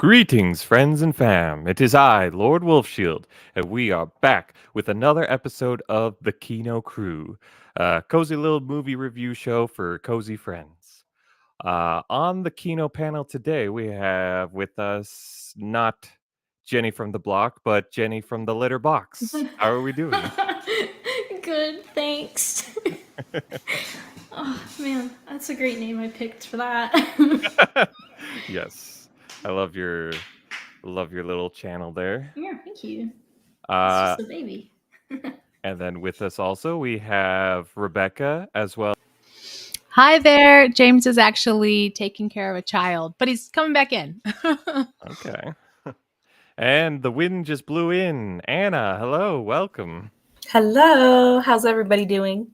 Greetings, friends and fam. It is I, Lord Wolfshield, and we are back with another episode of the KINØ, a cozy little movie review show for cozy friends. On the KINØ panel today, we have with us not Jenny from the block, but Jenny from the litter box. How are we doing? Good, thanks. Oh man, that's a great name I picked for that. Yes, I love your little channel there. Yeah, thank you. It's Uh, just a baby. and then with us also we have Rebecca as well. Hi there. James is actually taking care of a child, but he's coming back in. Okay. And the wind just blew in. Anna, hello, welcome. Hello, how's everybody doing?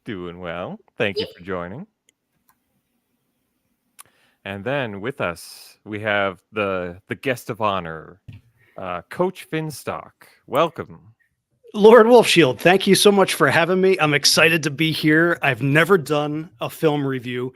Doing well. Thank you for joining. And then with us, we have the guest of honor, Coach Finstock. Welcome. Lord Wolfshield, thank you so much for having me. I'm excited to be here. I've never done a film review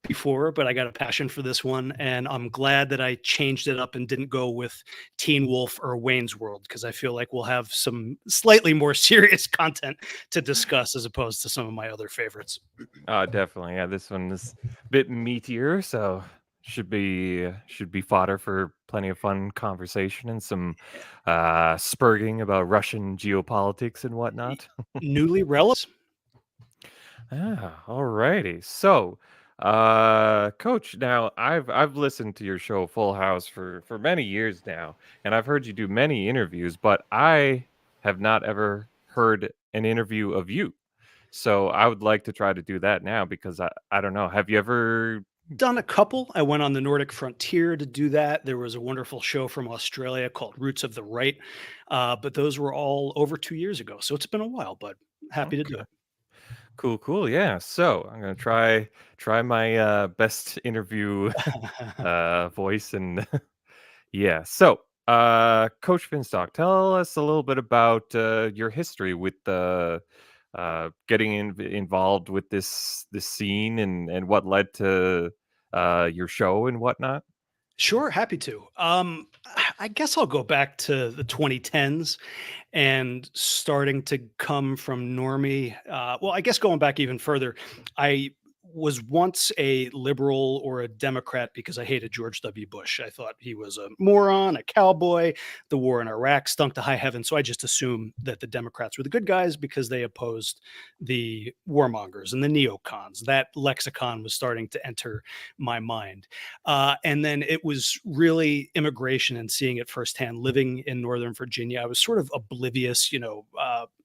before, but I got a passion for this one, and I'm glad that I changed it up and didn't go with Teen Wolf or Wayne's World, because I feel like we'll have some slightly more serious content to discuss as opposed to some of my other favorites. Definitely. Yeah, this one is a bit meatier, so should be fodder for plenty of fun conversation and some spurging about Russian geopolitics and whatnot. Newly relevant. Alrighty. So, Coach, now I've listened to your show Full House for many years now, and I've heard you do many interviews, but I have not ever heard an interview of you. So I would like to try to do that now because I don't know. Have you ever? Done a couple. I went on the Nordic frontier to do that. There was a wonderful show from Australia called Roots of the Right, but those were all over 2 years ago. So it's been a while, but happy to do it. Cool. Yeah. So I'm gonna try my best interview voice and yeah. So, Coach Finstock, tell us a little bit about your history with getting involved with this scene and what led to your show and whatnot. Sure, happy to. I guess I'll go back to the 2010s and starting to come from normie. Well, I guess going back even further, I was once a liberal or a Democrat because I hated George W. Bush. I thought he was a moron, a cowboy. The war in Iraq stunk to high heaven. So I just assumed that the Democrats were the good guys because they opposed the warmongers and the neocons. That lexicon was starting to enter my mind. And then it was really immigration and seeing it firsthand. Living in Northern Virginia, I was sort of oblivious,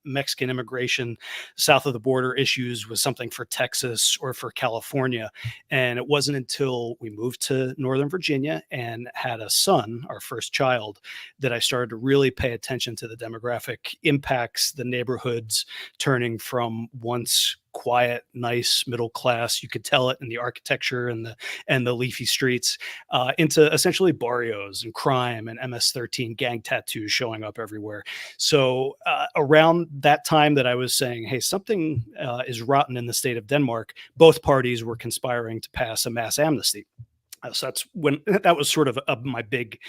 Mexican immigration south of the border issues was something for Texas or for California. And it wasn't until we moved to Northern Virginia and had a son, our first child, that I started to really pay attention to the demographic impacts, the neighborhoods turning from once quiet, nice, middle class. You could tell it in the architecture and the leafy streets, into essentially barrios and crime and MS-13 gang tattoos showing up everywhere. So around that time that I was saying, hey, something is rotten in the state of Denmark, both parties were conspiring to pass a mass amnesty. So that's when that was sort of my big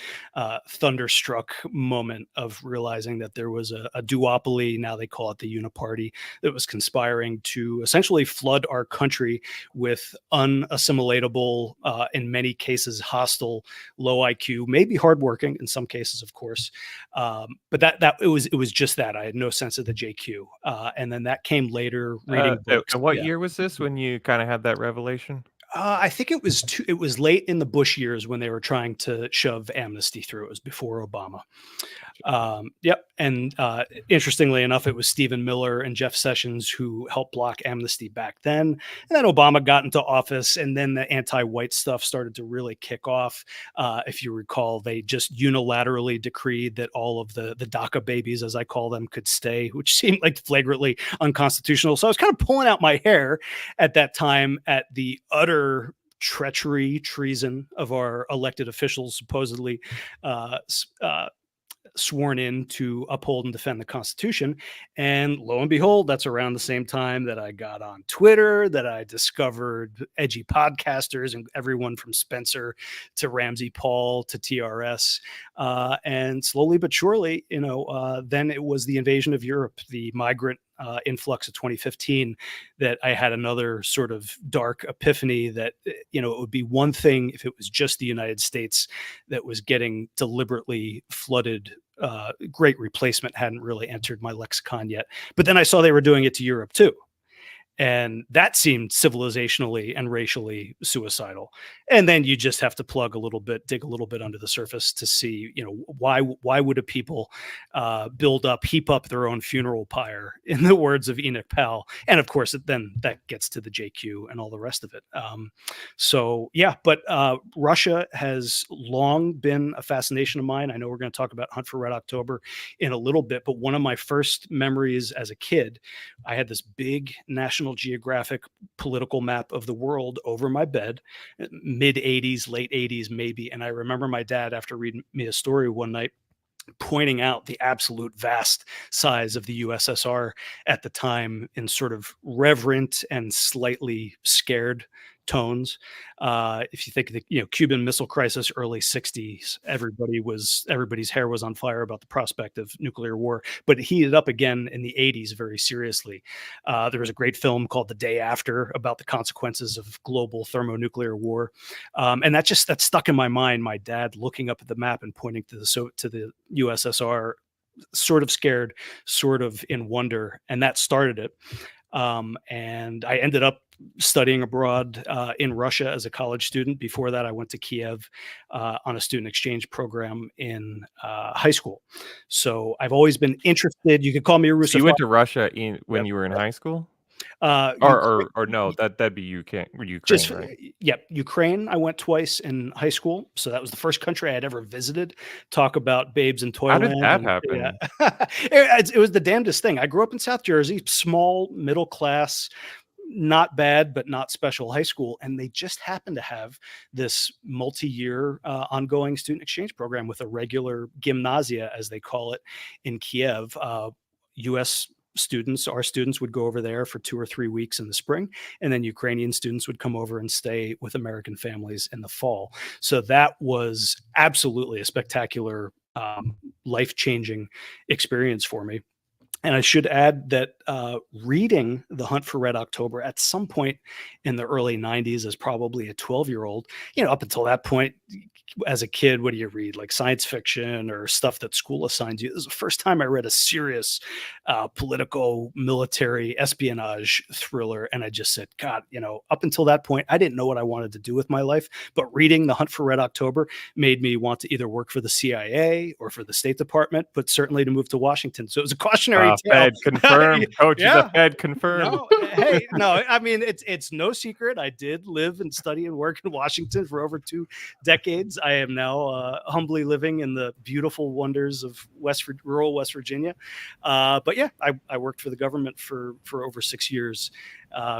thunderstruck moment of realizing that there was a duopoly, now they call it the Uniparty, that was conspiring to essentially flood our country with unassimilatable, in many cases hostile, low IQ, maybe hardworking in some cases, of course. But that it was just that I had no sense of the JQ, and then that came later. Reading books. And what year was this when you kind of had that revelation? I think it was late in the Bush years when they were trying to shove amnesty through. It was before Obama. Yep. And interestingly enough, it was Stephen Miller and Jeff Sessions who helped block amnesty back then. And then Obama got into office, and then the anti-white stuff started to really kick off. If you recall, they just unilaterally decreed that all of the DACA babies, as I call them, could stay, which seemed like flagrantly unconstitutional. So I was kind of pulling out my hair at that time at the utter treachery, treason of our elected officials, supposedly sworn in to uphold and defend the Constitution. And lo and behold, that's around the same time that I got on Twitter, that I discovered edgy podcasters and everyone from Spencer to Ramsey Paul to TRS. And slowly but surely, then it was the invasion of Europe, the migrant influx of 2015, that I had another sort of dark epiphany that, it would be one thing if it was just the United States that was getting deliberately flooded. Great Replacement hadn't really entered my lexicon yet, but then I saw they were doing it to Europe too. And that seemed civilizationally and racially suicidal. And then you just have to dig a little bit under the surface to see, why would a people heap up their own funeral pyre, in the words of Enoch Powell. And of course, then that gets to the JQ and all the rest of it. But Russia has long been a fascination of mine. I know we're going to talk about Hunt for Red October in a little bit, but one of my first memories as a kid, I had this big National Geographic political map of the world over my bed, mid 80s, late 80s, maybe. And I remember my dad, after reading me a story one night, pointing out the absolute vast size of the USSR at the time in sort of reverent and slightly scared tones. If you think of the Cuban Missile Crisis, early 60s, everybody's hair was on fire about the prospect of nuclear war, but it heated up again in the 80s very seriously. There was a great film called The Day After about the consequences of global thermonuclear war, and that stuck in my mind. My dad looking up at the map and pointing to the USSR, sort of scared, sort of in wonder, and that started it. And I ended up studying abroad in Russia as a college student. Before that, I went to Kiev on a student exchange program in high school. So I've always been interested. You could call me a Russophile. So you went to Russia when you were in high school? Or no, that'd be Ukraine, right? Ukraine. I went twice in high school, so that was the first country I had ever visited. Talk about babes in Toyland. How did that happen? Yeah. it was the damnedest thing. I grew up in South Jersey, small, middle class, not bad, but not special high school. And they just happened to have this multi-year ongoing student exchange program with a regular gymnasia, as they call it, in Kiev. U.S. our students would go over there for 2 or 3 weeks in the spring, and then Ukrainian students would come over and stay with American families in the fall. So that was absolutely a spectacular, life-changing experience for me. And I should add that reading The Hunt for Red October at some point in the early 90s as probably a 12-year-old, up until that point, as a kid, what do you read? Like science fiction or stuff that school assigns you. This was the first time I read a serious political, military espionage thriller. And I just said, God, up until that point, I didn't know what I wanted to do with my life. But reading The Hunt for Red October made me want to either work for the CIA or for the State Department, but certainly to move to Washington. So it was a cautionary tale. Fed confirmed. Coach is a Fed confirmed. No, I mean, it's no secret. I did live and study and work in Washington for over 2 decades. I am now humbly living in the beautiful wonders of rural West Virginia. But yeah, I worked for the government for over 6 years,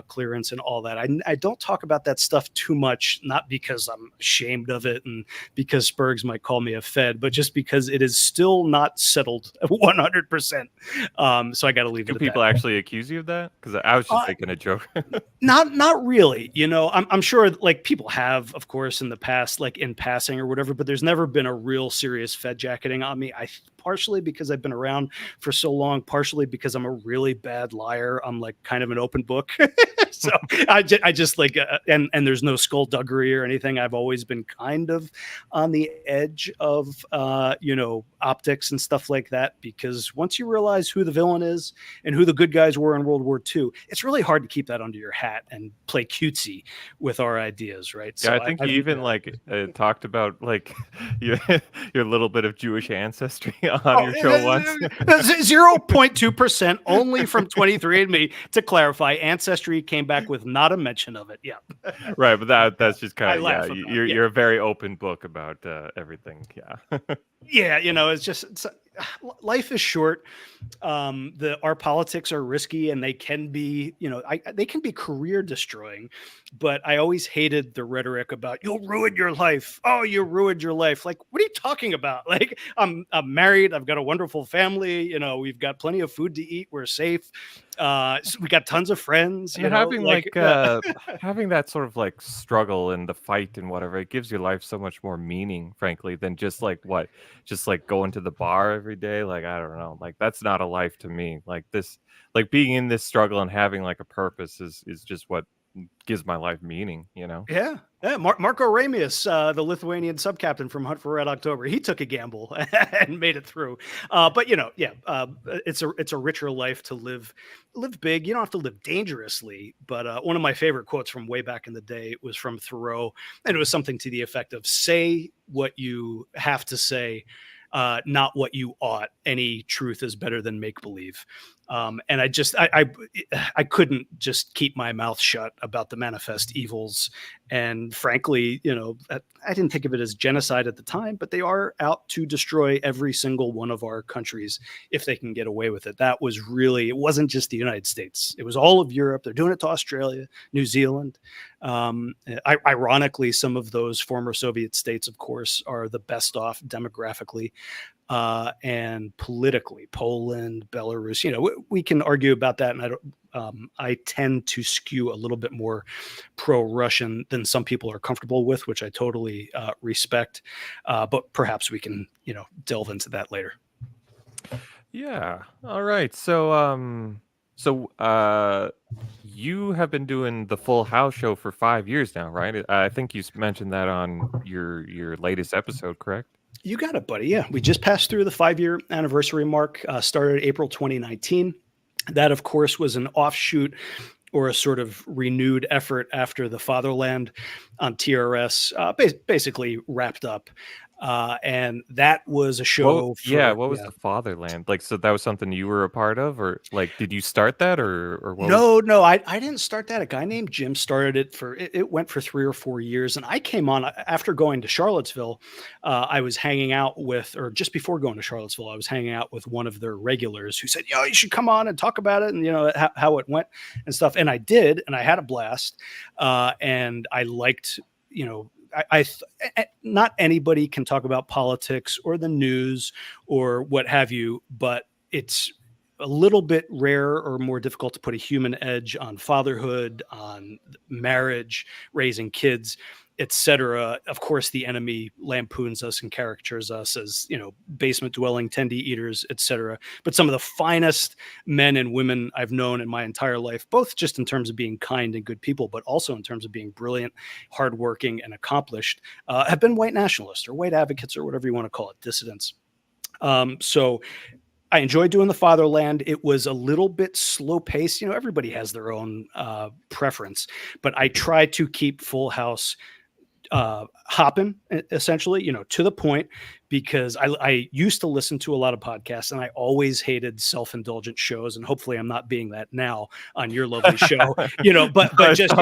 clearance and all that. I don't talk about that stuff too much, not because I'm ashamed of it and because Spurgs might call me a Fed, but just because it is still not settled 100%. So I got to leave it at that. Do people actually accuse you of that? Because I was just thinking a joke. Not really. I'm sure like people have, of course, in the past, like in passing or whatever, but there's never been a real serious Fed jacketing on me. Partially because I've been around for so long, partially because I'm a really bad liar. I'm like kind of an open book. So I just like, and there's no skullduggery or anything. I've always been kind of on the edge of, optics and stuff like that, because once you realize who the villain is and who the good guys were in World War II, it's really hard to keep that under your hat and play cutesy with our ideas, right? Yeah, so I think you even talked about like your little bit of Jewish ancestry on your show once. 0.2% only from 23andMe. To clarify, Ancestry came back with not a mention of it. Yeah. Right, but that's just kind of, you're a very open book about everything. Yeah. Yeah, it's just life is short. Our politics are risky, and they can be, they can be career destroying. But I always hated the rhetoric about "you'll ruin your life." Oh, you ruined your life. Like, what are you talking about? Like, I'm married. I've got a wonderful family. We've got plenty of food to eat. We're safe. We got tons of friends. And having having that sort of like struggle and the fight and whatever, it gives your life so much more meaning, frankly, than just like just like going to the bar every day. Like, I don't know, like that's not a life to me. Like this, like being in this struggle and having like a purpose is just what gives my life meaning, you know? Yeah. Yeah. Marco Ramius, the Lithuanian subcaptain from Hunt for Red October, he took a gamble and made it through. But it's a richer life to live big. You don't have to live dangerously. But one of my favorite quotes from way back in the day was from Thoreau, and it was something to the effect of, "Say what you have to say, not what you ought. Any truth is better than make believe." And I couldn't just keep my mouth shut about the manifest evils. And frankly, I didn't think of it as genocide at the time, but they are out to destroy every single one of our countries if they can get away with it. That was really, it wasn't just the United States. It was all of Europe. They're doing it to Australia, New Zealand. Ironically, some of those former Soviet states, of course, are the best off demographically. And politically, Poland, Belarus, we can argue about that. And I tend to skew a little bit more pro-Russian than some people are comfortable with, which I totally respect. But perhaps we can, delve into that later. Yeah. All right. You have been doing the Full House show for 5 years now, right? I think you mentioned that on your latest episode, correct? You got it, buddy. Yeah, we just passed through the 5-year anniversary mark, started April 2019. That, of course, was an offshoot or a sort of renewed effort after the Fatherland on TRS basically wrapped up. And that was a show. What was the Fatherland? Like, so that was something you were a part of, or like, did you start that, or what? No, I didn't start that. A guy named Jim started it it went for 3 or 4 years. And I came on after going to Charlottesville. I was hanging out with, or just before going to Charlottesville, I was hanging out with one of their regulars who said, you should come on and talk about it. And, how it went and stuff. And I did, and I had a blast. And I liked, not anybody can talk about politics or the news or what have you, but it's a little bit rare or more difficult to put a human edge on fatherhood, on marriage, raising kids, etc. Of course, the enemy lampoons us and caricatures us as, basement dwelling, tendy eaters, etc. But some of the finest men and women I've known in my entire life, both just in terms of being kind and good people, but also in terms of being brilliant, hardworking, and accomplished, have been white nationalists or white advocates or whatever you want to call it, dissidents. So I enjoyed doing the Fatherland. It was a little bit slow paced. Everybody has their own preference, but I try to keep Full House hopping, essentially, to the point, because I used to listen to a lot of podcasts, and I always hated self-indulgent shows. And hopefully I'm not being that now on your lovely show, but just,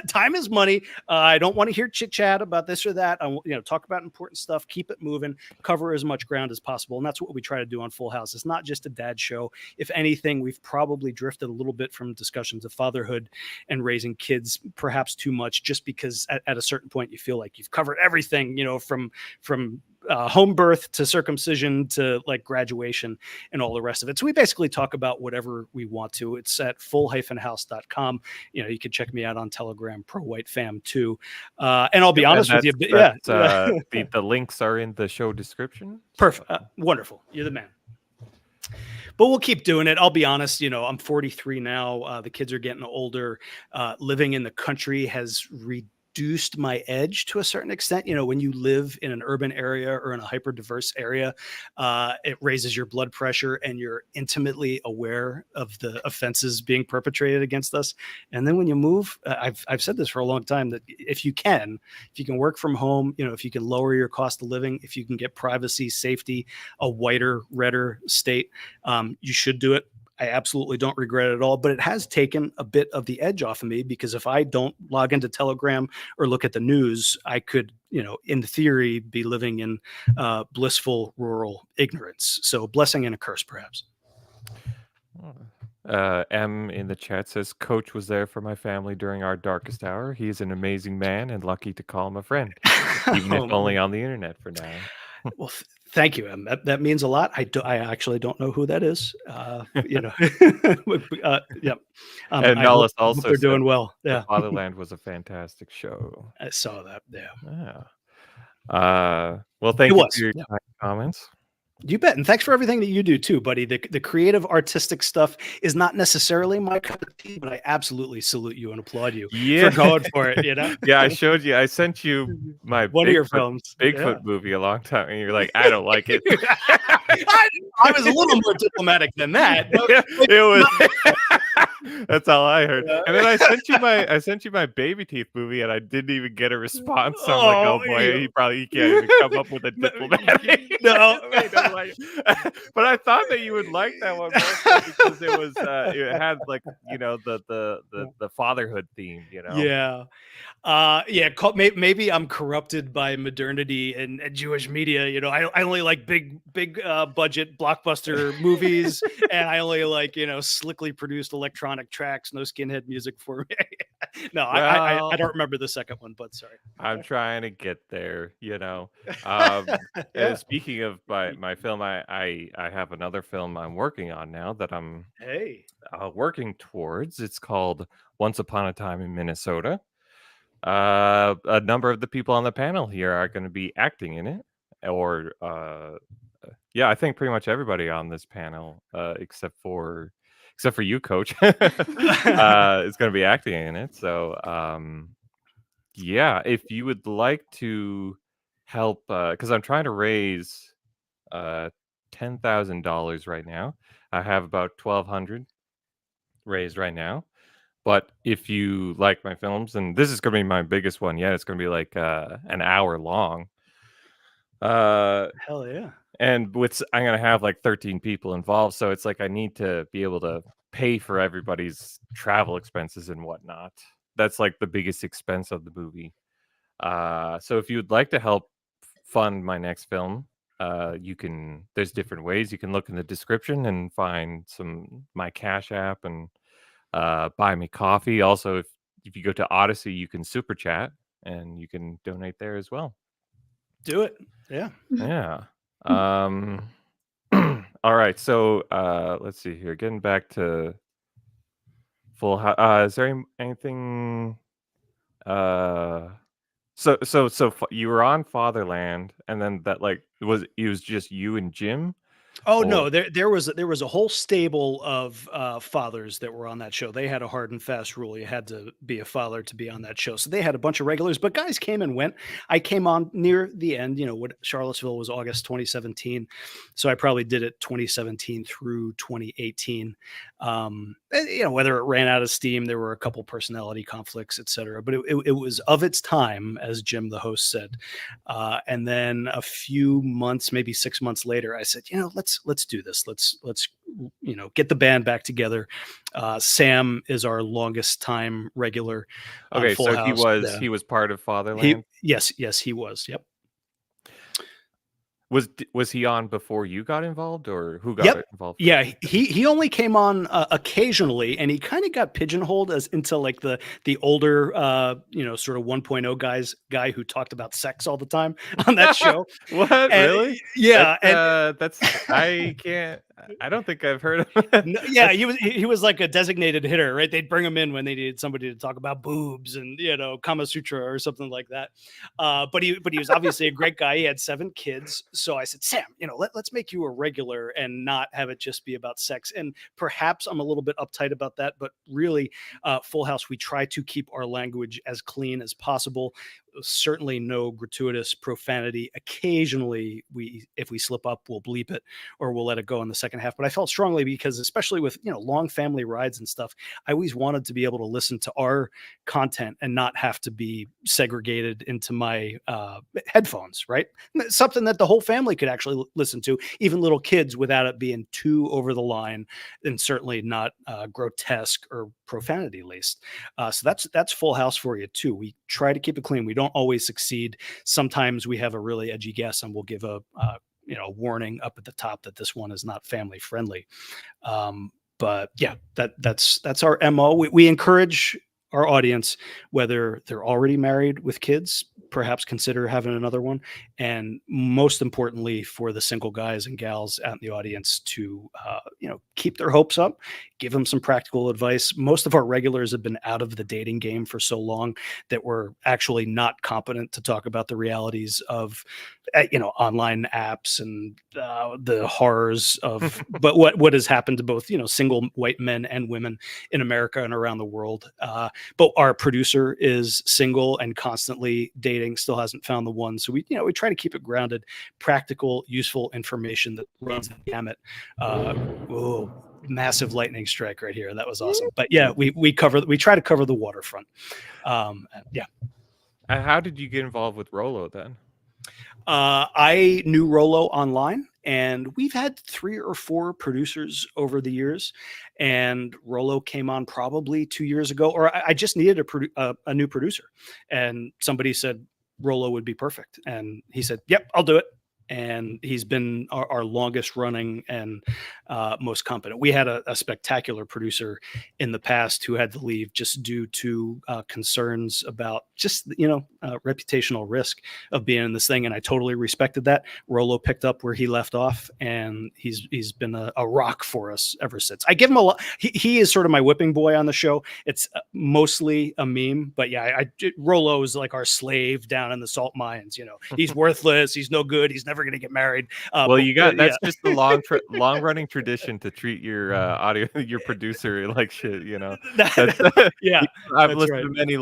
time is money. I don't want to hear chit chat about this or that. I talk about important stuff, keep it moving, cover as much ground as possible. And that's what we try to do on Full House. It's not just a dad show. If anything, we've probably drifted a little bit from discussions of fatherhood and raising kids, perhaps too much, just because at a certain point you feel like you've covered everything, from home birth to circumcision to like graduation and all the rest of it. So we basically talk about whatever we want to. It's at full-house.com. You can check me out on Telegram, Pro White Fam too. And I'll be honest with you. The links are in the show description. Perfect. Wonderful. You're the man. But we'll keep doing it. I'll be honest, I'm 43 now. The kids are getting older. Living in the country has reduced my edge to a certain extent. When you live in an urban area or in a hyper diverse area, it raises your blood pressure, and you're intimately aware of the offenses being perpetrated against us. And then when you move, I've said this for a long time, that if you can work from home, if you can lower your cost of living, if you can get privacy, safety, a whiter, redder state, you should do it. I absolutely don't regret it at all, but it has taken a bit of the edge off of me because if I don't log into Telegram or look at the news, I could, in theory, be living in blissful rural ignorance. So, blessing and a curse, perhaps. M in the chat says, Coach was there for my family during our darkest hour. He is an amazing man and lucky to call him a friend, even if only on the internet for now. Well, thank you, Em. That means a lot. I actually don't know who that is. Yeah. And I hope Nullis also they're said doing well. The Yeah, Fatherland was a fantastic show. I saw that. Yeah, Yeah. Well, it thank you was. for your Yeah. kind comments. You bet. And thanks for everything that you do too, buddy. The creative artistic stuff is not necessarily my cup of tea, but I absolutely salute you and applaud you Yeah. for going for it, Yeah, I showed you. I sent you my One of your films. Bigfoot movie a long time, and you're like, I don't like it. I was a little more diplomatic than that. It was. That's all I heard. Yeah. And then I sent you my Baby Teeth movie, and I didn't even get a response. So I'm like, oh boy, he can't even come up with a diplomatic. No. He doesn't like it. But I thought that you would like that one more because it was it had like the fatherhood theme. Yeah. Maybe I'm corrupted by modernity and Jewish media. I only like big budget blockbuster movies, and I only like slickly produced electronic tracks, no skinhead music for me. No, I don't remember the second one, but sorry. I'm trying to get there. Yeah. Speaking of my film, I have another film I'm working on now that I'm Hey. working towards. It's called Once Upon a Time in Minnesota. A number of the people on the panel here are going to be acting in it, or yeah, I think pretty much everybody on this panel, except for you, Coach, is going to be acting in it. So, yeah, if you would like to help, because I'm trying to raise $10,000 right now. I have about 1,200 raised right now. But if you like my films, and this is going to be my biggest one yet, it's going to be like an hour long. Hell yeah. And I'm going to have like 13 people involved. So it's like I need to be able to pay for everybody's travel expenses and whatnot. That's like the biggest expense of the movie. So if you would like to help fund my next film, there's different ways. You can look in the description and find my Cash App and buy me coffee. Also, if you go to Odyssey, you can super chat and you can donate there as well. Do it. Yeah. Yeah. All right. So let's see here. Getting back to Full House. Is there anything? So you were on Fatherland, and then that it was just you and Jim. Oh no, there was a whole stable of fathers that were on that show. They had a hard and fast rule: you had to be a father to be on that show. So they had a bunch of regulars, but guys came and went. I came on near the end. What Charlottesville was August 2017, so I probably did it 2017 through 2018. Whether it ran out of steam, there were a couple personality conflicts, etc. But it was of its time, as Jim, the host, said. And then a few months, maybe 6 months later, I said, let's do this. Let's get the band back together. Sam is our longest time regular. Okay, Full so House. he was part of Fatherland. Yes, he was. Yep. Was he on before you got involved, or who got involved? Yeah, he only came on occasionally, and he kind of got pigeonholed into like the older sort of 1.0 guy who talked about sex all the time on that show. What? Really? Yeah, I don't think I've heard of it. No, yeah, he was like a designated hitter, right? They'd bring him in when they needed somebody to talk about boobs and Kama Sutra or something like that. But he was obviously a great guy. He had 7 kids. So I said, Sam, let's make you a regular and not have it just be about sex. And perhaps I'm a little bit uptight about that, but really, Full House, we try to keep our language as clean as possible. certainly no gratuitous profanity. Occasionally, if we slip up, we'll bleep it or we'll let it go in the second half. But I felt strongly because, especially with long family rides and stuff, I always wanted to be able to listen to our content and not have to be segregated into my headphones, right? Something that the whole family could actually listen to, even little kids, without it being too over the line and certainly not grotesque or profanity laced. So that's Full House for you too. We try to keep it clean. We don't always succeed. Sometimes we have a really edgy guest and we'll give a warning up at the top that this one is not family friendly. But yeah, that's our MO. We encourage our audience, whether they're already married with kids, perhaps consider having another one. And most importantly, for the single guys and gals out in the audience to, keep their hopes up, give them some practical advice. Most of our regulars have been out of the dating game for so long that we're actually not competent to talk about the realities of, online apps and the horrors of, but what has happened to both, single white men and women in America and around the world. But our producer is single and constantly dating, still hasn't found the one. So we try to keep it grounded, practical, useful information that runs the gamut. Massive lightning strike right here. That was awesome. But yeah, we try to cover the waterfront. Yeah. How did you get involved with Rollo then? I knew Rollo online, and we've had 3 or 4 producers over the years, and Rollo came on probably 2 years ago, or I just needed a new producer, and somebody said Rollo would be perfect, and he said, "Yep, I'll do it." And he's been our longest running and most competent. We had a spectacular producer in the past who had to leave just due to concerns about just, reputational risk of being in this thing. And I totally respected that. Rollo picked up where he left off, and he's been a rock for us ever since. I give him a lot. He is sort of my whipping boy on the show. It's mostly a meme, but yeah, Rollo is like our slave down in the salt mines. He's worthless. He's no good. He's never going to get married. Well, that's just the long running tradition to treat your your producer like shit. That's, yeah, I've listened to many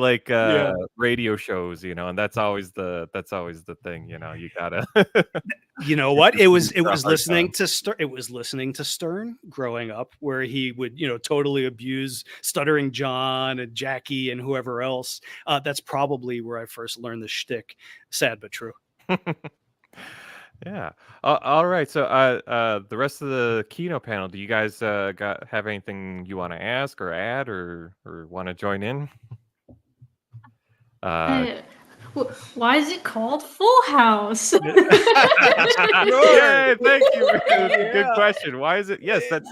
radio shows, and that's always the thing. You gotta. You know what? It was listening to Stern growing up, where he would totally abuse Stuttering John and Jackie and whoever else. That's probably where I first learned the shtick. Sad but true. Yeah. All right. So, the rest of the KINØ panel, do you guys have anything you want to ask or add or want to join in? Why is it called Full House? Yeah, thank you. Good question. Why is it? Yes, that's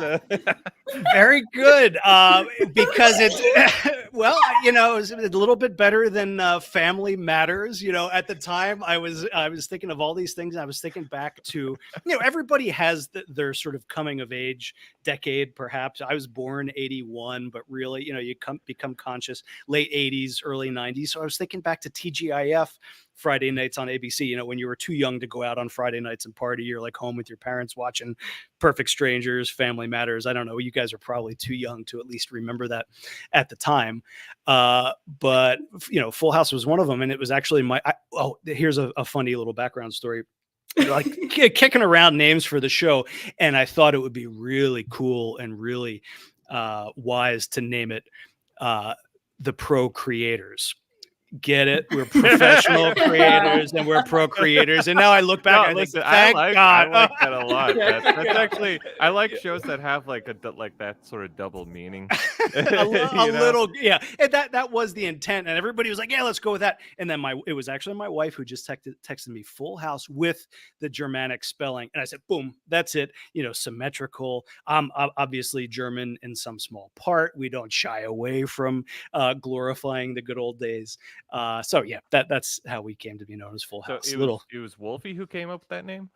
very good. Because it's it was a little bit better than Family Matters. At the time, I was thinking of all these things. I was thinking back to everybody has their sort of coming of age decade. Perhaps I was born 81, but really you become conscious late 80s, early 90s. So I was thinking back to TGIF. Friday nights on ABC, when you were too young to go out on Friday nights and party, you're like home with your parents watching Perfect Strangers, Family Matters. I don't know. You guys are probably too young to at least remember that at the time. But Full House was one of them. And it was actually here's a funny little background story. Like kicking around names for the show. And I thought it would be really cool and really wise to name it the Pro Creators. Get it? We're professional creators and we're pro creators. And now I look back. I like that a lot. That's actually, I like shows that have like that sort of double meaning. a little, yeah. And that was the intent, and everybody was like, "Yeah, let's go with that." And then it was actually my wife who just texted me Full House with the Germanic spelling, and I said, "Boom, that's it." Symmetrical. Obviously German in some small part. We don't shy away from glorifying the good old days. So yeah, that's how we came to be known as Full House. So it was Wolfie who came up with that name?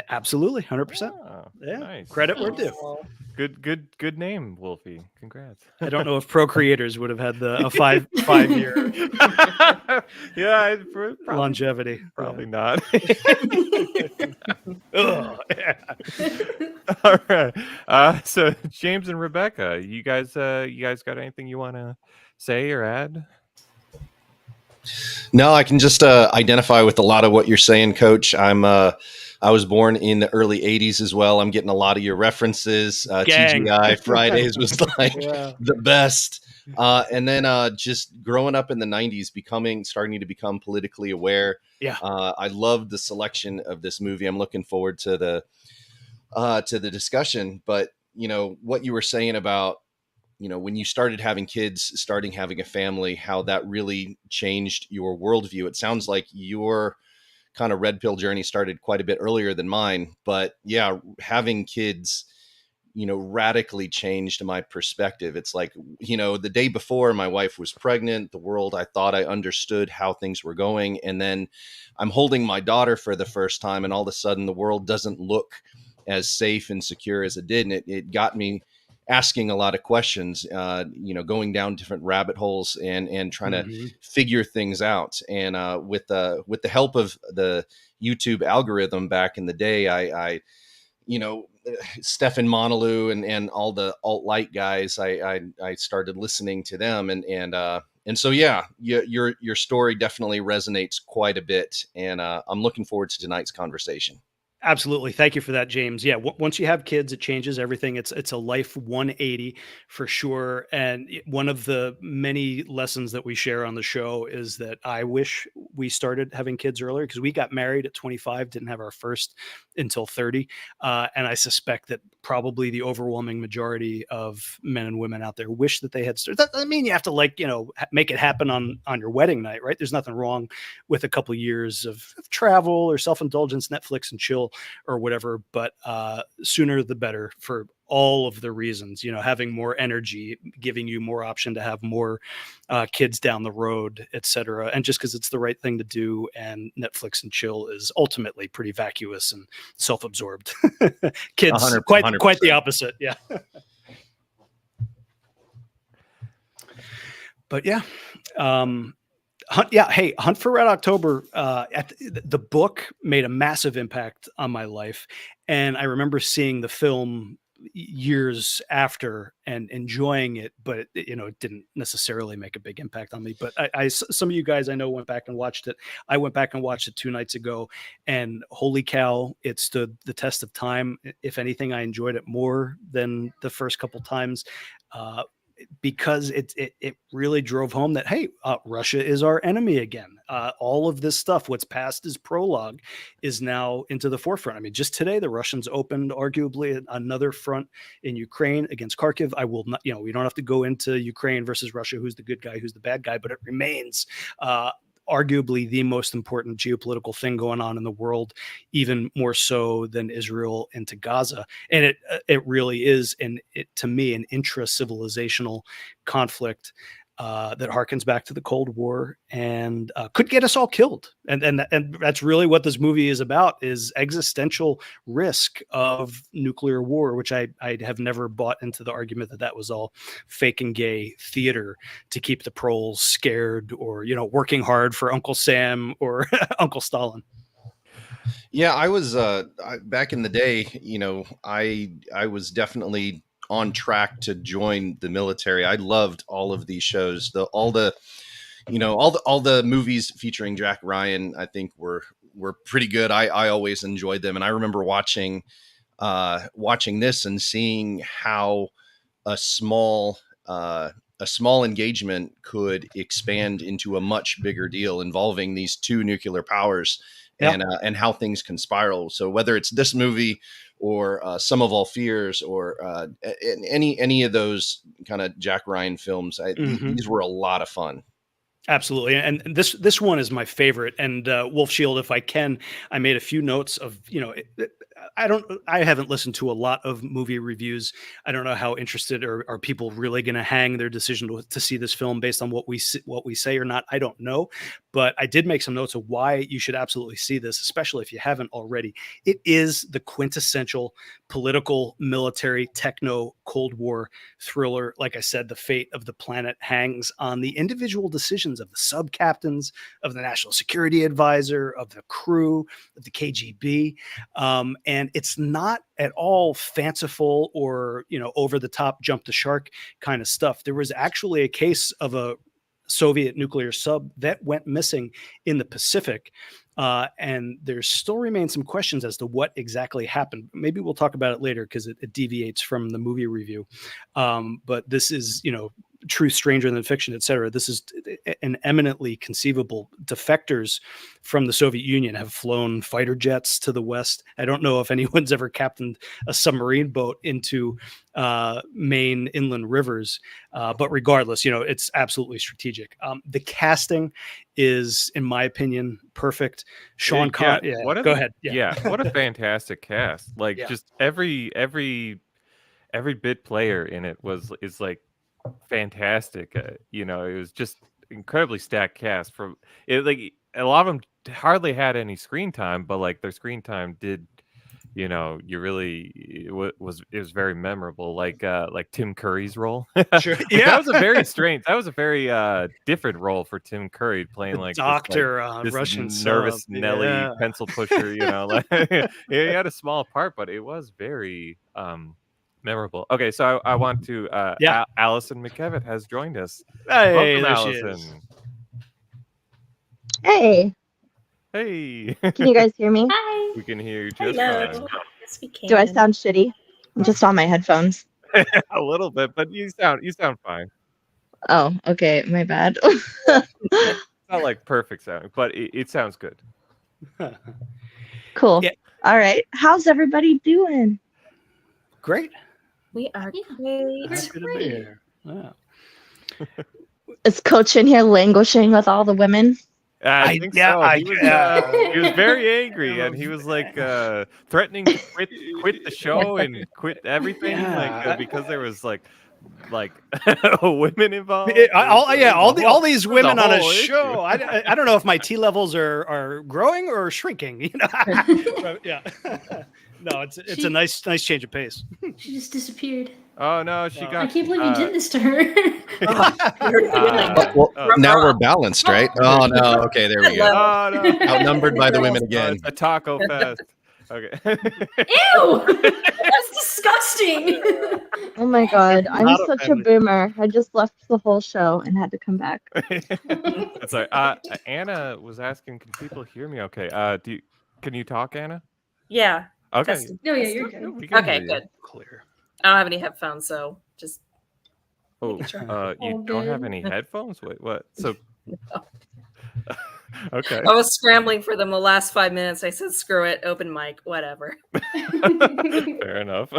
Absolutely, 100%. Yeah, nice. Credit where due. Good name, Wolfie. Congrats. I don't know if Pro Creators would have had a 5-year longevity. Probably not. Yeah. All right. So James and Rebecca, you guys got anything you want to say or add? No, I can just identify with a lot of what you're saying, Coach. I was born in the early '80s as well. I'm getting a lot of your references. Gang. TGI Fridays was like Yeah. the best. And then just growing up in the '90s, starting to become politically aware. Yeah. I loved the selection of this movie. I'm looking forward to the discussion. But what you were saying about when you started having kids, starting having a family, how that really changed your worldview. It sounds like your kind of red pill journey started quite a bit earlier than mine. But yeah, having kids, radically changed my perspective. It's like, the day before my wife was pregnant, the world, I thought I understood how things were going. And then I'm holding my daughter for the first time, and all of a sudden the world doesn't look as safe and secure as it did. And it got me asking a lot of questions, going down different rabbit holes and trying to Mhm. figure things out. And with the help of the YouTube algorithm back in the day, I Stefan Monalou and all the alt-light guys, I started listening to them, and so yeah, your story definitely resonates quite a bit, and I'm looking forward to tonight's conversation. Absolutely. Thank you for that, James. Yeah, once you have kids, it changes everything. It's a life 180 for sure. And one of the many lessons that we share on the show is that I wish we started having kids earlier, because we got married at 25, didn't have our first until 30. And I suspect that probably the overwhelming majority of men and women out there wish that they had started. That doesn't mean you have to make it happen on your wedding night, right? There's nothing wrong with a couple years of travel or self-indulgence, Netflix and chill or whatever, but sooner the better for all of the reasons. Having more energy, giving you more option to have more kids down the road, etc. And just because it's the right thing to do, and Netflix and chill is ultimately pretty vacuous and self-absorbed. Kids 100, quite the 100%. opposite. Yeah. But yeah. Hunt for Red October. The book made a massive impact on my life, and I remember seeing the film years after and enjoying it, but it didn't necessarily make a big impact on me. But some of you guys I know went back and watched it. I went back and watched it 2 nights ago, and holy cow, it stood the test of time. If anything, I enjoyed it more than the first couple times. Because it really drove home that, hey, Russia is our enemy again. All of this stuff, what's past as prologue, is now into the forefront. I mean, just today the Russians opened arguably another front in Ukraine against Kharkiv. I will not, we don't have to go into Ukraine versus Russia, who's the good guy, who's the bad guy, but it remains arguably the most important geopolitical thing going on in the world, even more so than Israel into Gaza. And it really is, to me, an intra-civilizational conflict that harkens back to the Cold War and could get us all killed. And that's really what this movie is about, is existential risk of nuclear war, which I have never bought into the argument that was all fake and gay theater to keep the proles scared, or, working hard for Uncle Sam or Uncle Stalin. Yeah, I was back in the day, I was definitely on track to join the military. I loved all of these shows. All the movies featuring Jack Ryan, I think were pretty good. I always enjoyed them, and I remember watching this and seeing how a small engagement could expand into a much bigger deal involving these two nuclear powers. Yeah. And how things can spiral. So whether it's this movie or Sum of All Fears or any of those kind of Jack Ryan films, these were a lot of fun. Absolutely. And this one is my favorite. And Wolf Shield, if I can, I made a few notes of, I haven't listened to a lot of movie reviews. I don't know how interested are people really going to hang their decision to see this film based on what we say or not. I don't know, but I did make some notes of why you should absolutely see this, especially if you haven't already. It is the quintessential political, military, techno Cold War thriller. Like I said, the fate of the planet hangs on the individual decisions of the sub captains, of the National Security Advisor, of the crew, of the KGB. And it's not at all fanciful or, over the top, jump the shark kind of stuff. There was actually a case of a Soviet nuclear sub that went missing in the Pacific. And there still remain some questions as to what exactly happened. Maybe we'll talk about it later because it deviates from the movie review. But this is, truth stranger than fiction, etc. This is an eminently conceivable. Defectors from the Soviet Union have flown fighter jets to the West. I don't know if anyone's ever captained a submarine boat into main inland rivers, but regardless, it's absolutely strategic. The casting is, in my opinion, perfect. Sean Connery. Yeah, go ahead. Yeah, what a fantastic cast! Like just every bit player in it is like fantastic. It was just incredibly stacked cast. From it, like a lot of them hardly had any screen time, but like their screen time did. You really it was very memorable. Like Tim Curry's role. Sure. That was a very strange. That was a very different role for Tim Curry, playing like doctor, this Russian nervous sub. Nelly pencil pusher. Like he had a small part, but it was very memorable. Okay, so I want to. Allison McKevitt has joined us. Hey, welcome, there Allison. she is. Hey, Hey. can you guys hear me? Hi. We can hear you just Hello. fine. Yes, we can. Do I sound shitty? I'm just on my headphones. A little bit, but you sound fine. Oh, okay, my bad. It's not like perfect sound, but it sounds good. Cool. Yeah. All right. How's everybody doing? Great. We are Yeah. great. That's Happy to be great. here. Yeah. Is Coach in here languishing with all the women? I think so. He was very angry, and he was like threatening to quit the show and quit everything, because there was like women involved. All these women on a whole show. I don't know if my T levels are growing or shrinking. But, yeah. No, it's a nice change of pace. She just disappeared. Oh no, she I got. can't believe you did this to her. Now we're balanced, right? Oh no. Okay, there we go. Oh, no. Outnumbered by the women Oh, again. it's a taco fest. Okay. Ew! That's disgusting. Oh my god, I'm Not such a offended. boomer. I just left the whole show and had to come back. That's all right. Anna was asking, can people hear me? Okay. Can you talk, Anna? Yeah. Okay. Testing. No, yeah, you're good. We can Okay, hear you. good. Clear. I don't have any headphones, so just Oh, making sure. you All don't have good. any headphones? Wait, what? So. Okay. I was scrambling for them the last 5 minutes. I said, screw it, open mic, whatever. Fair enough.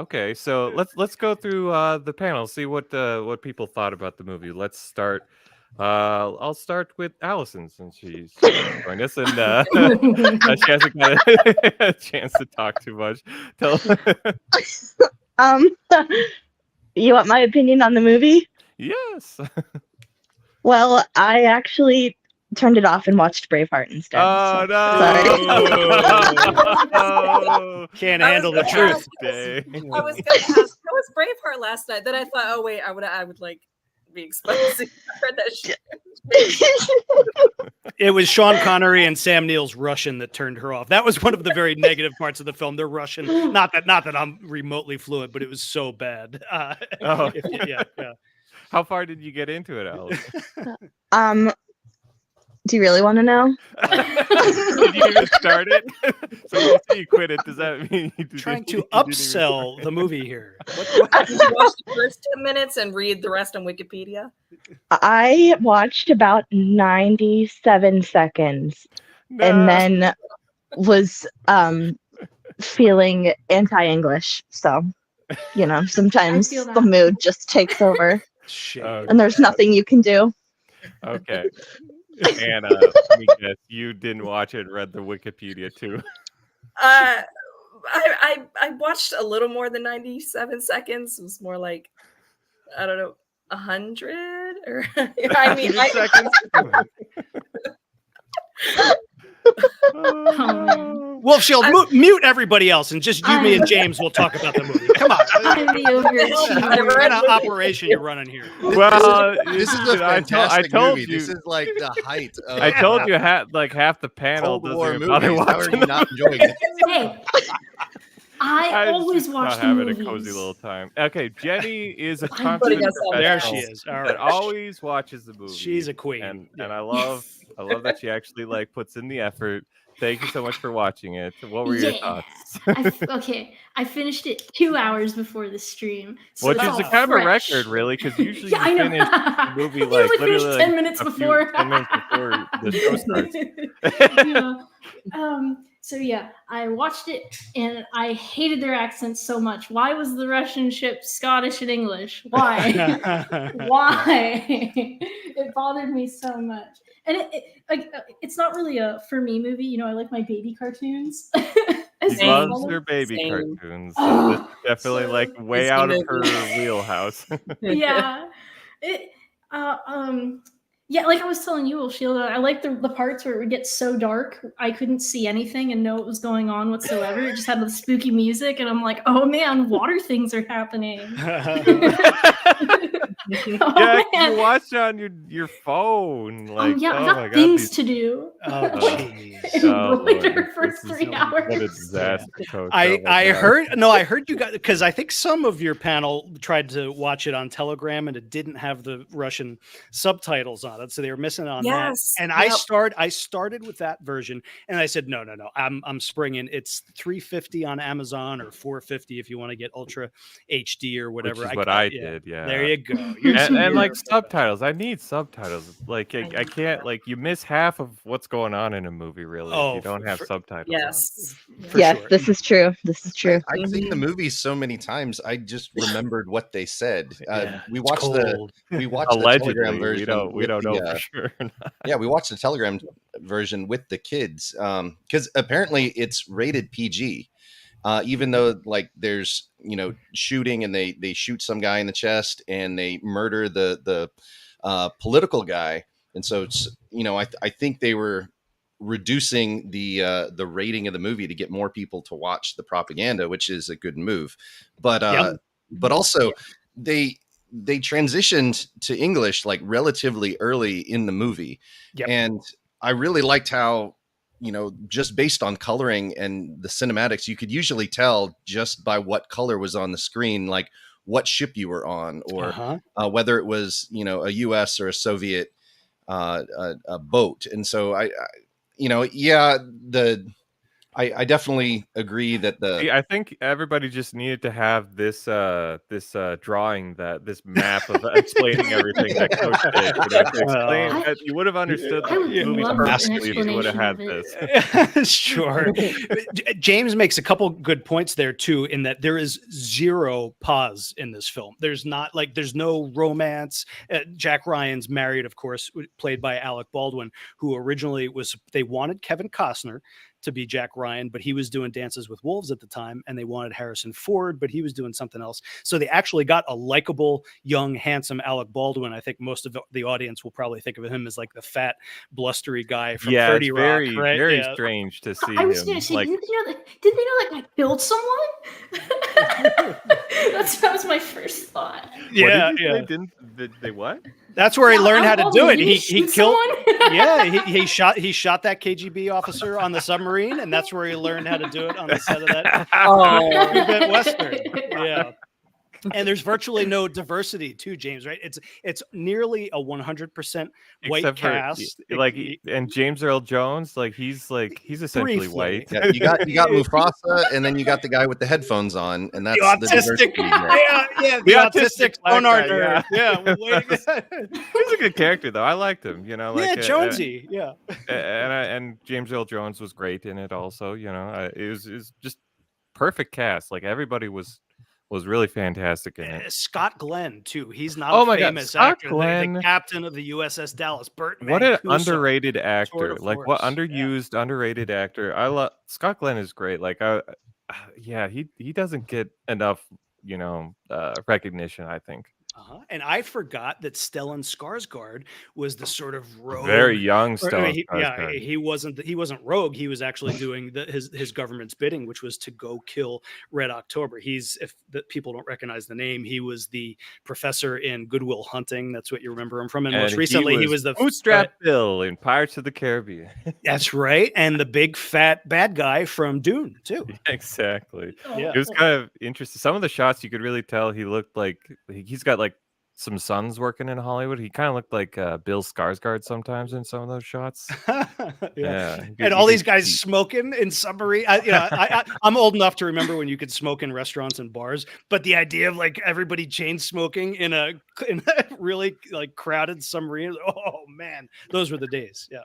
Okay, so let's go through the panel, see what people thought about the movie. Let's start. I'll start with Allison since she's joined us, and she hasn't got a chance to talk too much. You want my opinion on the movie? Yes. Well, I actually turned it off and watched Braveheart instead. Oh so- no! Can't I handle was the gonna truth. ask- Day. I was gonna ask, how was Braveheart last night? Then I thought, oh wait, I would like be exposed. I heard that shit. It was Sean Connery and Sam Neill's Russian that turned her off. That was one of the very negative parts of the film. They're Russian. Not that I'm remotely fluent, but it was so bad. Oh. Yeah. How far did you get into it, Allison? Do you really want to know? Did you even start it? So you say you quit it. Does that mean you Trying to you didn't even- upsell the movie here. Did you watch the first 10 minutes and read the rest on Wikipedia? I watched about 97 seconds No. and then was feeling anti-English. So, sometimes I feel the that. mood just takes over Shit. and there's nothing you can do. Okay. Anna, let me guess, you didn't watch it and read the Wikipedia too. I watched a little more than 97 seconds. It was more like, I don't know, 100 or I mean, 100 seconds. man. Wolf Shield, mute everybody else and just you, me, and James will talk about the movie. Come on. I'm the overachiever. What kind of operation you're running here? Well, This is a I fantastic told movie. you. This is like the height of I told you half the panel Cold War doesn't bother movies. How are watching you not enjoying it? Hey, I I'm always just watch not the having a movies. cozy little time. Okay, Jenny is a I'm putting consummate us on There professional she is. All that right. always watches the movie. She's a queen. and Yeah. I love that she actually like puts in the effort. Thank you so much for watching it. What were your Yeah. thoughts? Okay, I finished it 2 hours before the stream, so Which it's is all a kind of a fresh. record, really, because usually Yeah, you I know. finish the movie You like usually finish literally 10 like minutes a few before. 10 minutes before the show starts. Yeah. So yeah, I watched it and I hated their accents so much. Why was the Russian ship Scottish and English? Why? Why? It bothered me so much. And it's not really a for me movie. You know, I like my baby cartoons. She As Same. loves well. her baby Same. cartoons, so this is definitely So like way Disney out of movie. her wheelhouse. yeah. It yeah, like I was telling you, Sheila, I like the parts where it would get so dark I couldn't see anything and know what was going on whatsoever. It just had the spooky music, and I'm like, oh man, water things are happening. Oh Yeah, man. you watch it on your phone. Oh Like, yeah, I oh got my god, things these to do. Oh, Like, jeez. oh ruined Lord, her first this is 3 what a hours. disaster, Coach. I Oh my God. heard you got, because I think some of your panel tried to watch it on Telegram and it didn't have the Russian subtitles on it, so they were missing on that. Yes. And Yep. I started with that version, and I said no, I'm springing. It's $350 on Amazon or $450 if you want to get Ultra HD or whatever. Which is what I did, yeah. There you go. You're And like you're- subtitles, I need subtitles. Like I know. can't like you miss half of what's going on in a movie really if Oh, you don't have for- subtitles Yes. for Yes, sure. this is true. This is true. I've seen the Mhm. movie so many times. I just remembered what they said. Yeah, We it's watched cold. the on. Telegram Allegedly, version. we don't know with the, for sure. yeah, we watched the Telegram version with the kids because apparently it's rated PG. Even though like there's shooting and they shoot some guy in the chest and they murder the political guy, and so it's I think they were reducing the rating of the movie to get more people to watch the propaganda, which is a good move, but Yep. but also they transitioned to English like relatively early in the movie. Yep. And I really liked how just based on coloring and the cinematics, you could usually tell just by what color was on the screen, like what ship you were on, or whether it was, a US or a Soviet a boat. And so I definitely agree that See, I think everybody just needed to have this drawing, this map of explaining everything that Coach did. To explain Well, that you would have understood I the would movie love an perfectly if you would have explanation had of this. Sure. James makes a couple good points there too, in that there is zero pause in this film. There's no romance. Jack Ryan's married, of course, played by Alec Baldwin, who originally they wanted Kevin Costner to be Jack Ryan, but he was doing Dances with Wolves at the time, and they wanted Harrison Ford, but he was doing something else. So they actually got a likable, young, handsome Alec Baldwin. I think most of the audience will probably think of him as like the fat, blustery guy from 30 it's Rock, very, right? very strange to see I was him. gonna say, Like, did they know that guy killed someone? that was my first thought. Yeah, what did you yeah. say? Did they what? That's where he learned how to do it. Did He shoot killed. someone? Yeah, he shot that KGB officer on the submarine, and that's where he learned how to do it on the set of that Oh. two-bit Western. Yeah. And there's virtually no diversity too, James, right? It's nearly a 100% white Except for cast. and James Earl Jones, he's essentially Briefly. white. Yeah, you got Mufasa, and then you got the guy with the headphones on, and that's The the autistic, diversity there. the autistic black sonar guy, nerd. Yeah, He's a good character though. I liked him. yeah, Jonesy. Yeah, and James Earl Jones was great in it also. It was just perfect cast. Like everybody was really fantastic in it. Scott Glenn too. He's not Oh a my God, famous Scott actor. Glenn. The captain of the USS Dallas. Burt What an Mancuso. underrated Tour actor! de Like what force. underused, underrated actor. I love Scott Glenn is great. Like yeah, he doesn't get enough recognition. I think. And I forgot that Stellan Skarsgård was the sort of Very rogue. young Or, I mean, Stellan yeah, Skarsgård. he wasn't rogue. He was actually doing his government's bidding, which was to go kill Red October. He's, if the people don't recognize the name, he was the professor in Good Will Hunting. That's what you remember him from. And most And recently, he was the Bootstrap Bill in Pirates of the Caribbean. that's right, and the big fat bad guy from Dune too. Exactly. Yeah. It was kind of interesting. Some of the shots you could really tell he looked like he's got like some sons working in Hollywood. He kind of looked like Bill Skarsgård sometimes in some of those shots. Yeah, And all these guys smoking in submarine. I'm old enough to remember when you could smoke in restaurants and bars, but the idea of like everybody chain smoking in a really like crowded submarine. Oh man, those were the days. Yeah.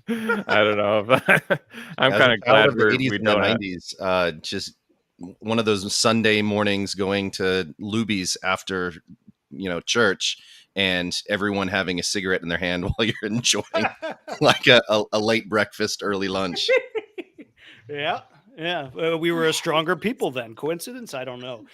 I don't know. I'm As kind a of child glad of the we 80s and the don't have. 90s, just one of those Sunday mornings going to Luby's after church, and everyone having a cigarette in their hand while you're enjoying like a late breakfast, early lunch. Yeah. We were a stronger people then. Coincidence? I don't know.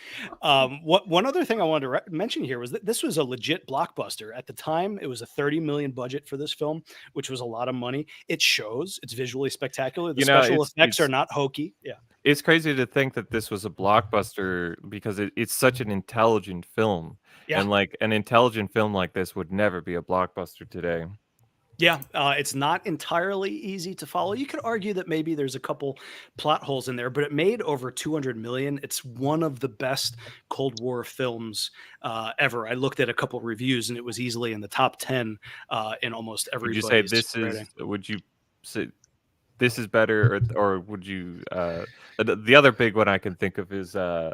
One other thing I wanted to mention here was that this was a legit blockbuster at the time. It was a 30 million budget for this film, which was a lot of money. It shows. It's visually spectacular. The special effects are not hokey. Yeah. It's crazy to think that this was a blockbuster because it's such an intelligent film. Yeah. And like an intelligent film like this would never be a blockbuster today. Yeah, it's not entirely easy to follow. You could argue that maybe there's a couple plot holes in there, but it made over 200 million. It's one of the best Cold War films ever. I looked at a couple reviews, and it was easily in the top 10 in almost everybody's Would you say rating. would you say this is better, or would you? The other big one I can think of is Doctor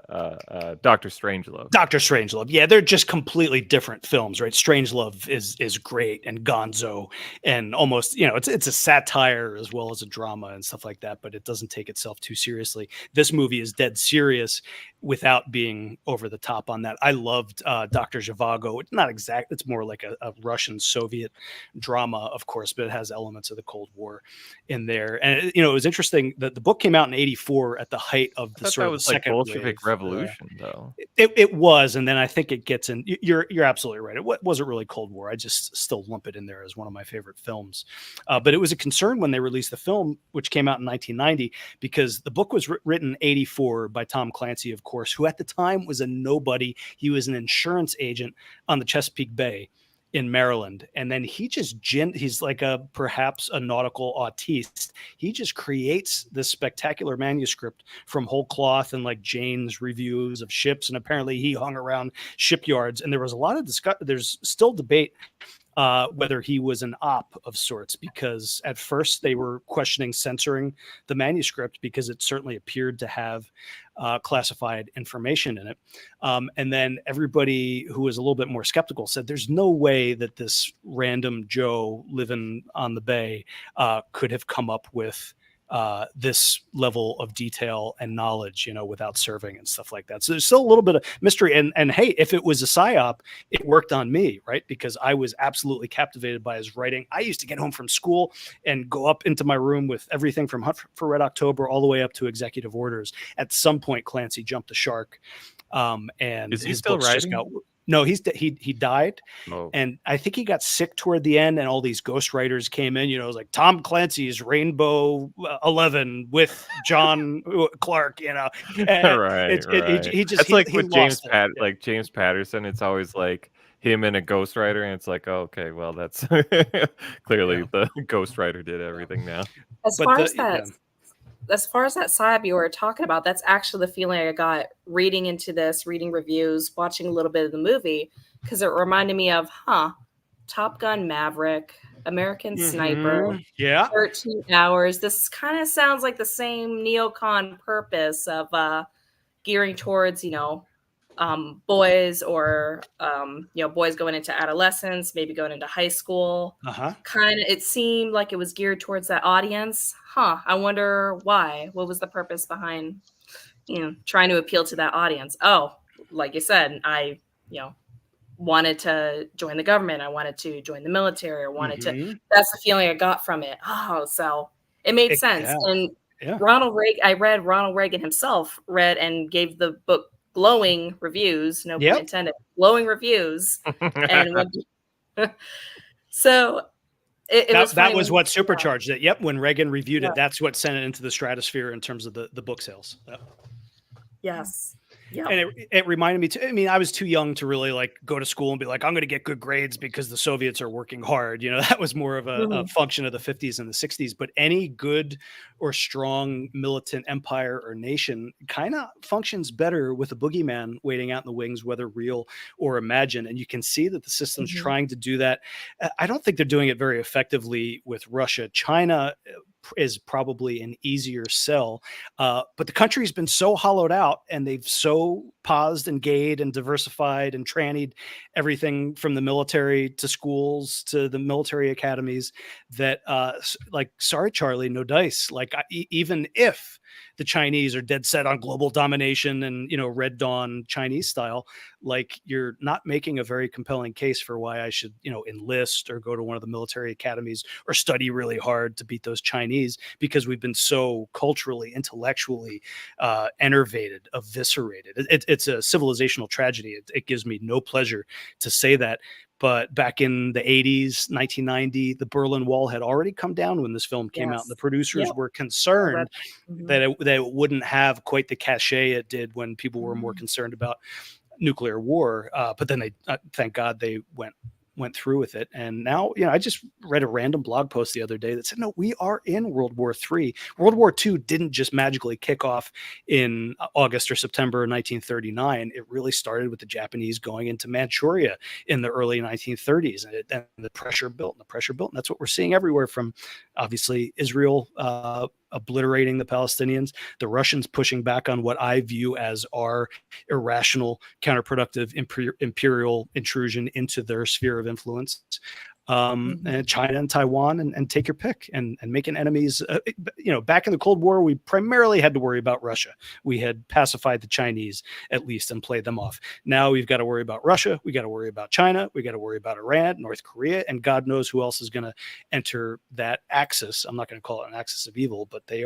Strangelove. Doctor Strangelove, yeah, they're just completely different films, right? Strangelove is great, and Gonzo, and almost it's a satire as well as a drama and stuff like that, but it doesn't take itself too seriously. This movie is dead serious without being over the top on that. I loved Dr. Zhivago. It's not exact; it's more like a Russian Soviet drama, of course, but it has elements of the Cold War in there. And it was interesting that the book came out in '84 at the height of the sort of was second like Bolshevik wave. Revolution, though. It was, and then I think it gets in. You're absolutely right. It wasn't really Cold War. I just still lump it in there as one of my favorite films. But it was a concern when they released the film, which came out in 1990, because the book was written '84 by Tom Clancy, of course, who at the time was a nobody. He was an insurance agent on the Chesapeake Bay in Maryland. And then he's like perhaps a nautical autiste. He just creates this spectacular manuscript from whole cloth and like Jane's reviews of ships. And apparently he hung around shipyards, and there was a lot of there's still debate whether he was an op of sorts, because at first they were questioning censoring the manuscript because it certainly appeared to have classified information in it. And then everybody who was a little bit more skeptical said there's no way that this random Joe living on the bay could have come up with this level of detail and knowledge, without serving and stuff like that. So there's still a little bit of mystery. And hey, if it was a psyop, it worked on me, right? Because I was absolutely captivated by his writing. I used to get home from school and go up into my room with everything from Hunt for Red October all the way up to Executive Orders. At some point, Clancy jumped the shark. And is he still writing? No, he died. Oh. And I think he got sick toward the end, and all these ghostwriters came in, it was like Tom Clancy's Rainbow 11 with John Clark, Right. He just, that's like he with lost James Patterson, it's always like him and a ghostwriter, and it's like, oh, okay, well, that's clearly the ghostwriter did everything now. As far as that psyop you were talking about, that's actually the feeling I got reading reviews, watching a little bit of the movie, because it reminded me of, Top Gun Maverick, American Sniper, 13 Hours. This kind of sounds like the same neocon purpose of gearing towards, boys or, boys going into adolescence, maybe going into high school. Kind of, it seemed like it was geared towards that audience. I wonder why. What was the purpose behind, trying to appeal to that audience? Oh, like you said, I, wanted to join the government. I wanted to join the military. I wanted to. That's the feeling I got from it. Oh, so it made sense. And Ronald Reagan, I read Ronald Reagan himself read and gave the book glowing reviews, no Yep. pun intended, glowing reviews. And when, so it was that funny was when- what supercharged it. Yep. When Reagan reviewed Yeah. it, that's what sent it into the stratosphere in terms of the book sales. Yep. Yes. Yeah. And it reminded me too, I mean, I was too young to really like go to school and be like, I'm going to get good grades because the Soviets are working hard. You know, that was more of a function of the 50s and the 60s. But any good or strong militant empire or nation kind of functions better with a boogeyman waiting out in the wings, whether real or imagined. And you can see that the system's trying to do that. I don't think they're doing it very effectively with Russia. China is probably an easier sell, but the country's been so hollowed out, and they've so paused and gayed and diversified and trannied everything from the military to schools to the military academies that like, sorry Charlie, no dice. Like, even if the Chinese are dead set on global domination and, you know, Red Dawn Chinese style, like, you're not making a very compelling case for why I should, you know, enlist or go to one of the military academies or study really hard to beat those Chinese, because we've been so culturally, intellectually enervated, eviscerated. It's a civilizational tragedy. It gives me no pleasure to say that. But back in the 80s, 1990, the Berlin Wall had already come down when this film came out. And the producers were concerned that it wouldn't have quite the cachet it did when people were more concerned about nuclear war. But then they, thank God, they went through with it. And now, you know, I just read a random blog post the other day that said, no, we are in World War III. World War II didn't just magically kick off in August or September 1939. It really started with the Japanese going into Manchuria in the early 1930s. And the pressure built and the pressure built. And that's what we're seeing everywhere, from obviously Israel obliterating the Palestinians, the Russians pushing back on what I view as our irrational, counterproductive imperial intrusion into their sphere of influence, and China and Taiwan, and take your pick, and making enemies. You know, back in the Cold War, we primarily had to worry about Russia. We had pacified the Chinese, at least, and played them off. Now we've got to worry about Russia. We got to worry about China. We got to worry about Iran, North Korea, and God knows who else is going to enter that axis. I'm not going to call it an axis of evil, but they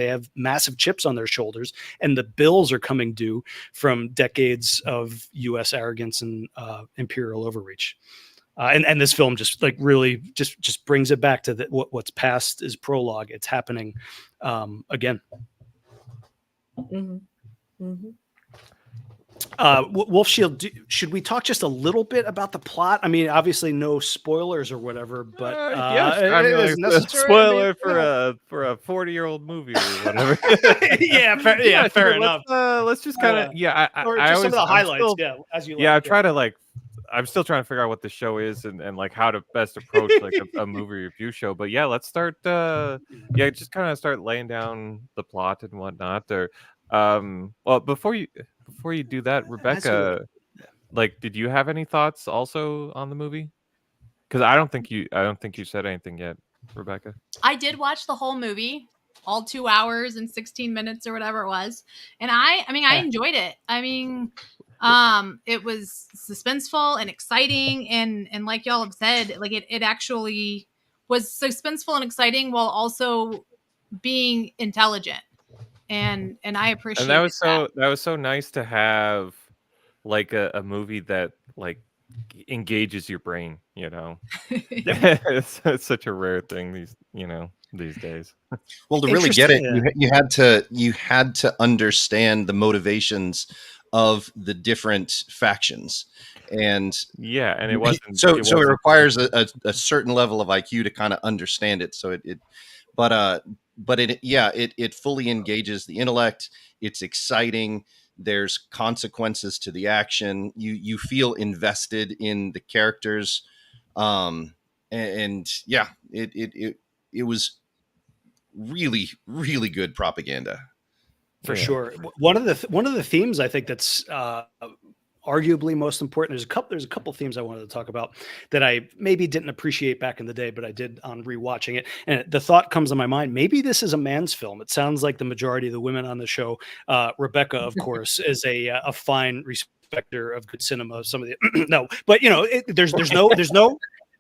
have massive chips on their shoulders, and the bills are coming due from decades of U.S. arrogance and imperial overreach. And this film just like really just brings it back to what's past is prologue. It's happening again. Wolf Shield, should we talk just a little bit about the plot? I mean, obviously no spoilers or whatever, but yes, I mean, is like, necessary. spoiler I mean, for a 40-year-old movie or whatever. fair Sure, enough. Let's just kind of or I just always, some of the I'm highlights. still, As you I like. try to like. I'm still trying to figure out what the show is and like how to best approach like a movie review show. But yeah, let's start. Just kind of start laying down the plot and whatnot. Or, well, before you do that, Rebecca, like, did you have any thoughts also on the movie? Because I don't think you said anything yet, Rebecca. I did watch the whole movie, all 2 hours and 16 minutes or whatever it was, and I enjoyed it. I mean, it was suspenseful and exciting, and like y'all have said, like it actually was suspenseful and exciting while also being intelligent, and I appreciate And that was so nice to have, like, a movie that like engages your brain. You know, it's such a rare thing these days. Well, to really get it, you had to understand the motivations of the different factions, and and it wasn't so it requires a certain level of IQ to kind of understand it. So it fully engages the intellect. It's exciting. There's consequences to the action. You feel invested in the characters, it was really, really good propaganda. For sure. One of the themes I think that's arguably most important. There's a couple themes I wanted to talk about that I maybe didn't appreciate back in the day, but I did on rewatching it. And the thought comes to my mind, maybe this is a man's film. It sounds like the majority of the women on the show, Rebecca, of course, is a fine respecter of good cinema. Some of the no, but you know, there's no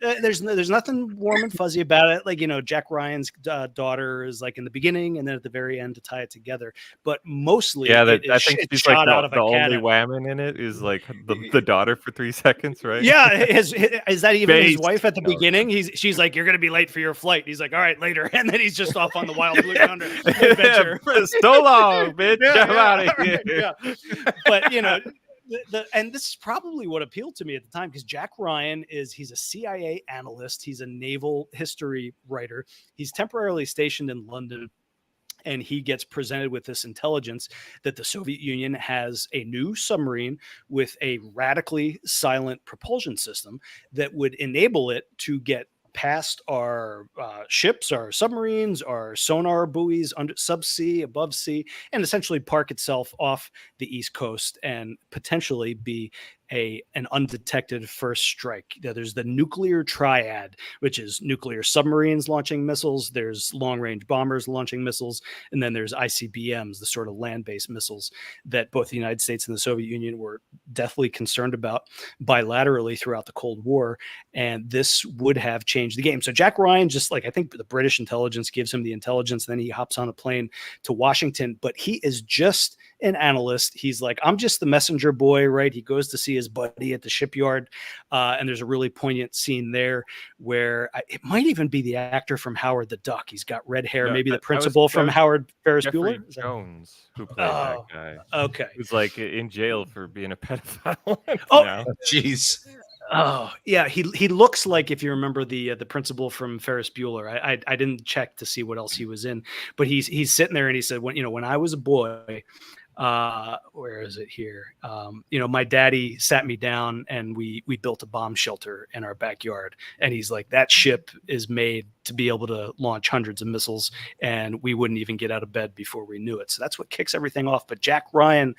There's nothing warm and fuzzy about it. Like, Jack Ryan's daughter is like in the beginning and then at the very end to tie it together. But mostly, Yeah, it I is think she's like shot out of the a only cannon. whammon in it is like the daughter for 3 seconons, right? Yeah, is that even his Based. wife at the No. beginning? She's like, "You're gonna be late for your flight." He's like, "All right, later," and then he's just off on the Wild Blue Yonder adventure. So long, bitch. Yeah, Get out of right, here. yeah. But and this is probably what appealed to me at the time, because Jack Ryan he's a CIA analyst, he's a naval history writer, he's temporarily stationed in London, and he gets presented with this intelligence that the Soviet Union has a new submarine with a radically silent propulsion system that would enable it to get past our ships, our submarines, our sonar buoys under subsea, above sea, and essentially park itself off the East Coast and potentially be an undetected first strike. There's the nuclear triad, which is nuclear submarines launching missiles, there's long-range bombers launching missiles, and then there's ICBMs, the sort of land-based missiles that both the United States and the Soviet Union were deathly concerned about bilaterally throughout the Cold War. And this would have changed the game. So Jack Ryan, just like, I think the British intelligence gives him the intelligence, then he hops on a plane to Washington, but he is just an analyst. He's like, I'm just the messenger boy, right? He goes to see his buddy at the shipyard. And there's a really poignant scene there where it might even be the actor from Howard the Duck. He's got red hair, maybe the principal from Howard Ferris Jeffrey Bueller. Jones, who played that guy. Okay. Who's like in jail for being a pedophile. Oh, jeez. Oh yeah, he looks like, if you remember the principal from Ferris Bueller. I didn't check to see what else he was in, but he's sitting there and he said, when I was a boy, where is it here? My daddy sat me down and we built a bomb shelter in our backyard, and he's like, that ship is made to be able to launch hundreds of missiles, and we wouldn't even get out of bed before we knew it. So that's what kicks everything off. But Jack Ryan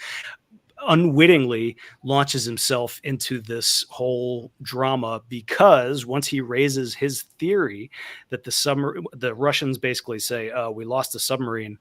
unwittingly launches himself into this whole drama, because once he raises his theory that the Russians basically say, we lost a submarine,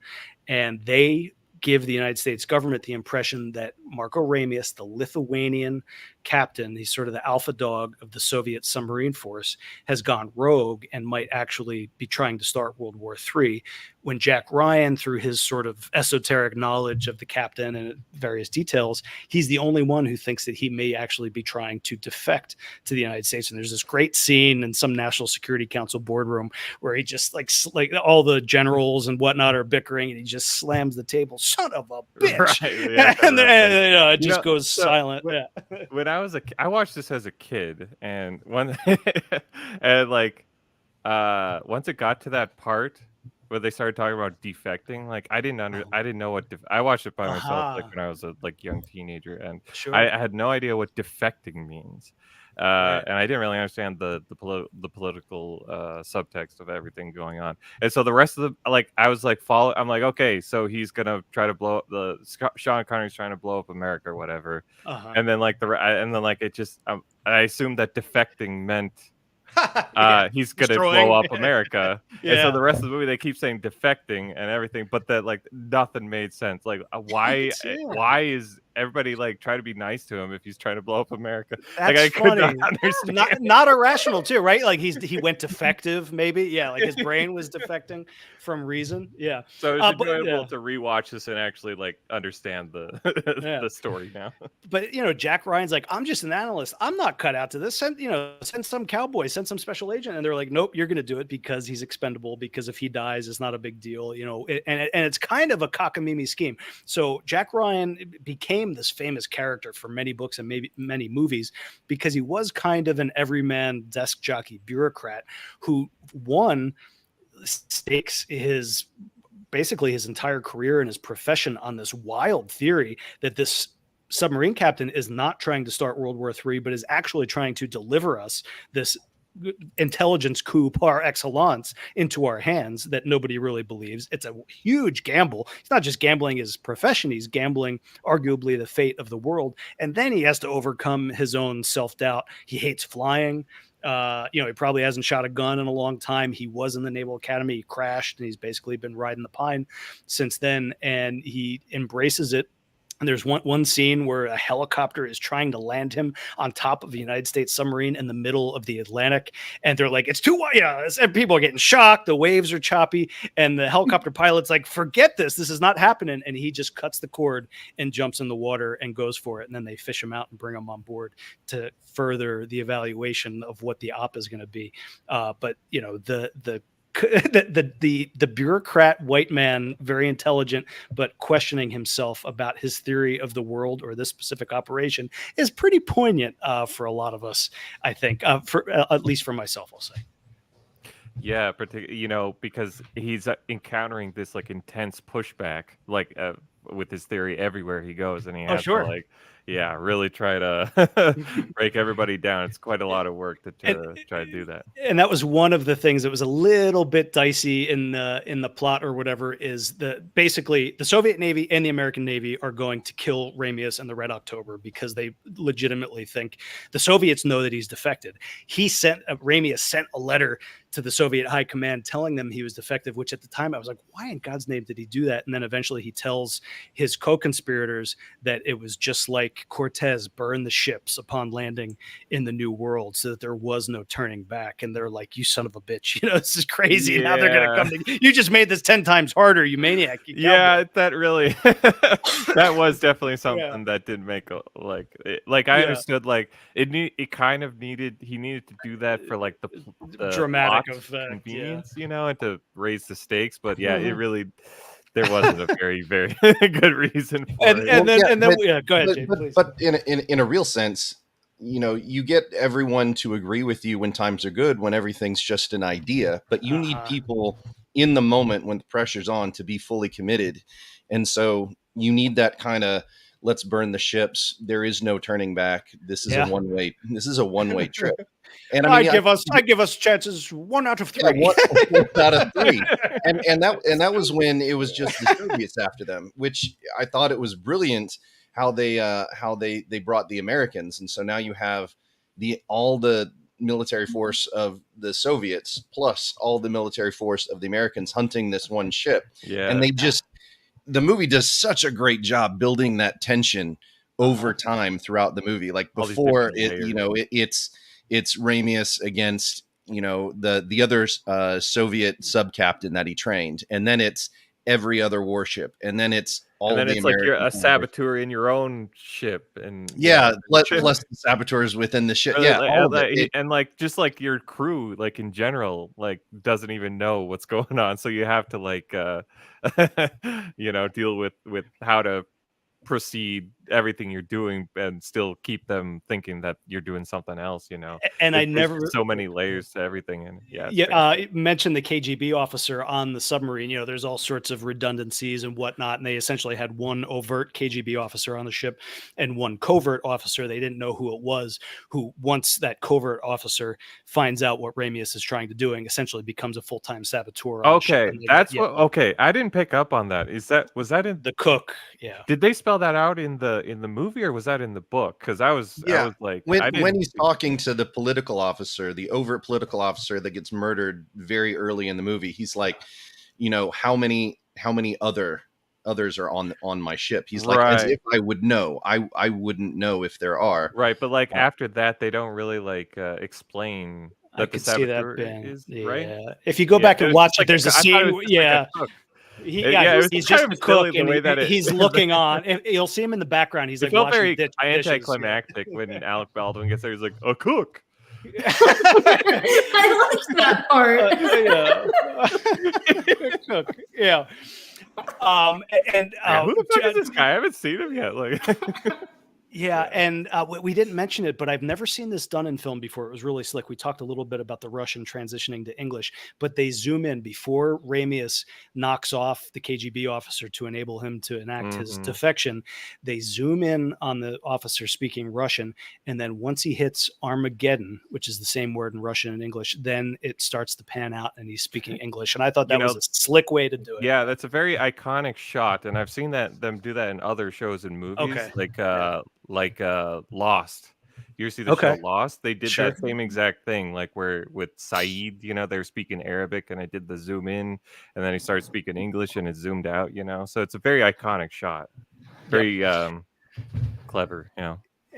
and they give the United States government the impression that Marco Ramius, the Lithuanian captain, he's sort of the alpha dog of the Soviet submarine force, has gone rogue and might actually be trying to start World War III. When Jack Ryan, through his sort of esoteric knowledge of the captain and various details, he's the only one who thinks that he may actually be trying to defect to the United States. And there's this great scene in some National Security Council boardroom where he just like all the generals and whatnot are bickering, and he just slams the table, son of a bitch. Right, yeah, and then it just goes silent. When I watched this as a kid, and and like once it got to that part where they started talking about defecting, like I didn't know what I watched it by myself, like when I was a young teenager, and Sure. I had no idea what defecting means. And I didn't really understand the political subtext of everything going on. And so the rest of I was like, I'm like, okay, so he's gonna try to blow up Sean Connery's trying to blow up America or whatever. And then it just I assumed that defecting meant he's gonna blow up America. And so the rest of the movie they keep saying defecting and everything, but that nothing made sense. Why is everybody try to be nice to him if he's trying to blow up America? That's I funny. could not understand. Not irrational too, right? Like he went defective, maybe. Yeah, like his brain was defecting from reason. Yeah. So it's enjoyable to rewatch this and actually understand the the story now. But Jack Ryan's like, I'm just an analyst. I'm not cut out to this. Send some cowboy, send some special agent, and they're like, nope, you're going to do it because he's expendable. Because if he dies, it's not a big deal. And it's kind of a cockamamie scheme. So Jack Ryan became this famous character for many books and maybe many movies because he was kind of an everyman desk jockey bureaucrat who stakes basically his entire career and his profession on this wild theory that this submarine captain is not trying to start World War III, but is actually trying to deliver us this intelligence coup par excellence into our hands that nobody really believes. It's a huge gamble. He's not just gambling his profession, he's gambling arguably the fate of the world. And then he has to overcome his own self-doubt. He hates flying. He probably hasn't shot a gun in a long time. He was in the Naval Academy. He crashed, and he's basically been riding the pine since then. And he embraces it And there's one scene where a helicopter is trying to land him on top of a United States submarine in the middle of the Atlantic. And they're like, it's too wide. And people are getting shocked. The waves are choppy. And the helicopter pilot's like, forget this. This is not happening. And he just cuts the cord and jumps in the water and goes for it. And then they fish him out and bring him on board to further the evaluation of what the op is going to be. But, the bureaucrat white man, very intelligent, but questioning himself about his theory of the world or this specific operation is pretty poignant for a lot of us, I think, for at least for myself, I'll say. Yeah, particularly, because he's encountering this like intense pushback, like with his theory everywhere he goes, and he has sure. to really try to break everybody down. It's quite a lot of work to try to do that. And that was one of the things that was a little bit dicey in the plot or whatever, is basically the Soviet Navy and the American Navy are going to kill Ramius in the Red October because they legitimately think the Soviets know that he's defected. Ramius sent a letter to the Soviet high command telling them he was defective, which at the time I was like, why in God's name did he do that? And then eventually he tells his co-conspirators that it was just like Cortez burned the ships upon landing in the New World so that there was no turning back. And they're like, you son of a bitch, this is crazy. Yeah. Now they're going to come. You just made this 10 times harder, you maniac. That really, that was definitely something that didn't make I understood it kind of he needed to do that for like the dramatic effect, convenience, and to raise the stakes. But it really, there wasn't a very, very good reason for it. Go ahead, Jay, please. But in a real sense, you get everyone to agree with you when times are good, when everything's just an idea. But you need people in the moment when the pressure's on to be fully committed, and so you need that kind of, let's burn the ships. There is no turning back. This is a one way trip. And I give us chances 1 out of 3. Yeah, 1 out of 3. And that was when it was just the Soviets after them, which I thought it was brilliant how they brought the Americans. And so now you have all the military force of the Soviets plus all the military force of the Americans hunting this one ship. Yeah. And the movie does such a great job building that tension over time throughout the movie. Like before it's Ramius against, the other Soviet sub-captain that he trained. And then it's every other warship. And then it's all and then the it's American like you're a saboteur in your own ship. And plus the saboteurs within the ship. Just like your crew, like in general, like doesn't even know what's going on. So you have to deal with how to proceed everything you're doing and still keep them thinking that you're doing something else, And there's so many layers to everything. And mentioned the KGB officer on the submarine. There's all sorts of redundancies and whatnot, and they essentially had one overt KGB officer on the ship and one covert officer. They didn't know who it was, who once that covert officer finds out what Ramius is trying to do, essentially becomes a full-time saboteur. Okay, I didn't pick up on that. Was that in the cook? Yeah. Did they spell that out in the movie, or was that in the book? Because I was like, when he's talking to the political officer, the overt political officer that gets murdered very early in the movie, he's like, how many others are on my ship? He's like, as if I would know. I wouldn't know if there are. Right, but after that, they don't really explain that the saboteur is right. If you go back and watch it, there's a scene. He's just a cook, and he's looking on. You'll see him in the background. He's felt very anticlimactic when Alec Baldwin gets there. He's like, a cook. I like that part. Cook. Yeah. Who the fuck is this guy? I haven't seen him yet. And we didn't mention it, but I've never seen this done in film before. It was really slick. We talked a little bit about the Russian transitioning to English, but they zoom in before Ramius knocks off the KGB officer to enable him to enact his defection. They zoom in on the officer speaking Russian, and then once he hits Armageddon, which is the same word in Russian and English, then it starts to pan out and he's speaking English. And I thought that was a slick way to do it. Yeah, that's a very iconic shot, and I've seen them do that in other shows and movies. Like Lost. You see the show Lost? They did that same exact thing, where with Saeed, they were speaking Arabic, and I did the zoom in, and then he started speaking English, and it zoomed out. So it's a very iconic shot. very clever.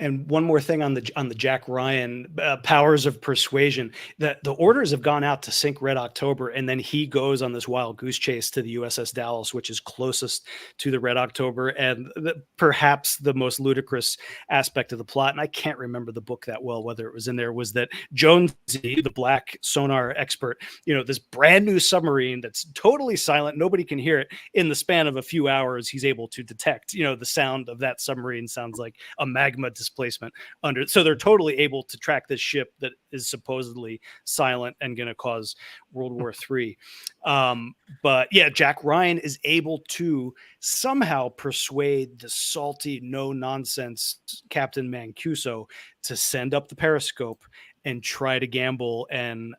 And one more thing on the Jack Ryan powers of persuasion. The orders have gone out to sink Red October, and then he goes on this wild goose chase to the USS Dallas, which is closest to the Red October, and perhaps the most ludicrous aspect of the plot. And I can't remember the book that well, whether it was in there, was that Jonesy, the black sonar expert, this brand new submarine that's totally silent, nobody can hear it. In the span of a few hours, he's able to detect, the sound of that submarine sounds like a magma displacement under. So they're totally able to track this ship that is supposedly silent and going to cause World War III. But yeah, Jack Ryan is able to somehow persuade the salty, no nonsense Captain Mancuso to send up the periscope and try to gamble and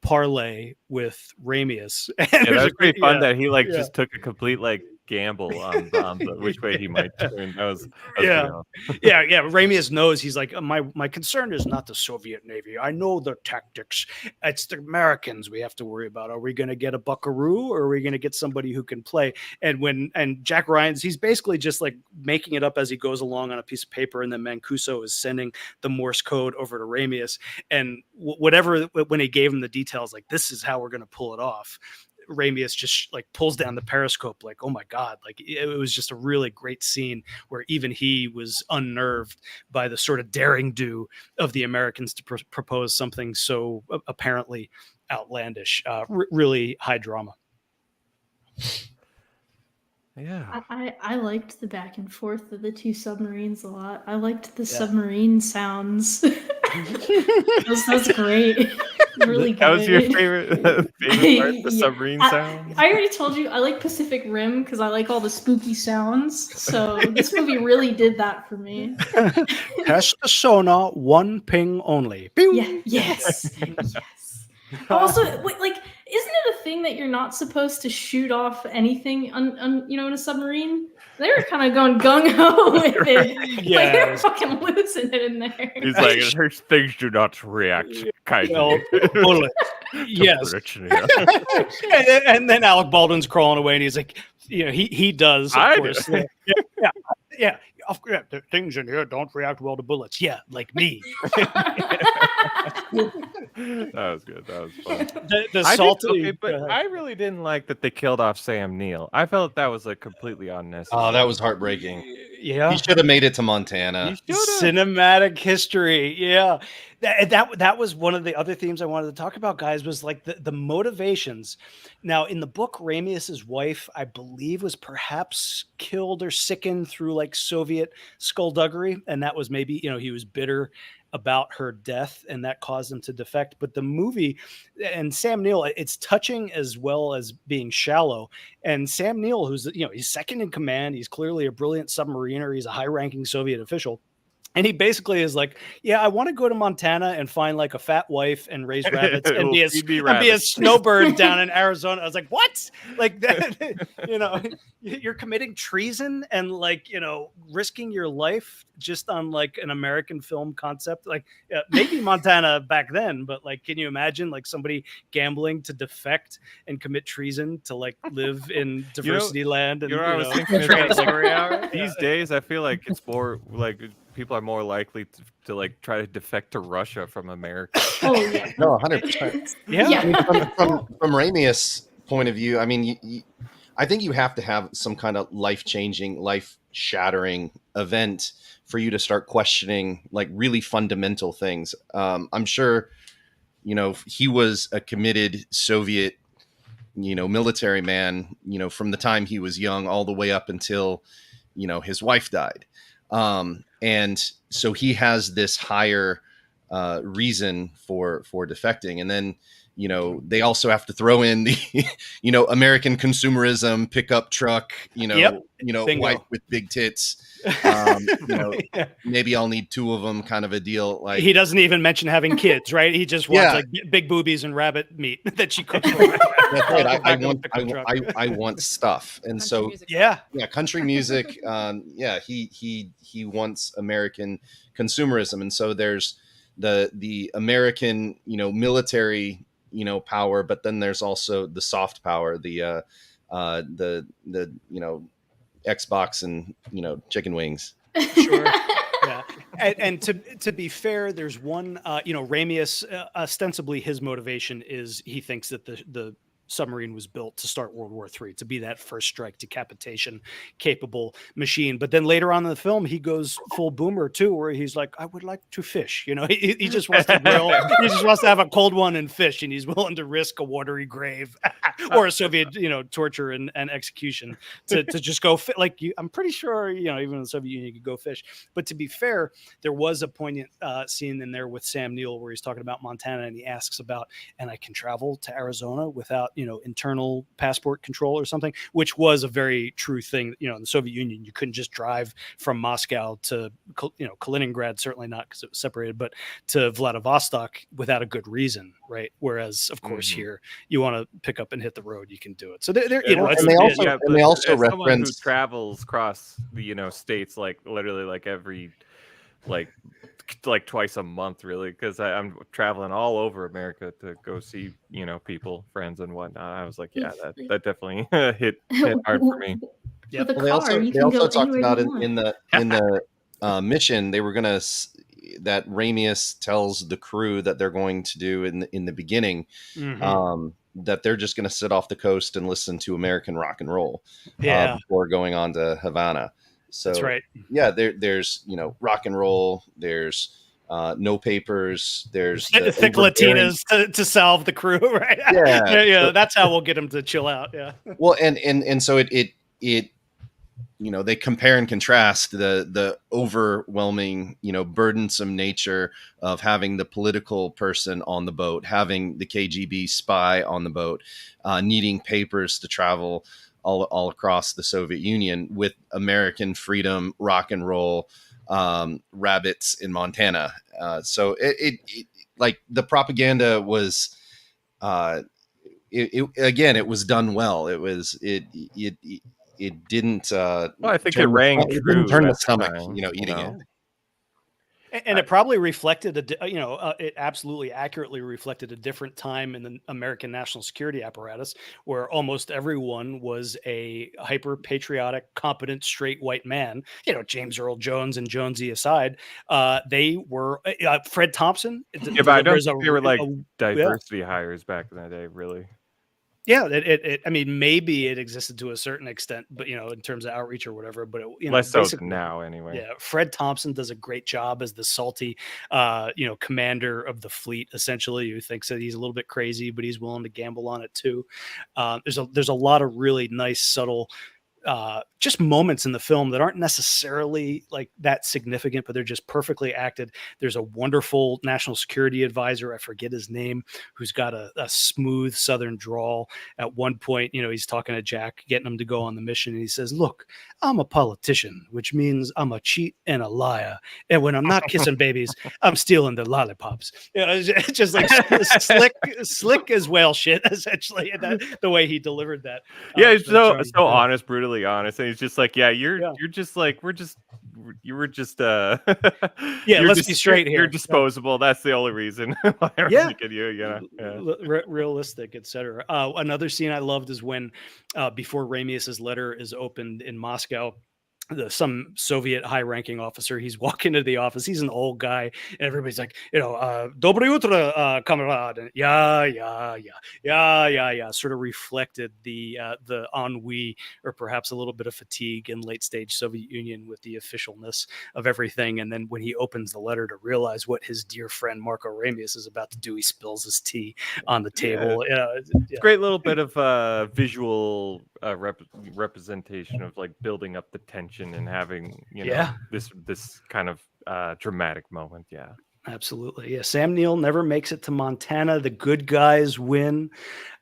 parlay with Ramius. Yeah, that was pretty fun that he just took a complete gamble on which way he might turn. That was yeah. Ramius knows. He's like, my concern is not the Soviet Navy. I know the tactics. It's the Americans we have to worry about. Are we going to get a buckaroo, or are we going to get somebody who can play? And Jack Ryan's, he's basically just making it up as he goes along on a piece of paper, and then Mancuso is sending the Morse code over to Ramius, and whatever, when he gave him the details, this is how we're going to pull it off. Ramius just pulls down the periscope, oh my God, it was just a really great scene where even he was unnerved by the sort of daring do of the Americans to propose something so apparently outlandish. Really high drama. Yeah, I liked the back and forth of the two submarines a lot. I liked the submarine sounds. That's great. Really good. That was your favorite part, the submarine sounds? I already told you I like Pacific Rim because I like all the spooky sounds. So this movie really did that for me. Test the sonar, one ping only. Pew! Yeah. Yes. Yes. Also, isn't it a thing that you're not supposed to shoot off anything in a submarine? They were kind of going gung ho with it. Yeah, they were fucking losing it in there. He's like, things do not react kindly. Yes. And then Alec Baldwin's crawling away, and he's like, he does, of course. Yeah. The things in here don't react well to bullets. Yeah, like me. That was good. That was fun. The salty. But I really didn't like that they killed off Sam Neill. I felt that was completely unnecessary. Oh, that was heartbreaking. Yeah, he should have made it to Montana. Cinematic history. Yeah, that was one of the other themes I wanted to talk about, guys. Was the motivations. Now, in the book, Ramius's wife, I believe, was perhaps killed or sickened through Soviet skullduggery, and that was maybe he was bitter about her death, and that caused him to defect. But the movie and Sam Neill, it's touching as well as being shallow. And Sam Neill, who's he's second in command, he's clearly a brilliant submariner, he's a high-ranking Soviet official. And he basically is like, yeah, I want to go to Montana and find a fat wife and raise rabbits and be a snowbird down in Arizona. I was like, what? You're committing treason and risking your life just on an American film concept. Maybe Montana back then, but can you imagine somebody gambling to defect and commit treason to live in diversity land? And I was thinking these days, I feel like it's more people are more likely to try to defect to Russia from America. Oh yeah, no, 100%. Yeah. I mean, from Ramius' point of view, I mean, I think you have to have some kind of life-changing, life-shattering event for you to start questioning really fundamental things. I'm sure, he was a committed Soviet, military man, from the time he was young all the way up until, his wife died. And so he has this higher reason for defecting. And then, they also have to throw in the, American consumerism, pickup truck, Bingo. wife with big tits. Maybe I'll need two of them kind of a deal. He doesn't even mention having kids, right? He just wants big boobies and rabbit meat that she cooks for him. That's right. I want stuff. And Country so, music. country music. He wants American consumerism. And so there's the American, military, power, but then there's also the soft power, the Xbox and chicken wings. Sure. Yeah. And to be fair, there's one, Ramius, ostensibly his motivation is he thinks that the submarine was built to start World War III, to be that first strike decapitation capable machine. But then later on in the film, he goes full boomer too, where he's like, I would like to fish. He just wants to grill. He just wants to have a cold one and fish, and he's willing to risk a watery grave or a Soviet, torture and execution to just go I'm pretty sure, even in the Soviet Union, you could go fish. But to be fair, there was a poignant scene in there with Sam Neill where he's talking about Montana, and he asks about, and I can travel to Arizona without, internal passport control or something, which was a very true thing. In the Soviet Union, you couldn't just drive from Moscow to, Kaliningrad, certainly not because it was separated, but to Vladivostok without a good reason, right? Whereas, of course, here you want to pick up and hit the road, you can do it. So they also as someone who reference travels across the states literally every twice a month, really, because I'm traveling all over America to go see people, friends, and whatnot. I was like, yeah, that definitely hit hard for me. With a Well, car, you they can also go talked anywhere about you in want. the mission they were gonna that Ramius tells the crew that they're going to do in the beginning, that they're just going to sit off the coast and listen to American rock and roll before going on to Havana. So that's right. Yeah, there's rock and roll. There's no papers. There's thick Latinas to salve the crew, right? Yeah. That's how we'll get them to chill out. Yeah. Well, and so it they compare and contrast the overwhelming, burdensome nature of having the political person on the boat, having the KGB spy on the boat, needing papers to travel all across the Soviet Union, with American freedom, rock and roll, rabbits in Montana. So it like the propaganda was, it was done well. It didn't. Well, I think it rang true. It didn't turn the at the stomach, time, eating it. And it probably reflected, it absolutely accurately reflected a different time in the American national security apparatus, where almost everyone was a hyper patriotic, competent, straight white man. James Earl Jones and Jonesy aside, they were Fred Thompson. Yeah, but I don't think they were diversity hires back in the day, really. Yeah, I mean, maybe it existed to a certain extent, but in terms of outreach or whatever, but less so than now, anyway. Yeah, Fred Thompson does a great job as the salty, commander of the fleet, essentially, who thinks that he's a little bit crazy, but he's willing to gamble on it too. There's a lot of really nice, subtle, just moments in the film that aren't necessarily like that significant, but they're just perfectly acted. There's a wonderful national security advisor, I forget his name, who's got a smooth Southern drawl. At one point, he's talking to Jack, getting him to go on the mission, and he says, "Look, I'm a politician, which means I'm a cheat and a liar. And when I'm not kissing babies, I'm stealing the lollipops." It's just like slick as whale shit, essentially. And the way he delivered that. Yeah, it's so honest, brutally honest. And he's just like, yeah, you're just like, you were just yeah, let's be straight here. You're disposable. That's the only reason why I'm thinking realistic, etc. Another scene I loved is when before Ramius's letter is opened in Moscow, some Soviet high-ranking officer, he's walking into the office. He's an old guy, and everybody's like, "Доброе утро, comrade." And yeah, sort of reflected the ennui, or perhaps a little bit of fatigue in late-stage Soviet Union with the officialness of everything. And then when he opens the letter to realize what his dear friend Marco Ramius is about to do, he spills his tea on the table. It's a great little bit of visual representation of like building up the tension and having this kind of dramatic moment. Absolutely. Yeah. Sam Neill never makes it to Montana. The good guys win.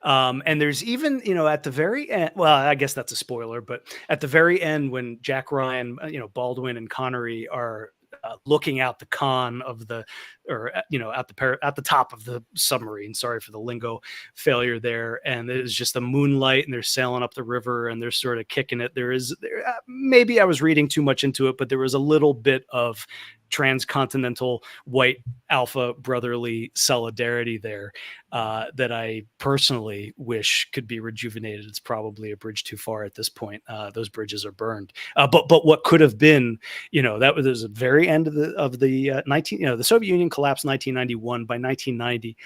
And there's even, at the very end, well, I guess that's a spoiler, but at the very end, when Jack Ryan, Baldwin and Connery are looking out the con of at the top of the submarine. Sorry for the lingo failure there. And there's just the moonlight, and they're sailing up the river, and they're sort of kicking it. Maybe I was reading too much into it, but there was a little bit of transcontinental white alpha brotherly solidarity there that I personally wish could be rejuvenated. It's probably a bridge too far at this point. Those bridges are burned. But what could have been, that was the very end of the 19. The Soviet Union collapsed in 1991. By 1990,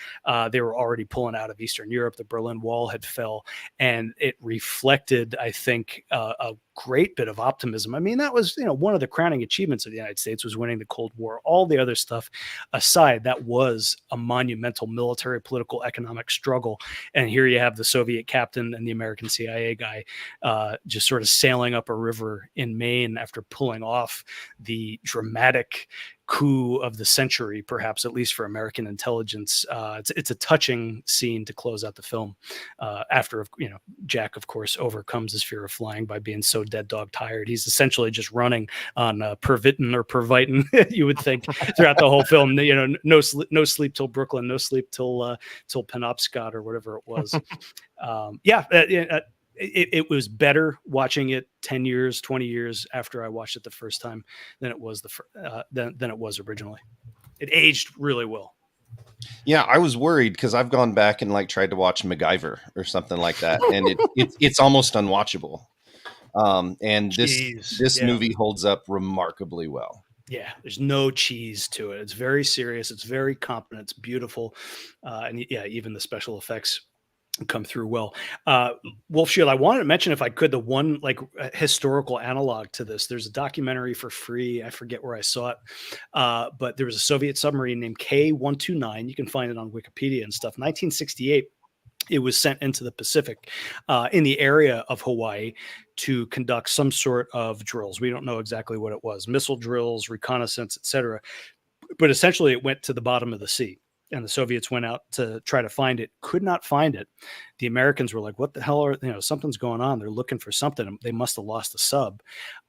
they were already pulling out of Eastern Europe. The Berlin Wall had fell, and it reflected, I think, a great bit of optimism. I mean, that was, one of the crowning achievements of the United States was winning the Cold War. All the other stuff aside, that was a monumental military, political, economic struggle. And here you have the Soviet captain and the American CIA guy just sort of sailing up a river in Maine after pulling off the dramatic coup of the century, perhaps, at least for American intelligence. It's a touching scene to close out the film. After, Jack, of course, overcomes his fear of flying by being so dead dog tired. He's essentially just running on Pervitin or Pervitin, you would think, throughout the whole film. No sleep till Brooklyn, no sleep till Penobscot or whatever it was. It was better watching it 10 years, 20 years after I watched it the first time than it was than it was originally. It aged really well. Yeah, I was worried because I've gone back and tried to watch MacGyver or something like that, and it's almost unwatchable. And this movie holds up remarkably well. Yeah, there's no cheese to it. It's very serious. It's very competent. It's beautiful, and even the special effects come through well. Wolf Shield, I wanted to mention, if I could, the one historical analog to this. There's a documentary for free. I forget where I saw it, but there was a Soviet submarine named K-129. You can find it on Wikipedia and stuff. 1968. It was sent into the Pacific in the area of Hawaii to conduct some sort of drills. We don't know exactly what it was, missile drills, reconnaissance, etc. But essentially it went to the bottom of the sea. And the Soviets went out to try to find it, could not find it. The Americans were like, what the hell something's going on. They're looking for something. They must have lost a sub.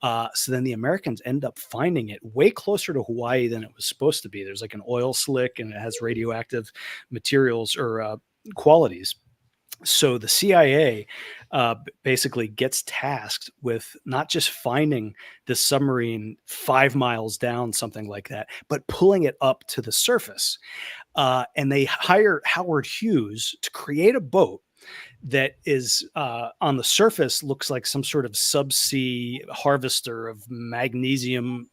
So then the Americans end up finding it way closer to Hawaii than it was supposed to be. There's like an oil slick and it has radioactive materials or qualities. So the CIA basically gets tasked with not just finding the submarine 5 miles down, something like that, but pulling it up to the surface. And they hire Howard Hughes to create a boat that is on the surface looks like some sort of subsea harvester of magnesium,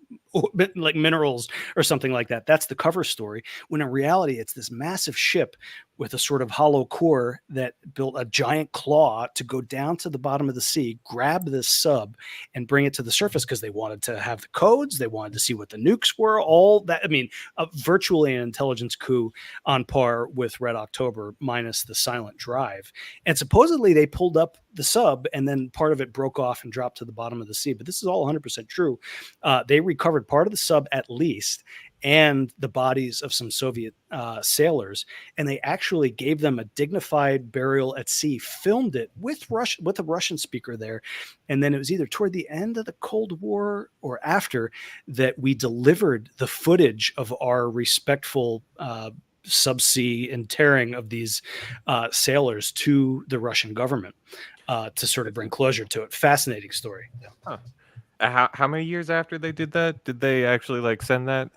like minerals or something like that. That's the cover story. When in reality, it's this massive ship with a sort of hollow core that built a giant claw to go down to the bottom of the sea, grab this sub and bring it to the surface because they wanted to have the codes. They wanted to see what the nukes were, all that. I mean, virtually an intelligence coup on par with Red October minus the silent drive. And supposedly they pulled up the sub and then part of it broke off and dropped to the bottom of the sea. But this is all 100% true. They recovered part of the sub at least, and the bodies of some Soviet sailors, and they actually gave them a dignified burial at sea, filmed it with a Russian speaker there. And then it was either toward the end of the Cold War or after that we delivered the footage of our respectful subsea interring of these sailors to the Russian government to sort of bring closure to it. Fascinating story. Huh. How many years after they did that did they actually send that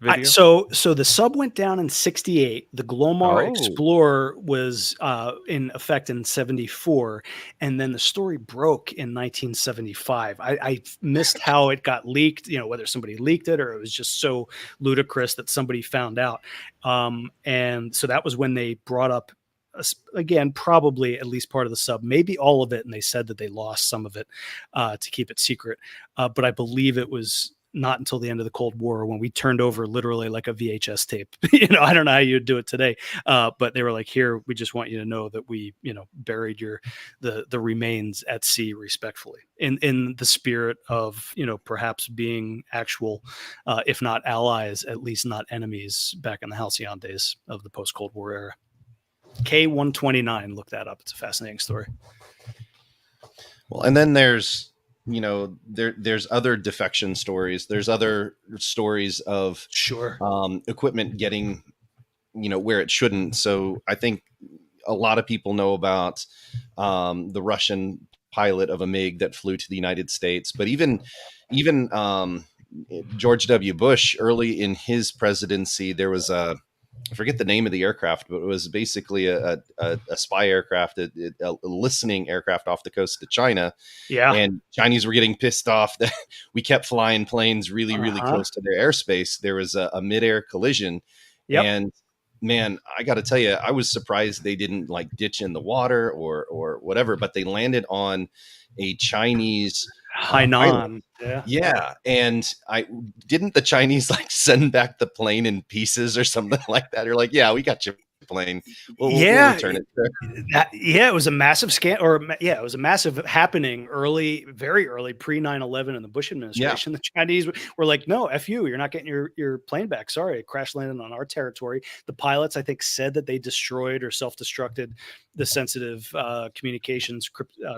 video? So the sub went down in 68. The Glomar Explorer was in effect in 74, and then the story broke in 1975. I missed how it got leaked, whether somebody leaked it or it was just so ludicrous that somebody found out. And so that was when they brought up, again, probably at least part of the sub, maybe all of it, and they said that they lost some of it to keep it secret. But I believe it was not until the end of the Cold War when we turned over literally like a VHS tape. I don't know how you'd do it today, but they were like, here, we just want you to know that we, buried the remains at sea respectfully in the spirit of, perhaps being actual, if not allies, at least not enemies back in the halcyon days of the post-Cold War era. K-129, look that up. It's a fascinating story. Well, and then there's, there's other defection stories. There's other stories of equipment getting, where it shouldn't. So I think a lot of people know about the Russian pilot of a MiG that flew to the United States, but even George W. Bush early in his presidency, there was I forget the name of the aircraft, but it was basically a spy aircraft, a listening aircraft off the coast of China. Yeah. And Chinese were getting pissed off that we kept flying planes really, really close to their airspace. There was a midair collision. Yep. And man, I got to tell you, I was surprised they didn't like ditch in the water or whatever, but they landed on a Chinese Hainan. Yeah. And didn't the Chinese like send back the plane in pieces or something like that? You're like, yeah, we got your plane. We'll return it. It was a massive it was a massive happening very early pre 9/11 in the Bush administration. The Chinese were like, no, F you, you're not getting your plane back. Sorry, it crash landed on our territory. The pilots, I think, said that they destroyed or self-destructed the sensitive communications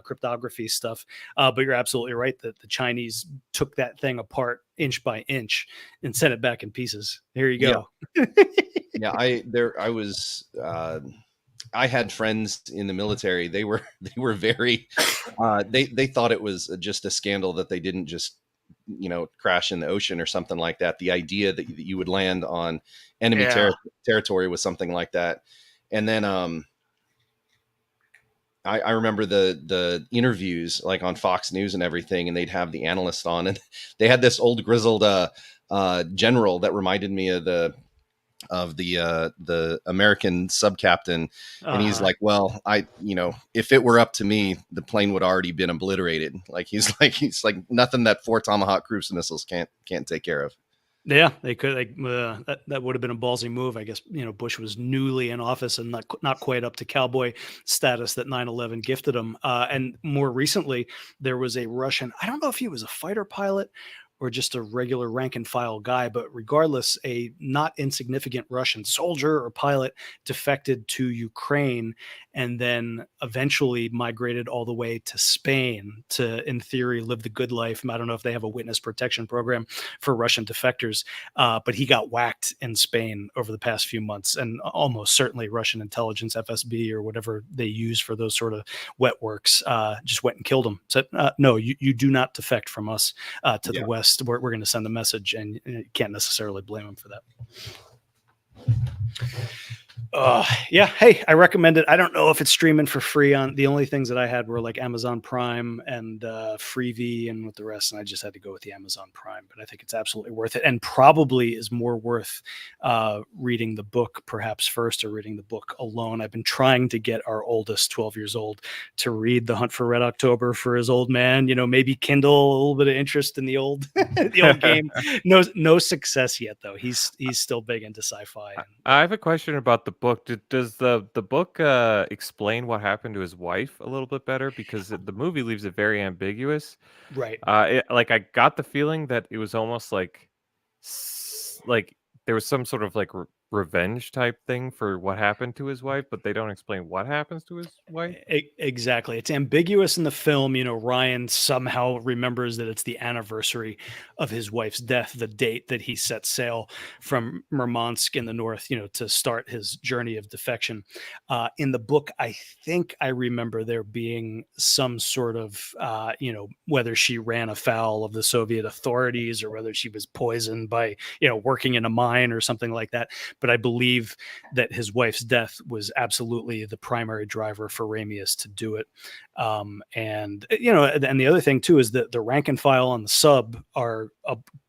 cryptography stuff. But you're absolutely right that the Chinese took that thing apart inch by inch and sent it back in pieces. Here you go. Yeah, I had friends in the military. They were very they thought it was just a scandal that they didn't just crash in the ocean or something like that. The idea that you would land on enemy territory was something like that. And then I remember the interviews like on Fox News and everything, and they'd have the analysts on, and they had this old grizzled general that reminded me of the American sub captain, and he's like, well, if it were up to me, the plane would already been obliterated. Like he's like nothing that 4 Tomahawk cruise missiles can't take care of. Yeah, they could. That would have been a ballsy move. I guess Bush was newly in office and not quite up to cowboy status that 9/11 gifted him. And more recently, there was a Russian. I don't know if he was a fighter pilot or just a regular rank and file guy, but regardless, a not insignificant Russian soldier or pilot defected to Ukraine and then eventually migrated all the way to Spain to, in theory, live the good life. I don't know if they have a witness protection program for Russian defectors, but he got whacked in Spain over the past few months, and almost certainly Russian intelligence, FSB or whatever they use for those sort of wet works, just went and killed him. Said, no, you do not defect from us to the West. We're going to send a message, and you can't necessarily blame them for that. Hey, I recommend it. I don't know if it's streaming for free on. The only things that I had were like Amazon Prime and Freevee and with the rest, and I just had to go with the Amazon Prime. But I think it's absolutely worth it, and probably is more worth reading the book perhaps first, or reading the book alone. I've been trying to get our oldest, 12 years old, to read The Hunt for Red October for his old man. Maybe kindle a little bit of interest in the old the old game. No success yet though. He's still big into sci-fi. I have a question about the book. Does the book explain what happened to his wife a little bit better? Because the movie leaves it very ambiguous. Right. I got the feeling that it was almost like there was some sort of like revenge type thing for what happened to his wife, but they don't explain what happens to his wife. Exactly. It's ambiguous in the film. Ryan somehow remembers that it's the anniversary of his wife's death, the date that he set sail from Murmansk in the north, to start his journey of defection. In the book, I think I remember there being some sort of, whether she ran afoul of the Soviet authorities or whether she was poisoned by, working in a mine or something like that. But I believe that his wife's death was absolutely the primary driver for Ramius to do it. And the other thing too is that the rank and file on the sub are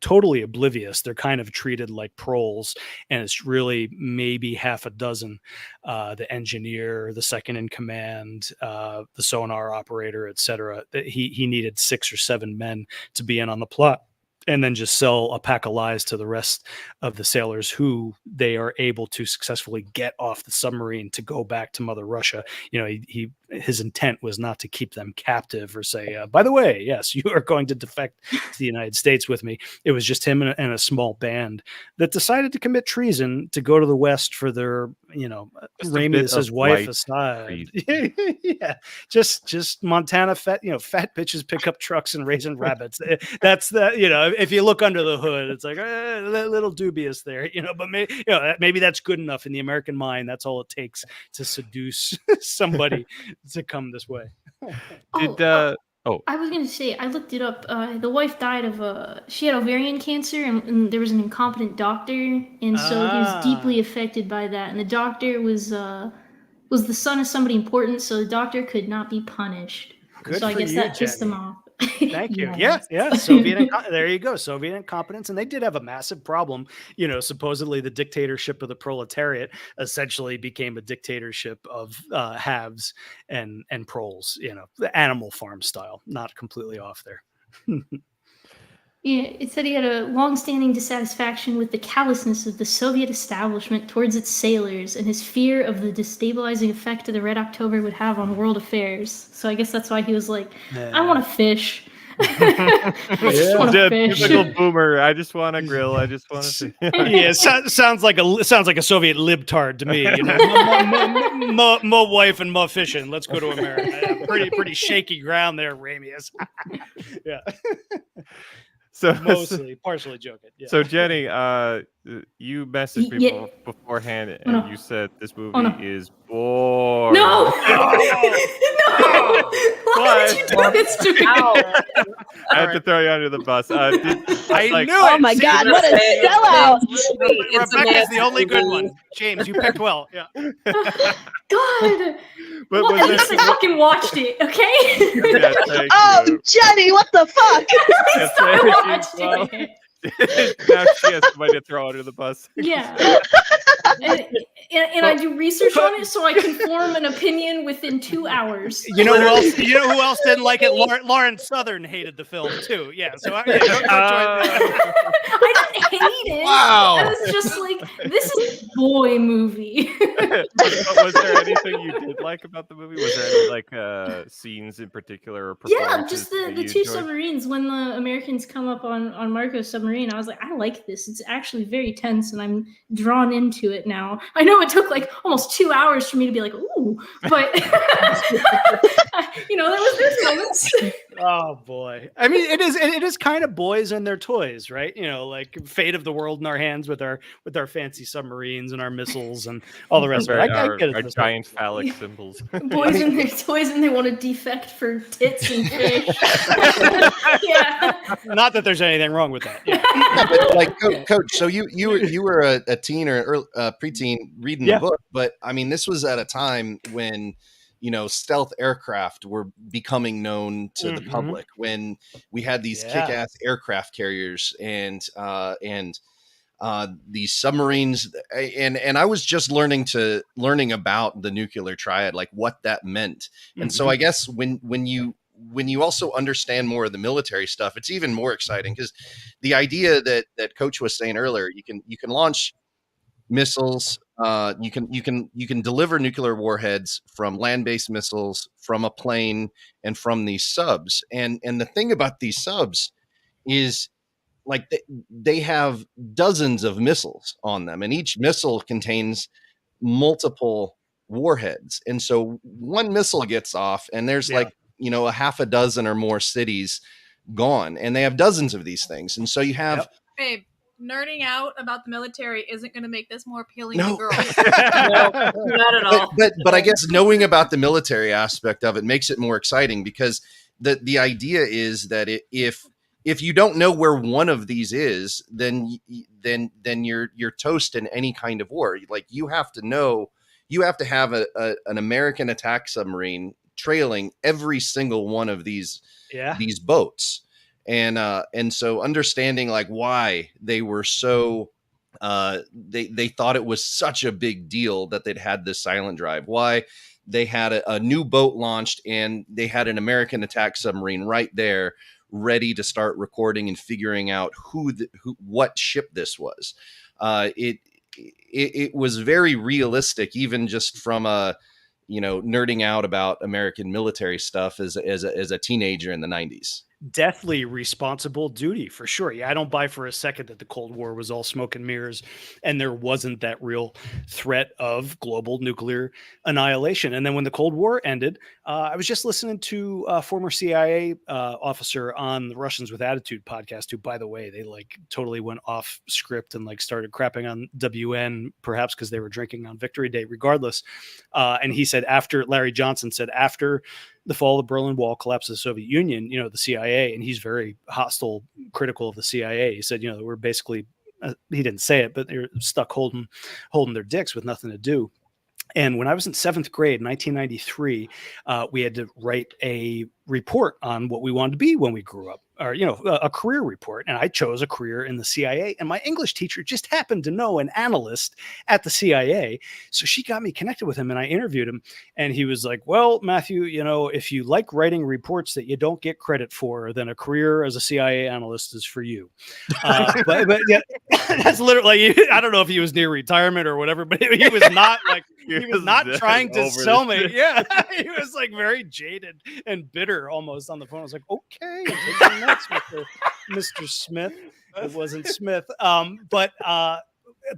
totally oblivious. They're kind of treated like proles, and it's really maybe half a dozen, the engineer, the second in command, the sonar operator, etc. He needed 6 or 7 men to be in on the plot, and then just sell a pack of lies to the rest of the sailors who they are able to successfully get off the submarine to go back to Mother Russia. His intent was not to keep them captive or say, by the way, yes, you are going to defect to the United States with me. It was just him and a small band that decided to commit treason to go to the West for their, Ramius's wife aside. Yeah, just Montana fat bitches pick up trucks and raising rabbits. That's if you look under the hood, it's like a little dubious there, but maybe that's good enough in the American mind. That's all it takes to seduce somebody to come this way. I was gonna say, I looked it up. The wife died of she had ovarian cancer, and there was an incompetent doctor, and so he was deeply affected by that. And the doctor was the son of somebody important, so the doctor could not be punished. Good So I for guess you, that pissed him Jenny. off. Thank you. Yes. Yeah. There you go. Soviet incompetence. And they did have a massive problem. Supposedly the dictatorship of the proletariat essentially became a dictatorship of haves and proles, the animal farm style, not completely off there. Yeah, it said he had a long-standing dissatisfaction with the callousness of the Soviet establishment towards its sailors and his fear of the destabilizing effect of the Red October would have on world affairs. So I guess that's why he was like, I want to fish. I just want to fish. Typical boomer. I just want to grill. I just want to. Yeah, sounds like a Soviet libtard to me. Mo wife and mo fishing. Let's go to America. Yeah, pretty shaky ground there, Ramius. Yeah. So Mostly, partially joking. Yeah. So Jenny, you messaged me beforehand, and you said this movie is boring. No, no! Why did you do this to me? I had to throw you under the bus. I knew it. Oh my God, what a sellout! Rebecca's the only good one. James, you picked well. Yeah. God. But well, at least I fucking watched it, okay? Yeah, oh, Jenny, what the fuck? Now she has somebody to throw under the bus. Yeah. And I do research on it so I can form an opinion within 2 hours. You know who else didn't like it? Lauren Southern hated the film too. Yeah, so don't join I didn't hate it. Wow. I was just like, this is a boy movie. But was there anything you did like about the movie? Was there any like scenes in particular or yeah, just the you two enjoyed? submarines when the Americans come up on Marco's submarine. I was like, I like this. It's actually very tense and I'm drawn into it now. I know it took like almost 2 hours for me to be like, ooh, but there's moments. Oh boy. I mean, it is kind of boys and their toys, right? Like fate of the world in our hands with our fancy submarines and our missiles and all the rest of it. I get it. Our giant phallic symbols. Boys and their toys, and they want to defect for tits and fish. Yeah. Not that there's anything wrong with that. Yeah. Yeah, but like Coach, so you were a teen or preteen reading the book, but I mean, this was at a time when stealth aircraft were becoming known to the public, when we had these kick-ass aircraft carriers and these submarines, and I was just learning about the nuclear triad, like what that meant. And so I guess when you also understand more of the military stuff, it's even more exciting, because the idea that Coach was saying earlier, you can launch missiles, you can deliver nuclear warheads from land-based missiles, from a plane, and from these subs. And the thing about these subs is, like, they have dozens of missiles on them, and each missile contains multiple warheads. And so one missile gets off and there's a half a dozen or more cities gone, and they have dozens of these things. And so you have babe, nerding out about the military isn't going to make this more appealing to girls. No, not at all. But I guess knowing about the military aspect of it makes it more exciting, because the idea is that if you don't know where one of these is, then you're toast in any kind of war. Like, you have to have an American attack submarine trailing every single one of these boats. And so understanding like why they were so they thought it was such a big deal that they'd had this silent drive, why they had a new boat launched and they had an American attack submarine right there ready to start recording and figuring out what ship this was. It was very realistic, even just from nerding out about American military stuff as a teenager in the 90s. deathly responsible duty for sure. Yeah, I don't buy for a second that the Cold War was all smoke and mirrors and there wasn't that real threat of global nuclear annihilation. And then when the Cold War ended, I was just listening to a former CIA officer on the Russians with Attitude podcast, who, by the way, they like totally went off script and like started crapping on WN, perhaps because they were drinking on Victory Day, regardless. And he said Larry Johnson said after the fall of the Berlin Wall, collapse of the Soviet Union, the CIA, and he's very hostile, critical of the CIA. He said, we're basically, he didn't say it, but they're stuck holding their dicks with nothing to do. And when I was in 7th grade, 1993, we had to write a report on what we wanted to be when we grew up, or, a career report. And I chose a career in the CIA. And my English teacher just happened to know an analyst at the CIA. So she got me connected with him and I interviewed him. And he was like, well, Matthew, if you like writing reports that you don't get credit for, then a career as a CIA analyst is for you. But yeah, that's literally, I don't know if he was near retirement or whatever, but he was not like, he was not trying to sell me. Yeah, he was like very jaded and bitter almost on the phone. I was like, okay, Mr. Smith. It wasn't Smith.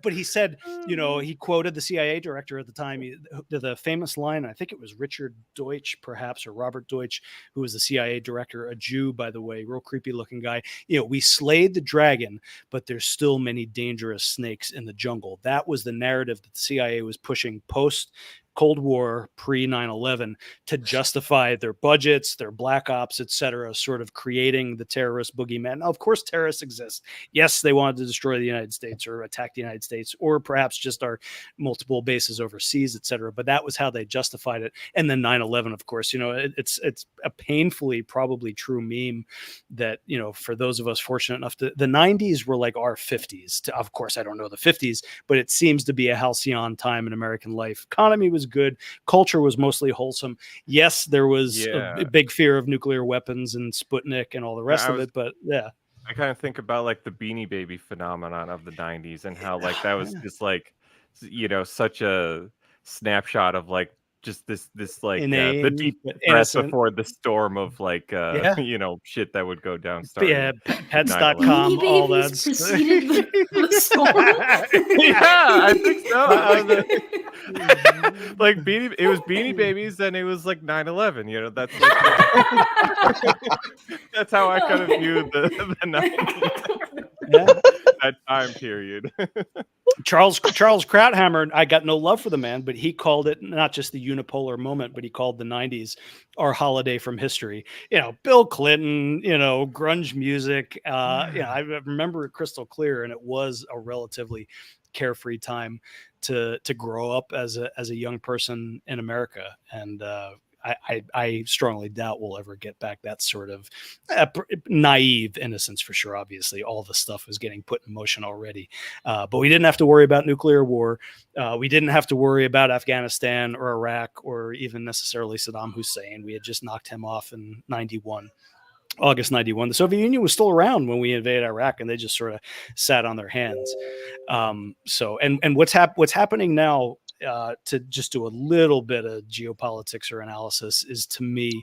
But he said, he quoted the CIA director at the time, the famous line, I think it was Richard Deutsch, perhaps, or Robert Deutsch, who was the CIA director, a Jew, by the way, real creepy looking guy. We slayed the dragon, but there's still many dangerous snakes in the jungle. That was the narrative that the CIA was pushing post Cold War, pre 9/11, to justify their budgets, their black ops, etc., sort of creating the terrorist boogeyman. Now, of course, terrorists exist. Yes, they wanted to destroy the United States or attack the United States, or perhaps just our multiple bases overseas, etc. But that was how they justified it. And then 9/11, of course, it's a painfully probably true meme that, for those of us fortunate enough to, the 90s were like our 50s. Of course, I don't know the 50s, but it seems to be a halcyon time in American life. Economy was good. Culture was mostly wholesome. Yes, there was a big fear of nuclear weapons and Sputnik and all the rest of it, but yeah. I kind of think about like the Beanie Baby phenomenon of the 90s and how like that was just like, such a snapshot of like just this like the deep breath before the storm of like shit that would go down. Yeah, pets.com, all that preceded the storm. Yeah, I think so. Like it was Beanie Babies, and it was like 9/11. That's like, that's how I kind of view the 90s. Yeah. That time period. Charles Krauthammer, I got no love for the man, but he called it not just the unipolar moment, but he called the 90s our holiday from history. Bill Clinton, grunge music. I remember it crystal clear, and it was a relatively carefree time to grow up as a young person in America. And I strongly doubt we'll ever get back that sort of naive innocence, for sure. Obviously, all the stuff was getting put in motion already. But we didn't have to worry about nuclear war. We didn't have to worry about Afghanistan or Iraq or even necessarily Saddam Hussein. We had just knocked him off in 91. August 91. The Soviet Union was still around when we invaded Iraq, and they just sort of sat on their hands. And what's happening now, to just do a little bit of geopolitics or analysis, is to me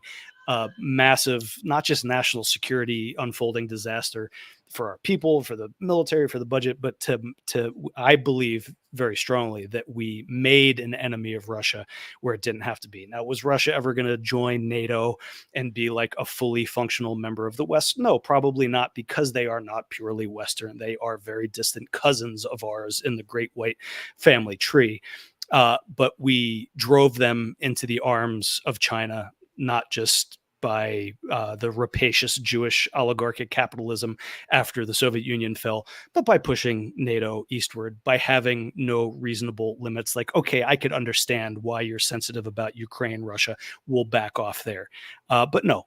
massive, not just national security unfolding disaster for our people, for the military, for the budget, but to I believe very strongly that we made an enemy of Russia where it didn't have to be. Now, was Russia ever going to join NATO and be like a fully functional member of the West? No, probably not, because they are not purely Western. They are very distant cousins of ours in the Great White Family Tree. But we drove them into the arms of China, not just by the rapacious Jewish oligarchic capitalism after the Soviet Union fell, but by pushing NATO eastward, by having no reasonable limits. Like, okay, I could understand why you're sensitive about Ukraine, Russia. We'll back off there. But no,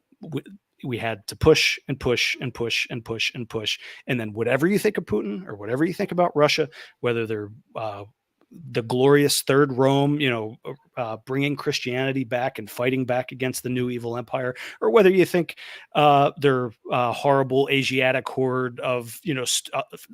we had to push and push and push and push and push. And then whatever you think of Putin or whatever you think about Russia, whether they're the glorious Third Rome, bringing Christianity back and fighting back against the new evil empire, or whether you think they're horrible Asiatic horde of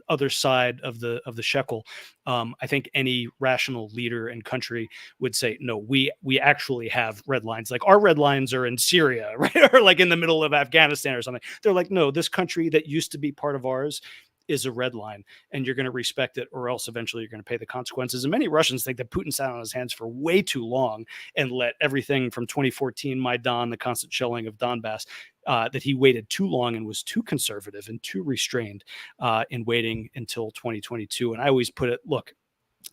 other side of the shekel. I think any rational leader and country would say, no, we actually have red lines. Like our red lines are in Syria, right, or like in the middle of Afghanistan or something. They're like, no, this country that used to be part of ours is a red line, and you're going to respect it, or else eventually you're going to pay the consequences. And many Russians think that Putin sat on his hands for way too long and let everything from 2014 Maidan, the constant shelling of Donbass, that he waited too long and was too conservative and too restrained in waiting until 2022. And I always put it, look,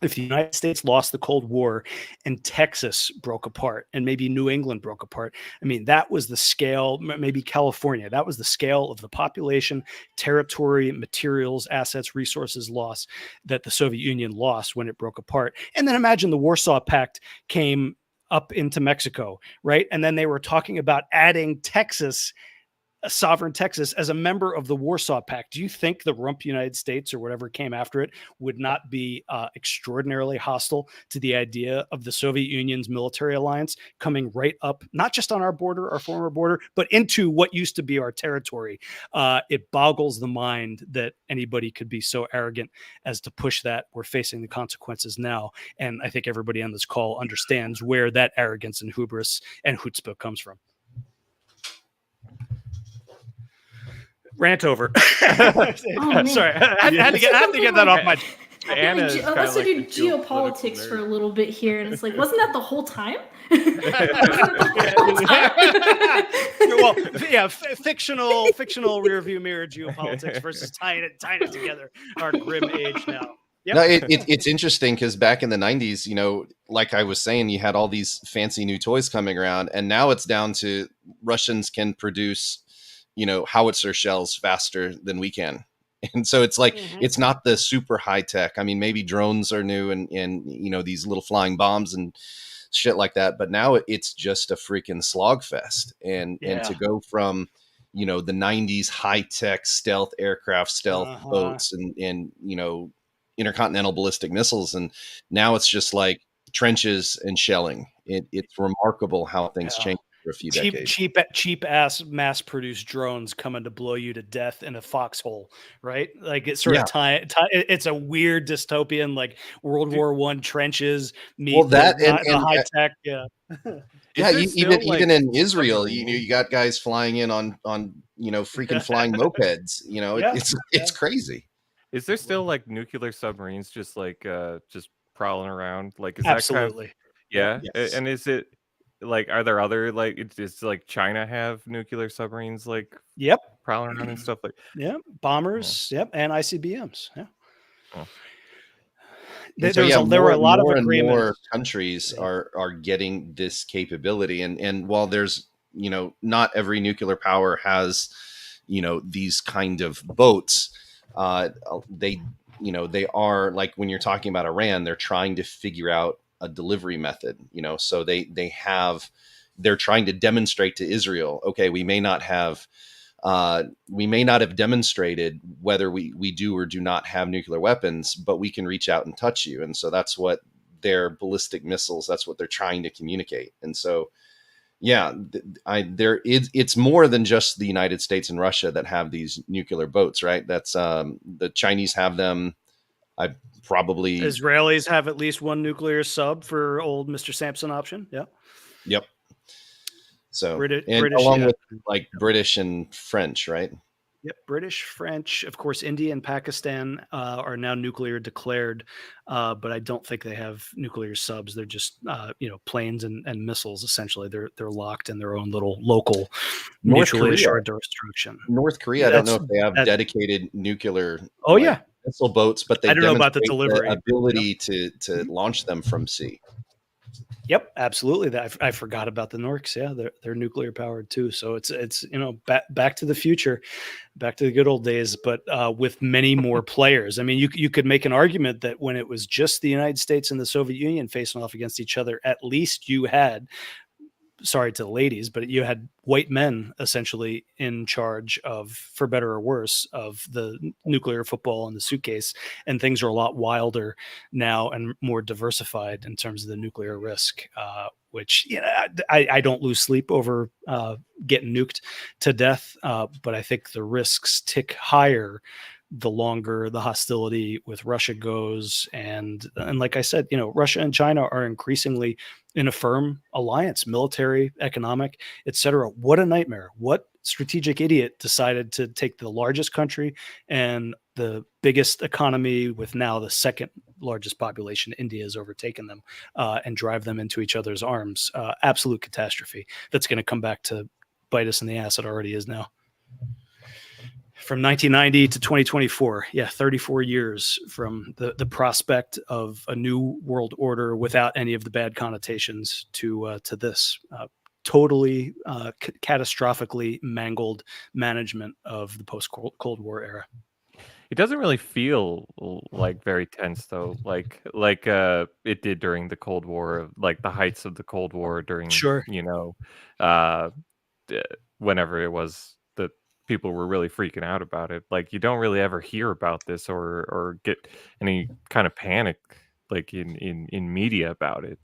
if the United States lost the Cold War and Texas broke apart and maybe New England broke apart, I mean, that was the scale, maybe California, that was the scale of the population, territory, materials, assets, resources loss that the Soviet Union lost when it broke apart. And then imagine the Warsaw Pact came up into Mexico, right? And then they were talking about adding Texas, a sovereign Texas, as a member of the Warsaw Pact. Do you think the rump United States or whatever came after it would not be extraordinarily hostile to the idea of the Soviet Union's military alliance coming right up, not just on our border, our former border, but into what used to be our territory? It boggles the mind that anybody could be so arrogant as to push that. We're facing the consequences now. And I think everybody on this call understands where that arrogance and hubris and chutzpah comes from. Rant over. Oh, sorry, I had to get that off my. Anna is let's kinda like do the geopolitics geopolitical for a nerd. little bit here, and it's like, wasn't that the whole time? Well, yeah, fictional rear view mirror geopolitics versus tying it together. Our grim age now. Yep. No, it's interesting because back in the 90s, like I was saying, you had all these fancy new toys coming around, and now it's down to Russians can produce howitzer shells faster than we can. And so it's like, it's not the super high tech. I mean, maybe drones are new and these little flying bombs and shit like that. But now it's just a freaking slog fest. And to go from, the 90s high tech stealth aircraft, stealth boats and intercontinental ballistic missiles. And now it's just like trenches and shelling. It's remarkable how things change. For a few decades. cheap ass mass produced drones coming to blow you to death in a foxhole, right? Like it's sort of it's a weird dystopian, like World War I trenches. The high tech, even in Israel, you got guys flying in on freaking flying mopeds. It's crazy. Is there still like nuclear submarines just prowling around? Like, is absolutely that kind of, Yes. And is it like, are there other is like China have nuclear submarines prowling around and stuff like? Bombers, and ICBMs. There were a lot of agreements. More countries are getting this capability, and while there's not every nuclear power has these kind of boats, they are, like when you're talking about Iran, they're trying to figure out a delivery method, so they're trying to demonstrate to Israel, okay, we may not have demonstrated whether we do or do not have nuclear weapons, but we can reach out and touch you. And so that's what their ballistic missiles, that's what they're trying to communicate. And so, it's more than just the United States and Russia that have these nuclear boats, right? That's the Chinese have them. Israelis have at least one nuclear sub for old Mr. Sampson option. Yeah. Yep. So British, along with like British and French, right? Yep. British, French, of course, India and Pakistan are now nuclear declared, but I don't think they have nuclear subs. They're just planes and missiles. Essentially, they're locked in their own little local mutually assured destruction. North Korea, I don't know if they have dedicated nuclear. Missile boats, but they I don't know about the delivery ability to launch them from sea. Yep, absolutely. I forgot about the Norks. Yeah, they're nuclear powered too. So it's back to the future, back to the good old days, but with many more players. I mean, you could make an argument that when it was just the United States and the Soviet Union facing off against each other, at least you had sorry to the ladies, but you had white men essentially in charge of, for better or worse, of the nuclear football in the suitcase. And things are a lot wilder now and more diversified in terms of the nuclear risk, which, you know, I don't lose sleep over getting nuked to death, but I think the risks tick higher the longer the hostility with Russia goes. And like I said, you know, Russia and China are increasingly in a firm alliance, military, economic, etc. What a nightmare. What strategic idiot decided to take the largest country and the biggest economy, with now the second largest population, India has overtaken them, and drive them into each other's arms? Absolute catastrophe that's going to come back to bite us in the ass. It already is now. From 1990 to 2024, 34 years from the prospect of a new world order without any of the bad connotations to this totally catastrophically mangled management of the post-Cold War era. It doesn't really feel like very tense though, like it did during the Cold War, like the heights of the Cold War during, Sure. you know, uh, whenever it was that people were really freaking out about it. Like you don't really ever hear about this or get any kind of panic like in media about it.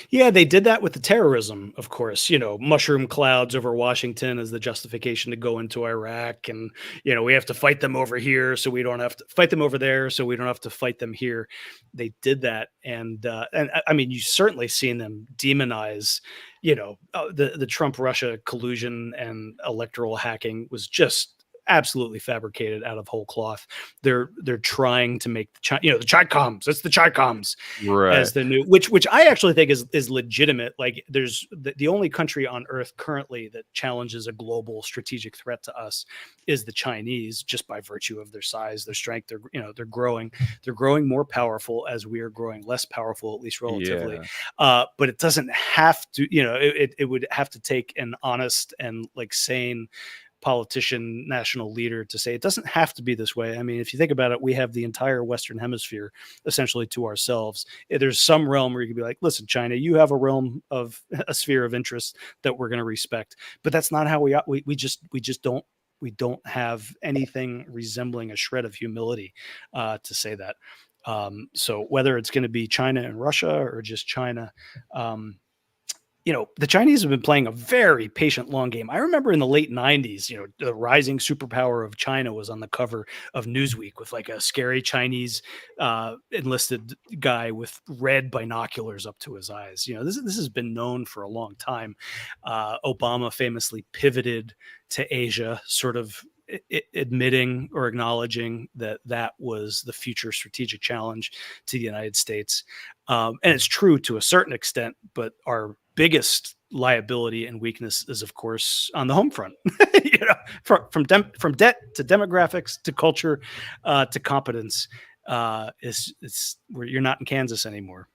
Yeah, they did that with the terrorism, of course, you know, mushroom clouds over Washington as the justification to go into Iraq. And, you know, we have to fight them over here, so we don't have to fight them over there, so we don't have to fight them here. They did that. And I mean, you've certainly seen them demonize, you know, the Trump Russia collusion and electoral hacking was just absolutely fabricated out of whole cloth. They're trying to make the Chi-Coms. It's the Chi-Coms Right. as the new, which I actually think is legitimate. Like there's the only country on earth currently that challenges a global strategic threat to us is the Chinese, just by virtue of their size, their strength. They're growing more powerful as we are growing less powerful, at least relatively. Yeah. But it doesn't have to, you know, it would have to take an honest and like sane politician, national leader to say it doesn't have to be this way. I mean, if you think about it, we have the entire Western hemisphere essentially to ourselves. There's some realm where you can be like, listen, China, you have a realm of a sphere of interest that we're going to respect, but that's not how we just don't have anything resembling a shred of humility to say that. So whether it's going to be China and Russia or just China, you know, the Chinese have been playing a very patient long game. I remember in the late 90s, you know, the rising superpower of China was on the cover of Newsweek with like a scary Chinese enlisted guy with red binoculars up to his eyes. You know, this has been known for a long time. Obama famously pivoted to Asia, sort of admitting or acknowledging that was the future strategic challenge to the United States. And it's true to a certain extent, but our biggest liability and weakness is, of course, on the home front. You know, from debt to demographics to culture to competence. It's where you're not in Kansas anymore.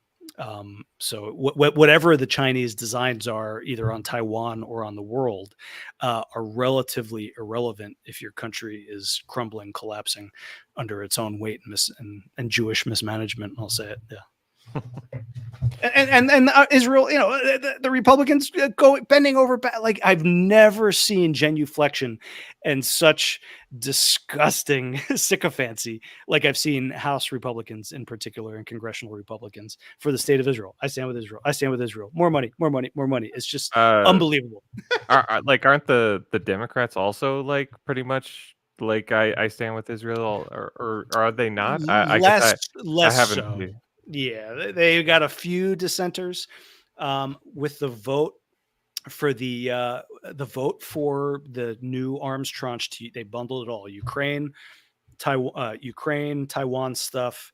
So whatever the Chinese designs are, either on Taiwan or on the world, are relatively irrelevant if your country is crumbling, collapsing under its own weight and Jewish mismanagement. I'll say it. Yeah. And Israel, you know, the Republicans go bending over, like I've never seen genuflection and such disgusting sycophancy like I've seen House Republicans in particular and congressional Republicans for the state of Israel. I stand with Israel. I stand with Israel. More money, more money, more money. It's just unbelievable. Aren't the Democrats also like pretty much like I stand with Israel, or are they not? I guess I haven't. So. Yeah, they got a few dissenters with the vote for the vote for the new arms tranche. They bundled it all: Ukraine, Taiwan stuff,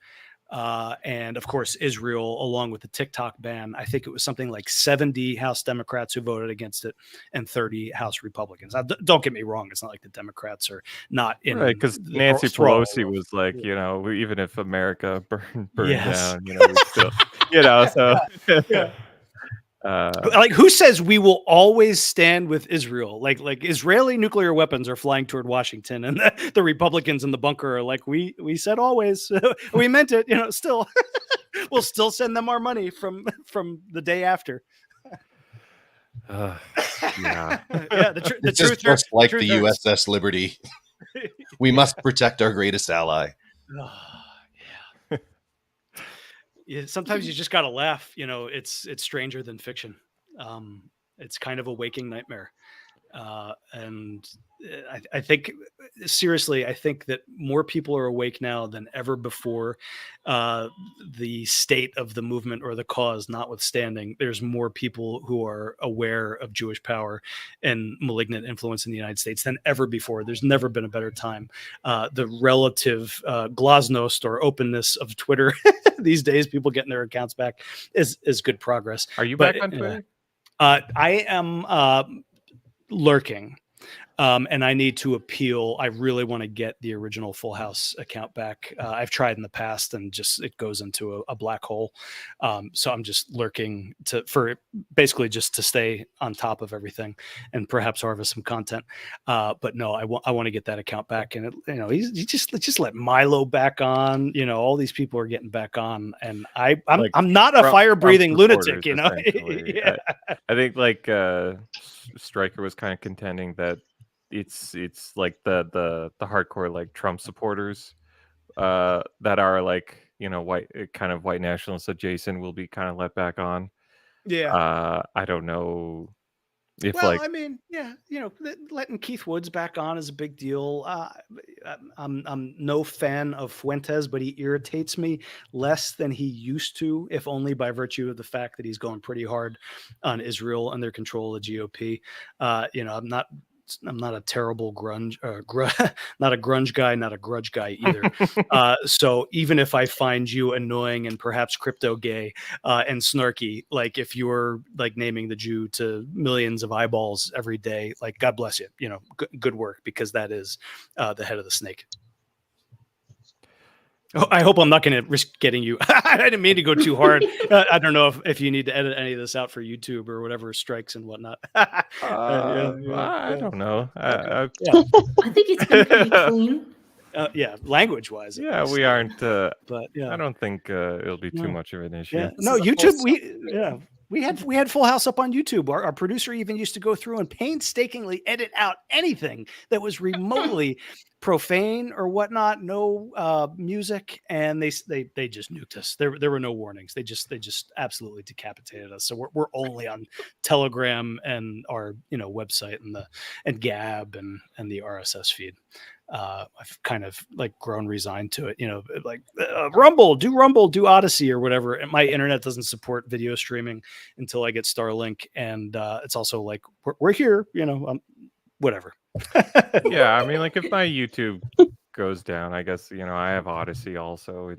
and of course Israel, along with the TikTok ban. I think it was something like 70 House Democrats who voted against it and 30 House Republicans. Now, don't get me wrong; it's not like the Democrats are not in, right, because Nancy Pelosi was like, you know, even if America burned down, you know, we still, you know, so. Yeah. Like, who says we will always stand with Israel? Like Israeli nuclear weapons are flying toward Washington, and the Republicans in the bunker are like, we said always, we meant it. You know, still, we'll still send them our money from the day after. Uh, yeah. Yeah, the This truth is just like truth the hurts. USS Liberty. We must protect our greatest ally. Yeah. Yeah, sometimes you just gotta laugh. It's stranger than fiction. It's kind of a waking nightmare. And I think, seriously, I think that more people are awake now than ever before. Uh, the state of the movement or the cause notwithstanding, there's more people who are aware of Jewish power and malignant influence in the United States than ever before. There's never been a better time. The relative glasnost or openness of Twitter these days, people getting their accounts back, is good progress. Are you But back on Twitter? I am lurking. And I need to appeal. I really want to get the original Full House account back. I've tried in the past, and just it goes into a black hole. So I'm just lurking for basically just to stay on top of everything and perhaps harvest some content. But no, I want to get that account back. And you just let Milo back on. All these people are getting back on, and I'm not a fire breathing lunatic. Yeah. I think Stryker was kind of contending that it's like the hardcore like Trump supporters that are like white kind of white nationalists adjacent will be kind of let back on. Yeah. I don't know if Well, I mean, yeah, letting Keith Woods back on is a big deal. I'm no fan of Fuentes, but he irritates me less than he used to, if only by virtue of the fact that he's going pretty hard on Israel and their control of the GOP. I'm not a terrible grunge, not a grunge guy, not a grudge guy either. So even if I find you annoying and perhaps crypto gay and snarky, like if you're like naming the Jew to millions of eyeballs every day, like God bless you, good work, because that is the head of the snake. Oh, I hope I'm not going to risk getting you. I didn't mean to go too hard. I don't know if you need to edit any of this out for YouTube or whatever strikes and whatnot. I don't know. Yeah. I think it's been pretty clean. Yeah, language wise. Yeah, we aren't. But yeah, I don't think it'll be too much of an issue. Yeah. No, YouTube. We had Full House up on YouTube. Our producer even used to go through and painstakingly edit out anything that was remotely profane or whatnot. No music, and they just nuked us. There were no warnings. They just absolutely decapitated us. So we're only on Telegram and our website and Gab and the RSS feed. I've kind of like grown resigned to it, like Rumble, do Odyssey or whatever. And my internet doesn't support video streaming until I get Starlink. And it's also like, we're here, whatever. Yeah. I mean, like if my YouTube goes down, I guess, I have Odyssey also.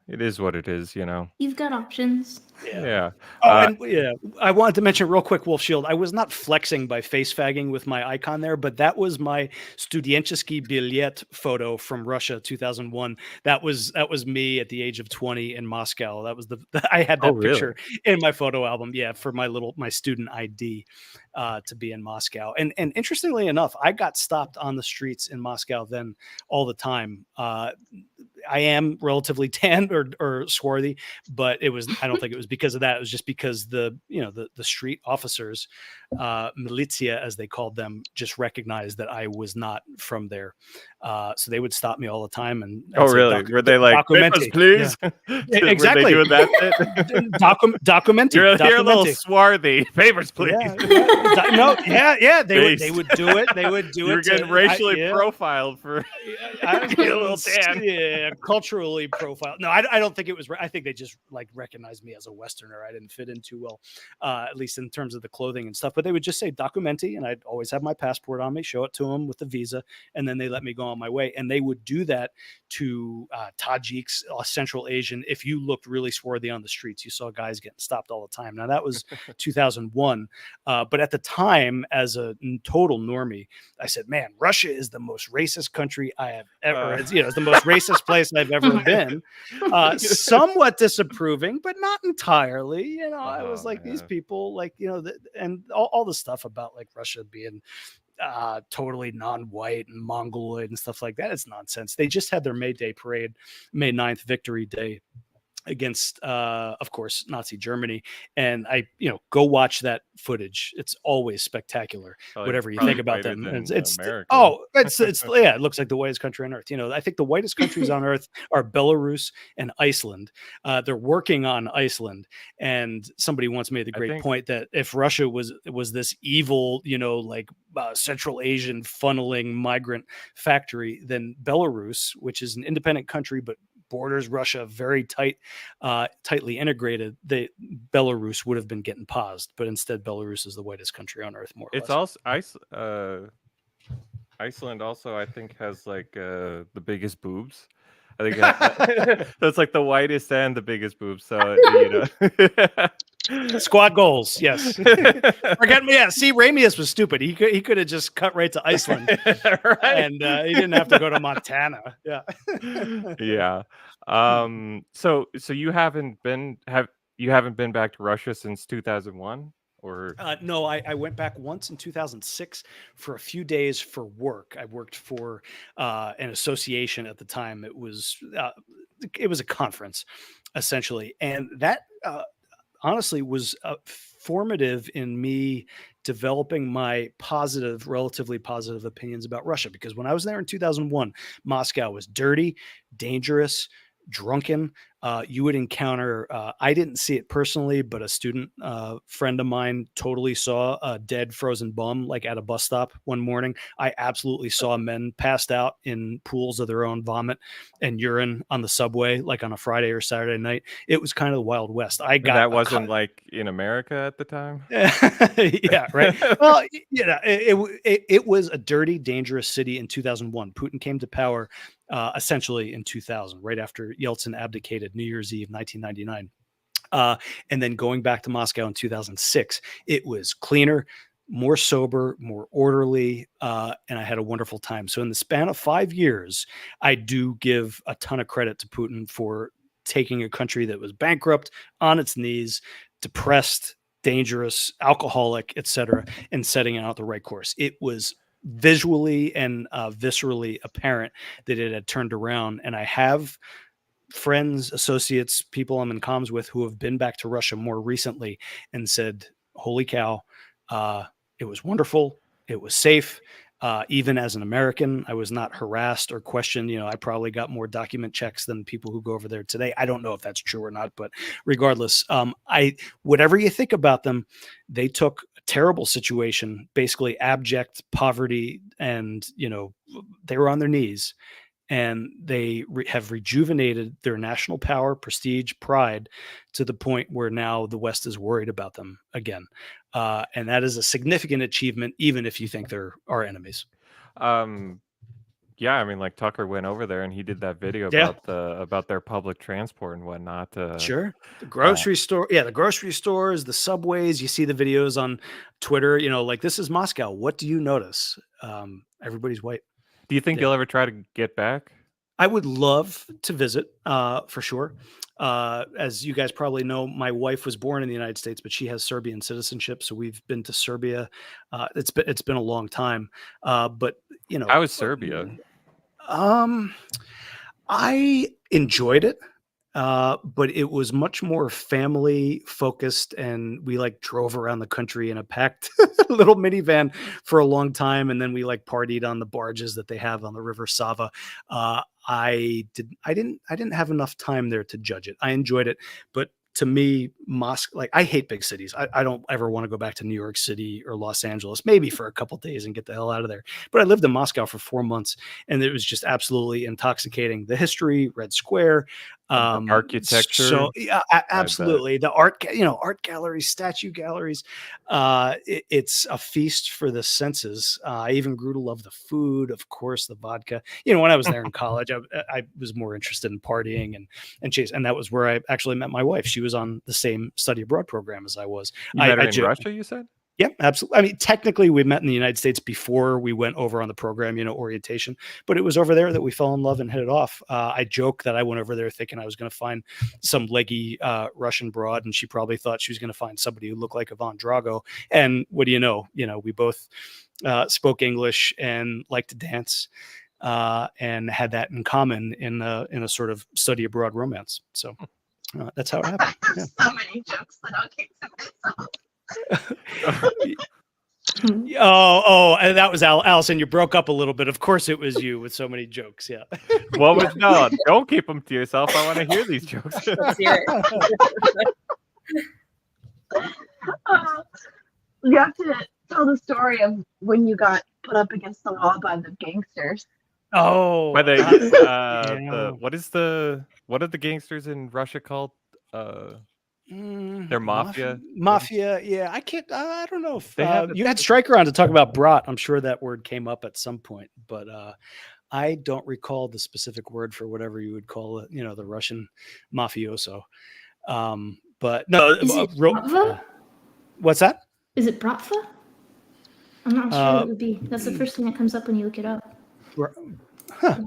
It is what it is, You've got options. Yeah. I wanted to mention real quick, Wolf Shield. I was not flexing by face fagging with my icon there, but that was my Studienchesky Bilet photo from Russia 2001. That was me at the age of 20 in Moscow. That was I had that picture in my photo album. Yeah, for my student ID to be in Moscow. And interestingly enough, I got stopped on the streets in Moscow then all the time. I am relatively tan or swarthy, but I don't think it was because of that. It was just because the street officers, militia as they called them, just recognized that I was not from there. So they would stop me all the time. And really? Were they like, papers, please? Yeah. Exactly. Were they doing that? Documenting. You're a little swarthy. Papers, please. Yeah. They would do it. You're getting racially profiled for a little tan. Yeah, culturally profiled. No, I don't think it was. I think they just like recognized me as a Westerner. I didn't fit in too well, at least in terms of the clothing and stuff. But they would just say documenti, and I'd always have my passport on me, show it to them with the visa, and then they let me go on my way. And they would do that to Tajiks, Central Asian. If you looked really swarthy on the streets, you saw guys getting stopped all the time. Now that was 2001, but at the time, as a total normie, I said, "Man, Russia is the most racist country I have ever. It's the most racist place I've ever been." Somewhat disapproving, but not entirely. I was like, these people, like and all the stuff about like Russia being totally non-white and mongoloid and stuff like that. It's nonsense. They just had their May Day parade, May 9th Victory Day against, of course, Nazi Germany. And I, go watch that footage. It's always spectacular. Whatever you think about them, it's America. yeah, it looks like the whitest country on earth. I think the whitest countries on earth are Belarus and Iceland. They're working on Iceland, and somebody once made the great point that if Russia was this evil, Central Asian funneling migrant factory, then Belarus, which is an independent country but borders Russia very tightly integrated, Belarus would have been getting paused, but instead Belarus is the whitest country on earth, more or less. It's also Iceland also, I think, has the biggest boobs. I think that's like the whitest and the biggest boobs. So Squad goals, yes. Forget me. Yeah, see, Ramius was stupid. He could have just cut right to Iceland, right. And he didn't have to go to Montana. Yeah, yeah. So you haven't been back to Russia since 2001, or no? I went back once in 2006 for a few days for work. I worked for an association at the time. It was a conference, essentially, and that. Honestly was formative in me developing my relatively positive opinions about Russia. Because when I was there in 2001, Moscow was dirty, dangerous, drunken. You would encounter, I didn't see it personally, but a student friend of mine totally saw a dead frozen bum at a bus stop one morning. I absolutely saw men passed out in pools of their own vomit and urine on the subway, on a Friday or Saturday night. It was kind of the Wild West. That wasn't in America at the time. Yeah, right. Well, it was a dirty, dangerous city in 2001. Putin came to power essentially in 2000, right after Yeltsin abdicated, New Year's Eve, 1999. And then going back to Moscow in 2006, it was cleaner, more sober, more orderly, and I had a wonderful time. So in the span of 5 years, I do give a ton of credit to Putin for taking a country that was bankrupt, on its knees, depressed, dangerous, alcoholic, etc., and setting out the right course. It was visually and viscerally apparent that it had turned around. And I have friends, associates, people I'm in comms with who have been back to Russia more recently and said, holy cow, it was wonderful. It was safe. Even as an American, I was not harassed or questioned. I probably got more document checks than people who go over there today. I don't know if that's true or not, but regardless, whatever you think about them, they took a terrible situation, basically abject poverty, and they were on their knees, and they have rejuvenated their national power, prestige, pride, to the point where now the West is worried about them again. And that is a significant achievement, even if you think they're our enemies. Yeah, I mean, Tucker went over there and he did that video about their public transport and whatnot. Sure. The grocery store. Yeah, the grocery stores, the subways. You see the videos on Twitter, this is Moscow. What do you notice? Everybody's white. Do you think you'll ever try to get back? I would love to visit, for sure. As you guys probably know, my wife was born in the United States, but she has Serbian citizenship, so we've been to Serbia. It's been a long time, but how was Serbia? I enjoyed it. But it was much more family focused, and we drove around the country in a packed little minivan for a long time. And then we partied on the barges that they have on the River Sava. I didn't have enough time there to judge it. I enjoyed it, but to me, Moscow, I hate big cities. I don't ever want to go back to New York City or Los Angeles, maybe for a couple of days and get the hell out of there. But I lived in Moscow for 4 months, and it was just absolutely intoxicating. The history, Red Square, architecture. So yeah, absolutely. The art galleries, statue galleries. It's a feast for the senses. I even grew to love the food, of course, the vodka. When I was there in college, I was more interested in partying and chase. And that was where I actually met my wife. She was on the same study abroad program as I was. You met her in Russia, you said? Yeah, absolutely. I mean, technically, we met in the United States before we went over on the program, orientation. But it was over there that we fell in love and hit it off. I joke that I went over there thinking I was going to find some leggy Russian broad, and she probably thought she was going to find somebody who looked like Ivan Drago. And what do you know? We both spoke English and liked to dance, and had that in common in a sort of study abroad romance. So. That's how it happened. I Yeah. have so many jokes that I'll keep to myself. Oh, and that was Allison. You broke up a little bit. Of course, it was you with so many jokes. Yeah. What was no? Don't keep them to yourself. I want to hear these jokes. Let's hear it. You have to tell the story of when you got put up against the wall by the gangsters. Oh, By the yeah. what are the gangsters in Russia called? They're mafia. Mafia. Yeah, I can't. I don't know if They have you had Stryker on to talk about brat. I'm sure that word came up at some point, but I don't recall the specific word for whatever you would call it. You know, the Russian mafioso. But no, Is it Bratva? what's that? Is it Bratva? I'm not sure what it would be. That's the first thing that comes up when you look it up. Huh.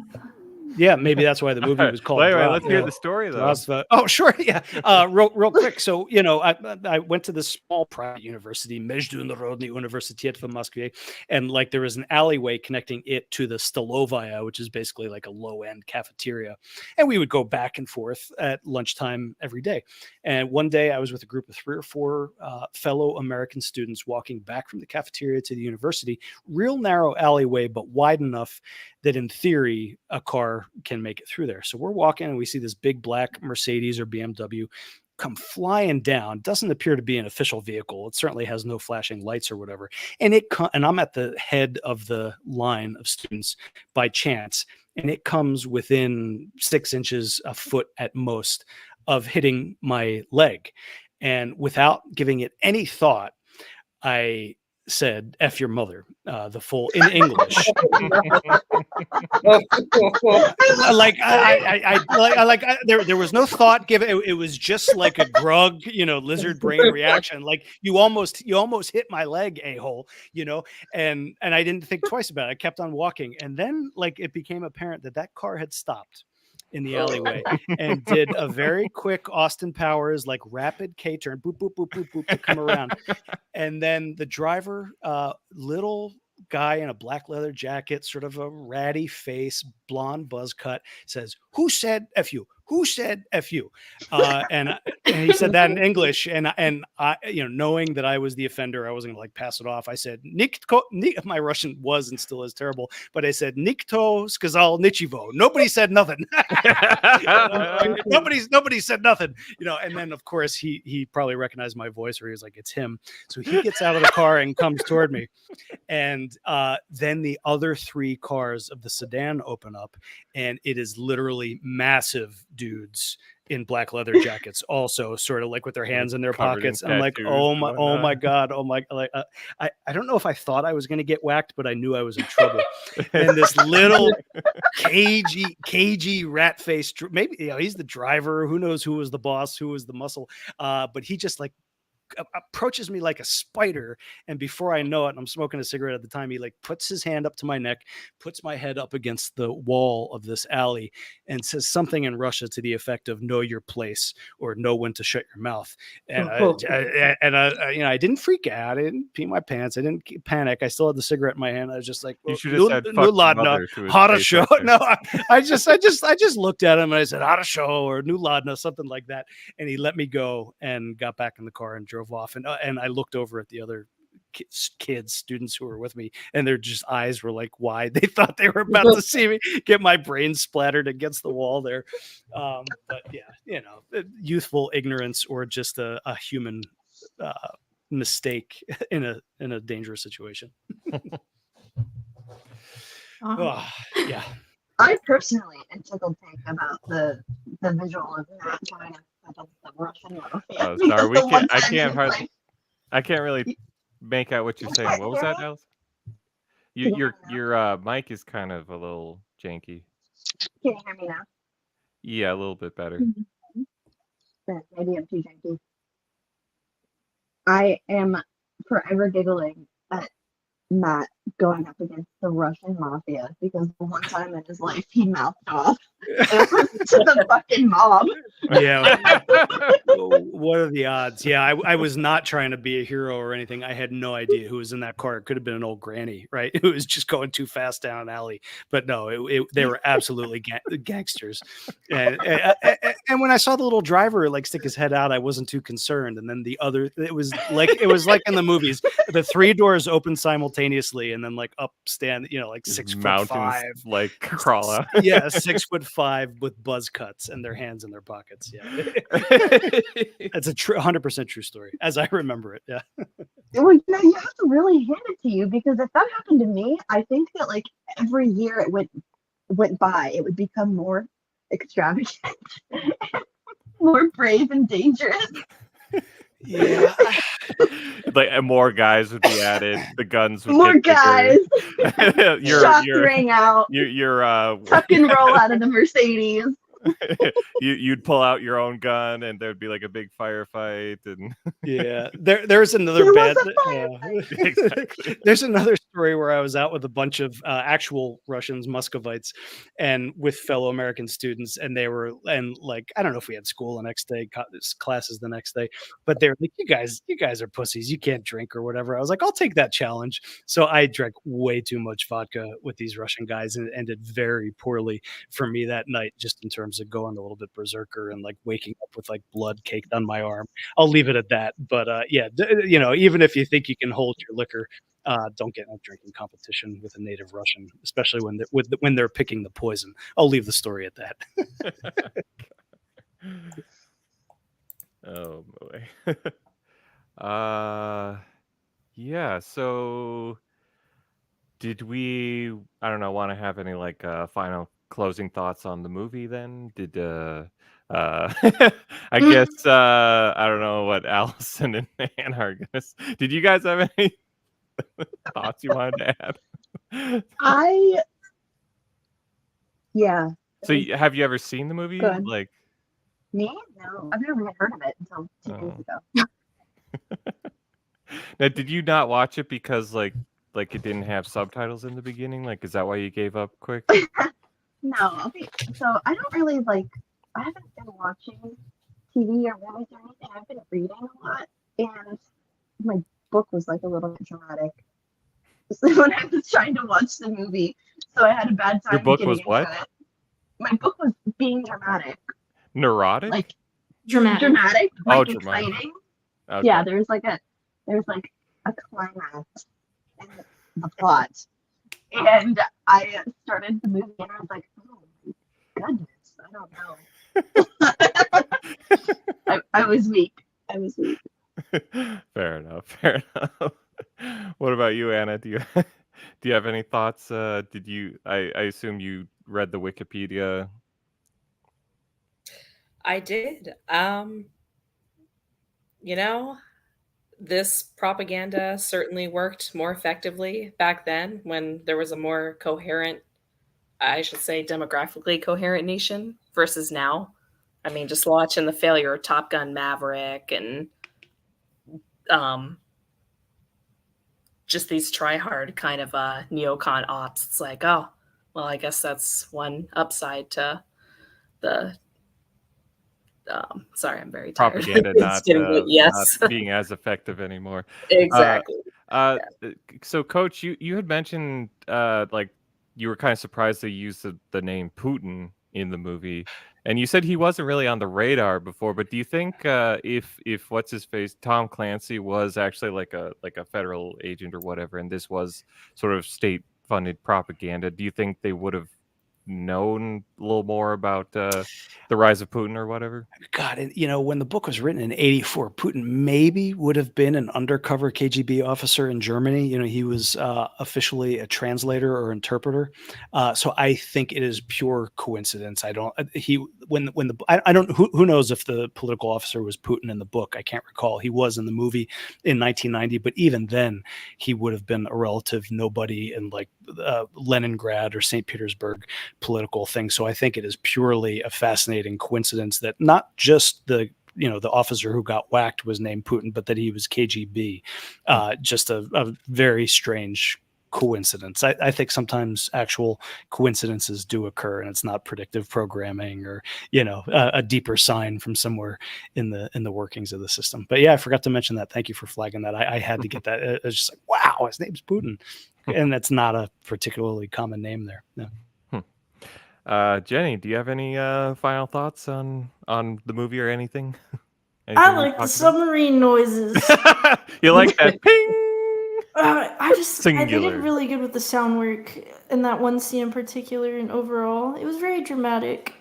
Yeah, maybe that's why the movie was called. Wait, Brat. let's hear the story though. Oh, sure. Yeah. Real quick. So, you know, I went to this small private university, Международный университет в Москве, and like there was an alleyway connecting it to the Stolovaya, which is basically like a low-end cafeteria. And we would go back and forth at lunchtime every day. And one day I was with a group of 3 or 4 fellow American students walking back from the cafeteria to the university, real narrow alleyway, but wide enough that in theory, a car can make it through there. So we're walking and we see this big black Mercedes or BMW come flying down. Doesn't appear to be an official vehicle. It certainly has no flashing lights or whatever. And and I'm at the head of the line of students by chance. And it comes within 6 inches, a foot at most, of hitting my leg. And without giving it any thought, I said "F your mother," the full in English. There was no thought given. It was just like a grug, you know, lizard brain reaction. Like you almost hit my leg, a-hole, you know, and I didn't think twice about it. I kept on walking, and then like it became apparent that car had stopped in the alleyway and did a very quick Austin Powers, like rapid K-turn, boop, boop, boop, boop, boop, to come around. And then the driver, little guy in a black leather jacket, sort of a ratty face, blonde buzz cut, says, "Who said F you? Who said F you?" And he said that in English. And I, you know, knowing that I was the offender, I wasn't gonna like pass it off. I said, my Russian was and still is terrible, but I said, "Nikto skazal nichivo." Nobody said nothing. Nobody said nothing, you know. And then of course he probably recognized my voice, or he was like, "It's him." So he gets out of the car and comes toward me. And then the other 3 cars of the sedan open up, and it is literally massive dudes in black leather jackets, also sort of like with their hands in their pockets. I'm like, oh my God. Like, I don't know if I thought I was going to get whacked, but I knew I was in trouble. And this little cagey rat face, maybe, you know, he's the driver. Who knows who was the boss, who was the muscle. But he just like approaches me like a spider, and before I know it, and I'm smoking a cigarette at the time, he like puts his hand up to my neck, puts my head up against the wall of this alley, and says something in Russia to the effect of "know your place" or "know when to shut your mouth." And you know, I didn't freak out, I didn't pee my pants, I didn't panic, I still had the cigarette in my hand. I was just like, you should have said "fuck ladna, harasho." No, I just looked at him and I said "harasho" or "new ladna," something like that, and he let me go and got back in the car and drove off. And I looked over at the other students who were with me, and their just eyes were like wide. They thought they were about to see me get my brain splattered against the wall there. But yeah, you know, youthful ignorance or just a human mistake in a dangerous situation. Yeah. I personally am tickled pink about the visual of Matt trying to the Russian mafia. Oh, sorry, I can't really make out what you're saying. What was that, Alice? Your mic is kind of a little janky. Can you hear me now? Yeah, a little bit better. Maybe I'm too janky. I am forever giggling at Matt going up against the Russian mafia because the one time in his life he mouthed off It was to the fucking mob. Yeah. What are the odds? Yeah, I was not trying to be a hero or anything. I had no idea who was in that car. It could have been an old granny, right? Who was just going too fast down an alley. But no, they were absolutely gangsters. And when I saw the little driver like stick his head out, I wasn't too concerned. And then it was like in the movies. The 3 doors open simultaneously, and then like up stand, like 6'5", like crawl out. yeah, 6'5" with buzz cuts and their hands in their pockets. Yeah, that's a 100% true story, as I remember it. Yeah. Well, you have to really hand it to you, because if that happened to me, I think that like every year it went by, it would become more extravagant, more brave and dangerous. Yeah. Like more guys would be added. The guns would More guys. Shots your rang out. Your Tuck and roll out of the Mercedes. you'd pull out your own gun, and there'd be like a big firefight. And yeah, there's another There bad. was a exactly. There's another story where I was out with a bunch of actual Russians, Muscovites, and with fellow American students, and like, I don't know if we had school the next day, classes the next day, but they're like, you guys are pussies, you can't drink or whatever. I was like, I'll take that challenge. So I drank way too much vodka with these Russian guys, and it ended very poorly for me that night, just in terms of going a little bit berserker and like waking up with like blood caked on my arm. I'll leave it at that. But yeah, even if you think you can hold your liquor, don't get in a drinking competition with a native Russian, especially when they're picking the poison. I'll leave the story at that. Oh boy. Yeah. So, did we? I don't know. Want to have any like final closing thoughts on the movie? Then I guess I don't know what Allison and Anna are gonna. Did you guys have any thoughts you wanted to add? Yeah. So, have you ever seen the movie? Good. Like Me? No, I've never even heard of it until 2 days ago. now, did you not watch it because like it didn't have subtitles in the beginning? Like, is that why you gave up quick? No, okay. So I don't really I haven't been watching TV or movies or anything. I've been reading a lot, and my book was like a little bit dramatic. So when I was trying to watch the movie, so I had a bad time. Your book getting was into what? it. My book was being dramatic. Neurotic? Like Dramatic. dramatic, Oh, like dramatic. exciting. Okay. Yeah, there's like a climax in the plot. And I started the movie and I was like, oh my goodness, I don't know. I was weak. Fair enough. What about you, Anna? Do you have any thoughts? Did you I assume you read the Wikipedia? I did. This propaganda certainly worked more effectively back then, when there was a more coherent, I should say demographically coherent nation, versus now. I mean, just watching the failure of Top Gun Maverick and just these try-hard kind of neocon ops. It's like, oh, well, I guess that's one upside to the sorry, I'm very tired. Propaganda It's yes. not being as effective anymore. Exactly. So, Coach, you had mentioned like you were kind of surprised they used the name Putin in the movie, and you said he wasn't really on the radar before. But do you think if what's his face Tom Clancy was actually like a federal agent or whatever, and this was sort of state funded propaganda, do you think they would have known a little more about the rise of Putin or whatever? God, when the book was written in '84, Putin maybe would have been an undercover KGB officer in Germany. He was officially a translator or interpreter. So I think it is pure coincidence. I don't. Who knows if the political officer was Putin in the book? I can't recall. He was in the movie in 1990, but even then, he would have been a relative nobody in like Leningrad or St. Petersburg political thing. So I think it is purely a fascinating coincidence that not just the officer who got whacked was named Putin, but that he was KGB. Just a very strange coincidence. I think sometimes actual coincidences do occur, and it's not predictive programming or a deeper sign from somewhere in the workings of the system. But yeah, I forgot to mention that. Thank you for flagging that. I had to get that. It's just like, wow, his name's Putin, and that's not a particularly common name there. No. Jenny, do you have any final thoughts on the movie or anything? I Anything we like the talked submarine noises. about? You like that ping? They did Singular. really good with the sound work in that one scene in particular, and overall, it was very dramatic.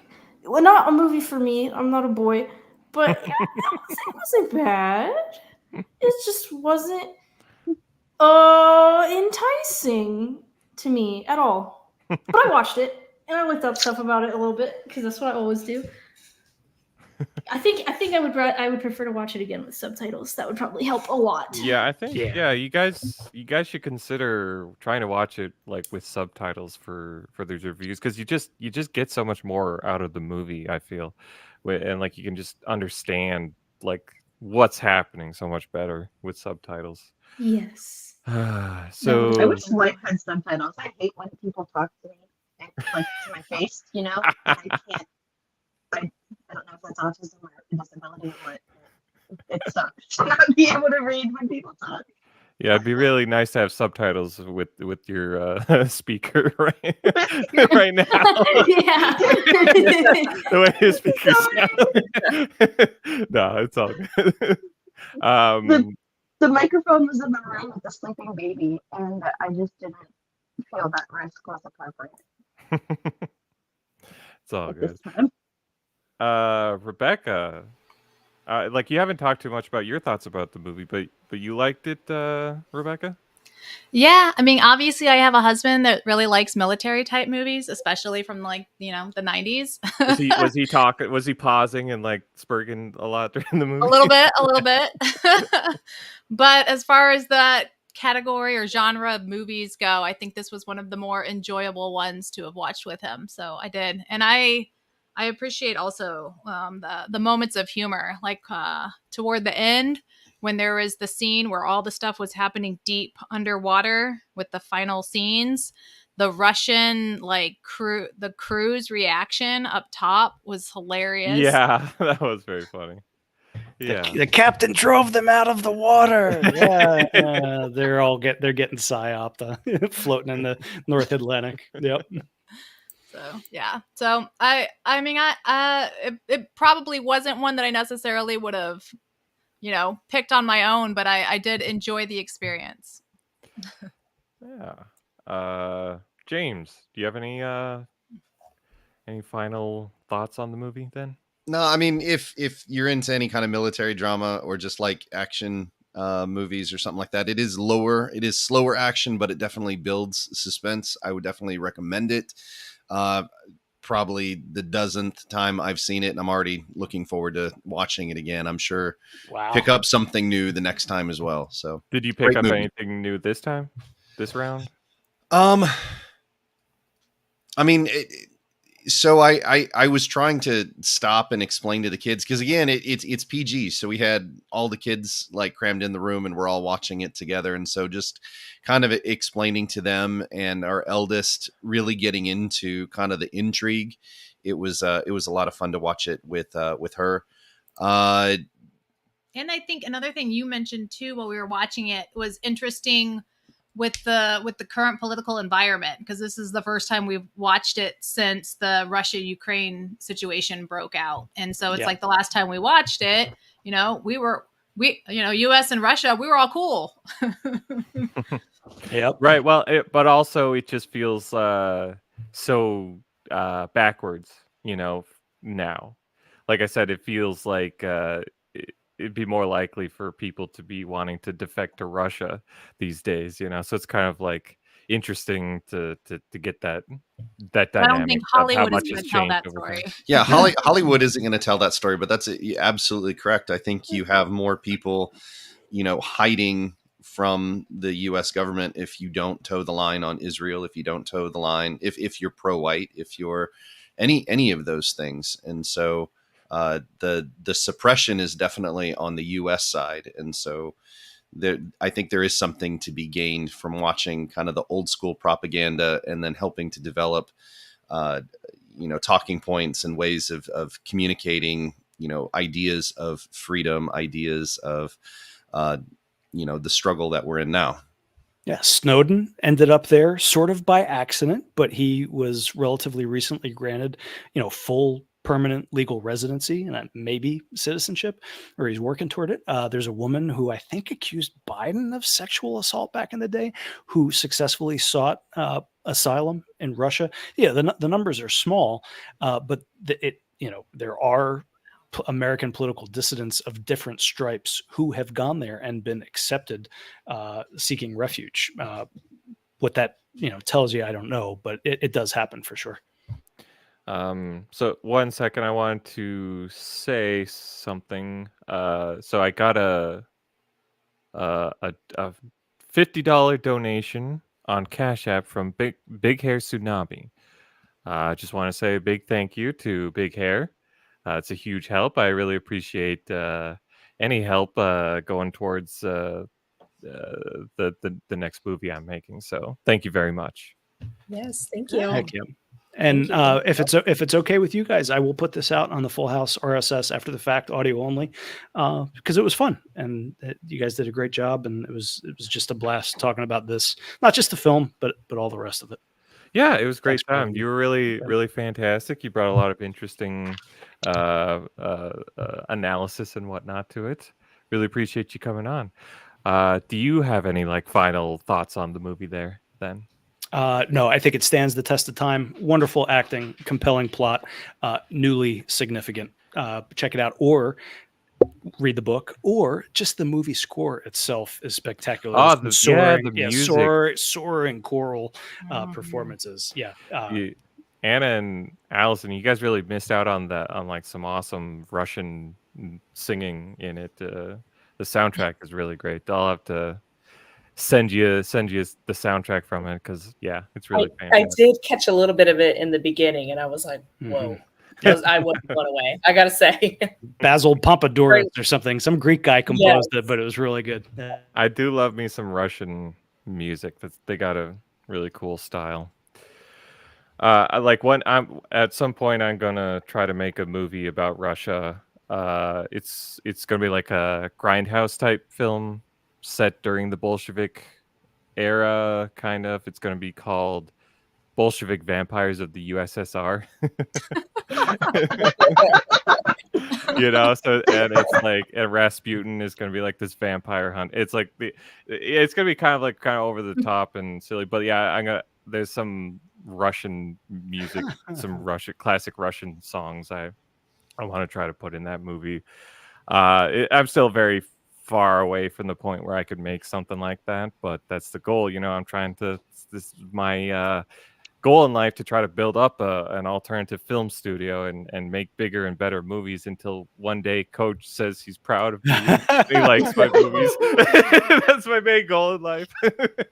Well, not a movie for me. I'm not a boy, but it wasn't bad. It just wasn't enticing to me at all. But I watched it and I looked up stuff about it a little bit because that's what I always do. I think I would prefer to watch it again with subtitles. That would probably help a lot. Yeah, I think Yeah. you guys should consider trying to watch it like with subtitles for these reviews, because you just get so much more out of the movie, I feel, and like you can just understand like what's happening so much better with subtitles. Yes. So I wish life had subtitles. I hate when people talk to me and like to my face, and I can't. I don't know if that's autism or a disability or what. It sucks to not be able to read when people talk. yeah, it'd be really nice to have subtitles with your speaker right right now. Yeah. The way his speakers sound. No, it's all good. The microphone was in the room with the sleeping baby, and I just didn't feel that risk was appropriate It's all at good. this time. Rebecca, like you haven't talked too much about your thoughts about the movie, but you liked it, Rebecca? Yeah, I mean, obviously, I have a husband that really likes military type movies, especially from like the 90s. Was he pausing and like spurging a lot during the movie? A little bit. But as far as that category or genre of movies go, I think this was one of the more enjoyable ones to have watched with him. So I did, and I appreciate also the moments of humor, like toward the end when there was the scene where all the stuff was happening deep underwater with the final scenes. The Russian the crew's reaction up top was hilarious. Yeah, that was very funny. Yeah, The captain drove them out of the water. Yeah, they're getting psyoped, floating in the North Atlantic. Yep. So yeah. So I mean it probably wasn't one that I necessarily would have picked on my own, but I did enjoy the experience. Yeah. James, do you have any final thoughts on the movie then? No, I mean, if you're into any kind of military drama or just like action movies or something like that, it is slower action, but it definitely builds suspense. I would definitely recommend it. Probably the dozenth time I've seen it, and I'm already looking forward to watching it again. I'm sure pick up something new the next time as well. So did you pick up anything new this round? I mean, so I was trying to stop and explain to the kids, because again, it's PG, so we had all the kids like crammed in the room and we're all watching it together, and so just kind of explaining to them and our eldest really getting into kind of the intrigue. It was a lot of fun to watch it with her. And I think another thing you mentioned too while we were watching it was interesting with the current political environment, because this is the first time we've watched it since the Russia-Ukraine situation broke out. And so it's like the last time we watched it, US and Russia, we were all cool. Yep. Right. Well, but also it just feels so backwards, now. Like I said, it feels like it'd be more likely for people to be wanting to defect to Russia these days, so it's kind of like interesting to get that dynamic. I don't think Hollywood is going to tell that story. Yeah, Hollywood isn't going to tell that story, but that's absolutely correct. I think you have more people, hiding from the U.S. government if you don't toe the line on Israel, if you don't toe the line, if you're pro-white, if you're any of those things. And so the suppression is definitely on the U.S. side. And so I think there is something to be gained from watching kind of the old school propaganda and then helping to develop, talking points and ways of communicating, ideas of freedom, ideas of, the struggle that we're in now. Yeah, Snowden ended up there sort of by accident, but he was relatively recently granted, full permanent legal residency and maybe citizenship, or he's working toward it. There's a woman who I think accused Biden of sexual assault back in the day, who successfully sought asylum in Russia. Yeah, the numbers are small, but there are American political dissidents of different stripes who have gone there and been accepted, seeking refuge. What that tells you, I don't know, but it does happen for sure. So 1 second, I wanted to say something. So I got a $50 donation on Cash App from Big Hair Tsunami. I just want to say a big thank you to Big Hair. It's a huge help. I really appreciate any help going towards the next movie I'm making. So thank you very much. Yes, thank you. Heck yeah. And if it's okay with you guys, I will put this out on the Full House RSS after the fact, audio only, because it was fun and you guys did a great job, and it was just a blast talking about this, not just the film, but all the rest of it. Yeah, it was a great Thanks for having time. me. You were really, Okay. really fantastic. You brought a lot of interesting analysis and whatnot to it. Really appreciate you coming on. Do you have any final thoughts on the movie there then? No, I think it stands the test of time. Wonderful acting, compelling plot, newly significant. Check it out, or read the book, or just the movie score itself is spectacular. Oh, There's some the music. soaring choral performances. Yeah. Anna and Allison, you guys really missed out on some awesome Russian singing in it. The soundtrack is really great. I'll have to send you the soundtrack from it, because it's really I fantastic. did catch a little bit of it in the beginning, and I was like, whoa. I wasn't blown away, I gotta say. Basil Papadouris or something. Some Greek guy composed it, but it was really good. I do love me some Russian music. They got a really cool style. At some point I'm gonna try to make a movie about Russia. It's gonna be like a grindhouse type film set during the Bolshevik era, kind of. It's gonna be called Bolshevik Vampires of the USSR. So, and it's and Rasputin is gonna be like this vampire hunt. It's gonna be kind of over the top and silly, but there's some Russian music, some classic Russian songs I want to try to put in that movie. I'm still very far away from the point where I could make something like that, but that's the goal. I'm trying to. This is my goal in life, to try to build up an alternative film studio and make bigger and better movies, until one day Coach says he's proud of me. He likes my movies. That's my main goal in life.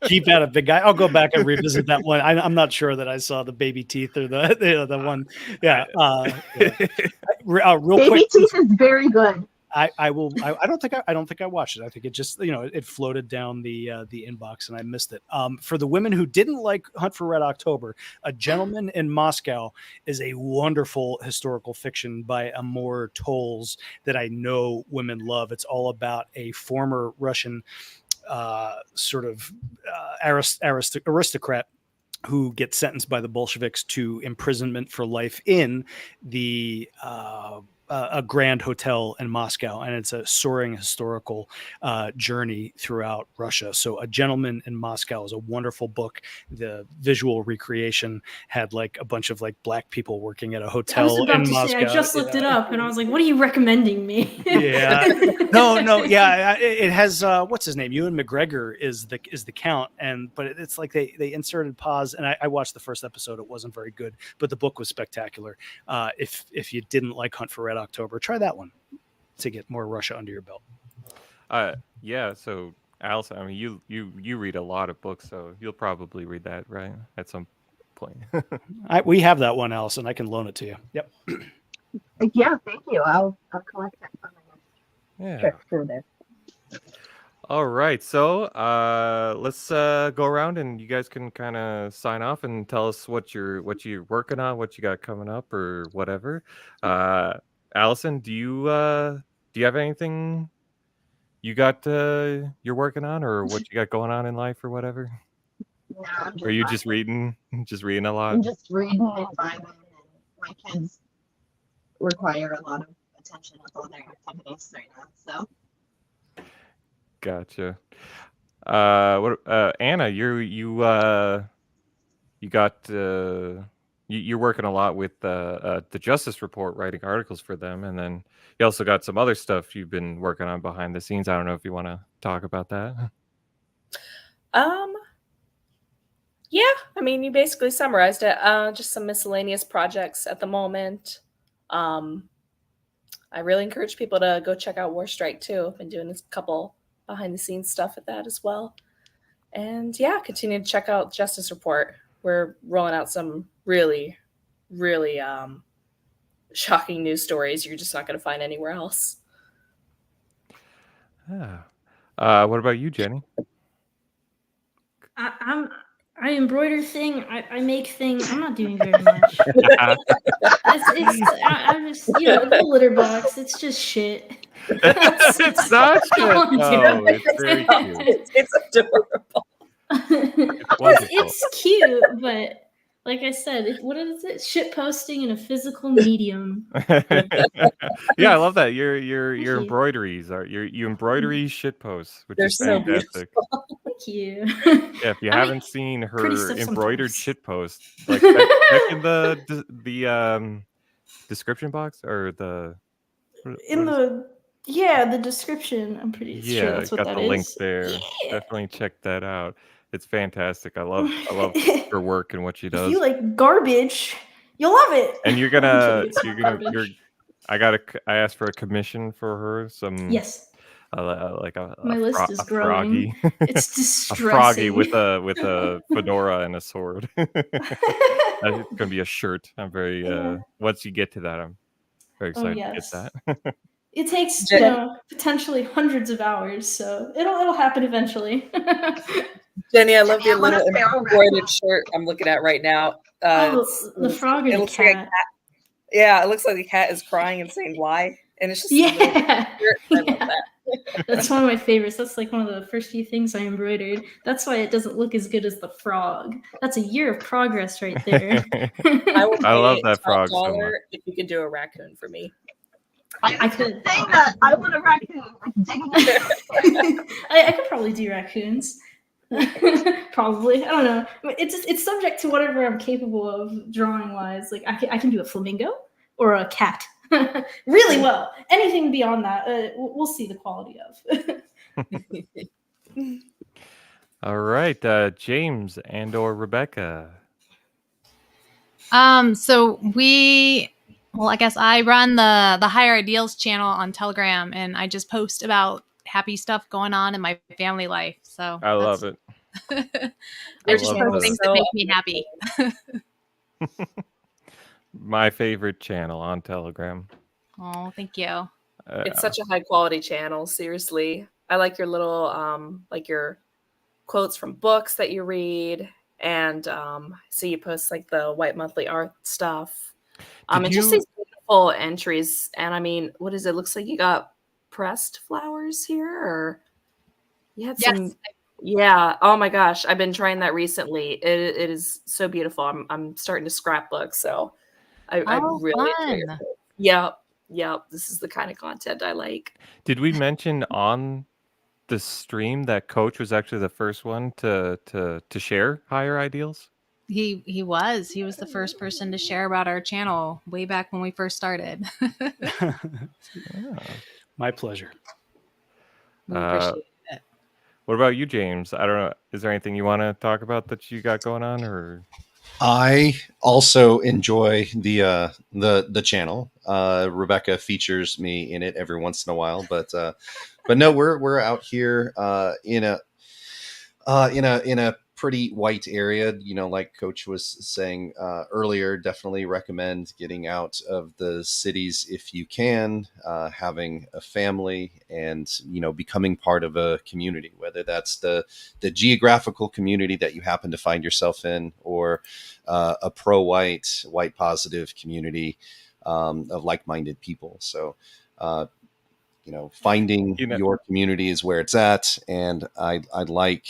Keep at it, big guy. I'll go back and revisit that one. I'm not sure that I saw the baby teeth or the one. Yeah. Real Baby quick. Teeth is very good. I don't think I watched it. I think it just it floated down the inbox and I missed it. For the women who didn't like Hunt for Red October, A Gentleman in Moscow is a wonderful historical fiction by Amor Tolls that I know women love. It's all about a former Russian aristocrat who gets sentenced by the Bolsheviks to imprisonment for life in the a grand hotel in Moscow, and it's a soaring historical journey throughout Russia. So A Gentleman in Moscow is a wonderful book. The visual recreation had a bunch of black people working at a hotel I was about in to Moscow. say, I just looked it up and I was like, what are you recommending me? Yeah. No. Yeah. It has, what's his name? Ewan McGregor is the count. But it's like they inserted pause, and I watched the first episode. It wasn't very good, but the book was spectacular. If you didn't like Hunt for Red October, try that one to get more Russia under your belt. Yeah. So Allison, I mean, you read a lot of books, so you'll probably read that, right? At some point. We have that one, Allison. I can loan it to you. Yep. Yeah, thank you. I'll collect that on my next Yeah. trip through this. All right, so let's go around and you guys can kind of sign off and tell us what you're working on, what you got coming up, or whatever. Allison, do you have anything you got you're working on, or what you got going on in life, or whatever? No, I'm Or are you vibing. just reading, just reading a lot? I'm just reading and vibing, and my kids require a lot of attention with all their activities right now. So Gotcha. What Anna, you got you're working a lot with the Justice Report, writing articles for them, and then you also got some other stuff you've been working on behind the scenes. I don't know if you want to talk about that. Yeah, I mean, you basically summarized it. Just some miscellaneous projects at the moment. I really encourage people to go check out War Strike too. I've been doing a couple behind the scenes stuff with that as well. And yeah, continue to check out Justice Report. We're rolling out some really, really shocking news stories you're just not going to find anywhere else. What about you, Jenny? I embroider thing. I make thing. I'm not doing very much. I'm just the whole litter box. It's just shit. It's not shit. I'm No, doing. it's very cute. It's adorable. It's cute, but like I said, what is it? Shit posting in a physical medium. Yeah, I love that. Your you. embroideries are you embroidery shit posts, which They're is so fantastic. Thank you. Yeah, if you haven't seen pretty her stuff embroidered sometimes. shit post, like check in the description box or the In the description, I'm pretty sure yeah, that's what got that the is. link there. Yeah. Definitely check that out. It's fantastic. I love her work and what she If does. you like garbage, you'll love it. And you're I'm gonna kidding, it's not garbage. I asked for a commission for her, some Yes, like my list is a growing. froggy, It's a froggy distressing. with a fedora and a sword. It's gonna be a shirt. I'm very Yeah. once you get to that, I'm very excited yes. to get that. It takes Jen- potentially hundreds of hours, so it'll happen eventually. Jenny, I love your I want a little feral embroidered raccoon. shirt I'm looking at right now. The frog or it the looks like a cat? Yeah, it looks like the cat is crying and saying why. And it's just a little Yeah. shirt. I love that. That's one of my favorites. That's like one of the first few things I embroidered. That's why it doesn't look as good as the frog. That's a year of progress right there. I will I love pay that top frog so much. dollar if you could do a raccoon for me. I could. saying that I want a raccoon. Like digging I could probably do raccoons. Probably. I don't know. It's subject to whatever I'm capable of drawing wise. Like I can do a flamingo or a cat really well. Anything beyond that, we'll see the quality of. All right, James and/or Rebecca. So I guess I run the Higher Ideals channel on Telegram, and I just post about happy stuff going on in my family life. So I love it. I just love post things that make me happy. My favorite channel on Telegram. Oh, thank you. It's such a high quality channel. Seriously, I like your little like your quotes from books that you read, and so you post like the White Monthly art stuff. And just these beautiful entries. And I mean, what is it? Looks like you got pressed flowers here, or you had some. Yes. Yeah. Oh my gosh, I've been trying that recently. It is so beautiful. I'm starting to scrapbook, so I really enjoy your posts. Yep. This is the kind of content I like. Did we mention on the stream that Coach was actually the first one to share Higher Ideals? He was the first person to share about our channel way back when we first started. Yeah. My pleasure. We appreciate it. What about you, James? I don't know. Is there anything you want to talk about that you got going on, or? I also enjoy the channel. Rebecca features me in it every once in a while, but no, we're out here in a pretty white area, like Coach was saying earlier. Definitely recommend getting out of the cities if you can, having a family, and becoming part of a community, whether that's the geographical community that you happen to find yourself in, or a pro-white, white positive community of like-minded people. So finding your community is where it's at. And I like,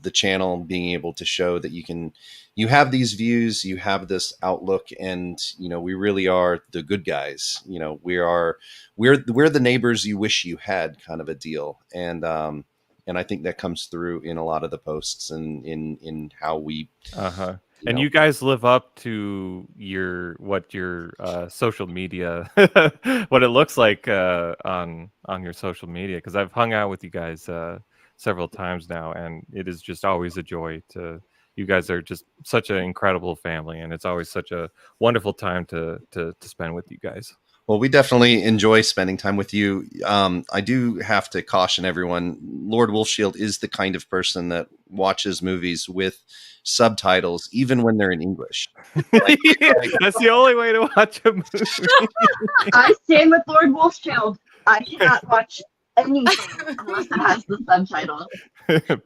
the channel being able to show that you have these views, you have this outlook, and, we really are the good guys. We're the neighbors you wish you had, kind of a deal. And I think that comes through in a lot of the posts and in how we, and you guys live up to your social media, what it looks like on your social media, because I've hung out with you guys several times now, and it is just always a joy to. You guys are just such an incredible family, and it's always such a wonderful time to spend with you guys. Well, we definitely enjoy spending time with you. I do have to caution everyone, Lord Wolfshield is the kind of person that watches movies with subtitles, even when they're in English. That's the only way to watch a movie. I stand with Lord Wolfshield. I cannot watch anything unless it has the subtitles.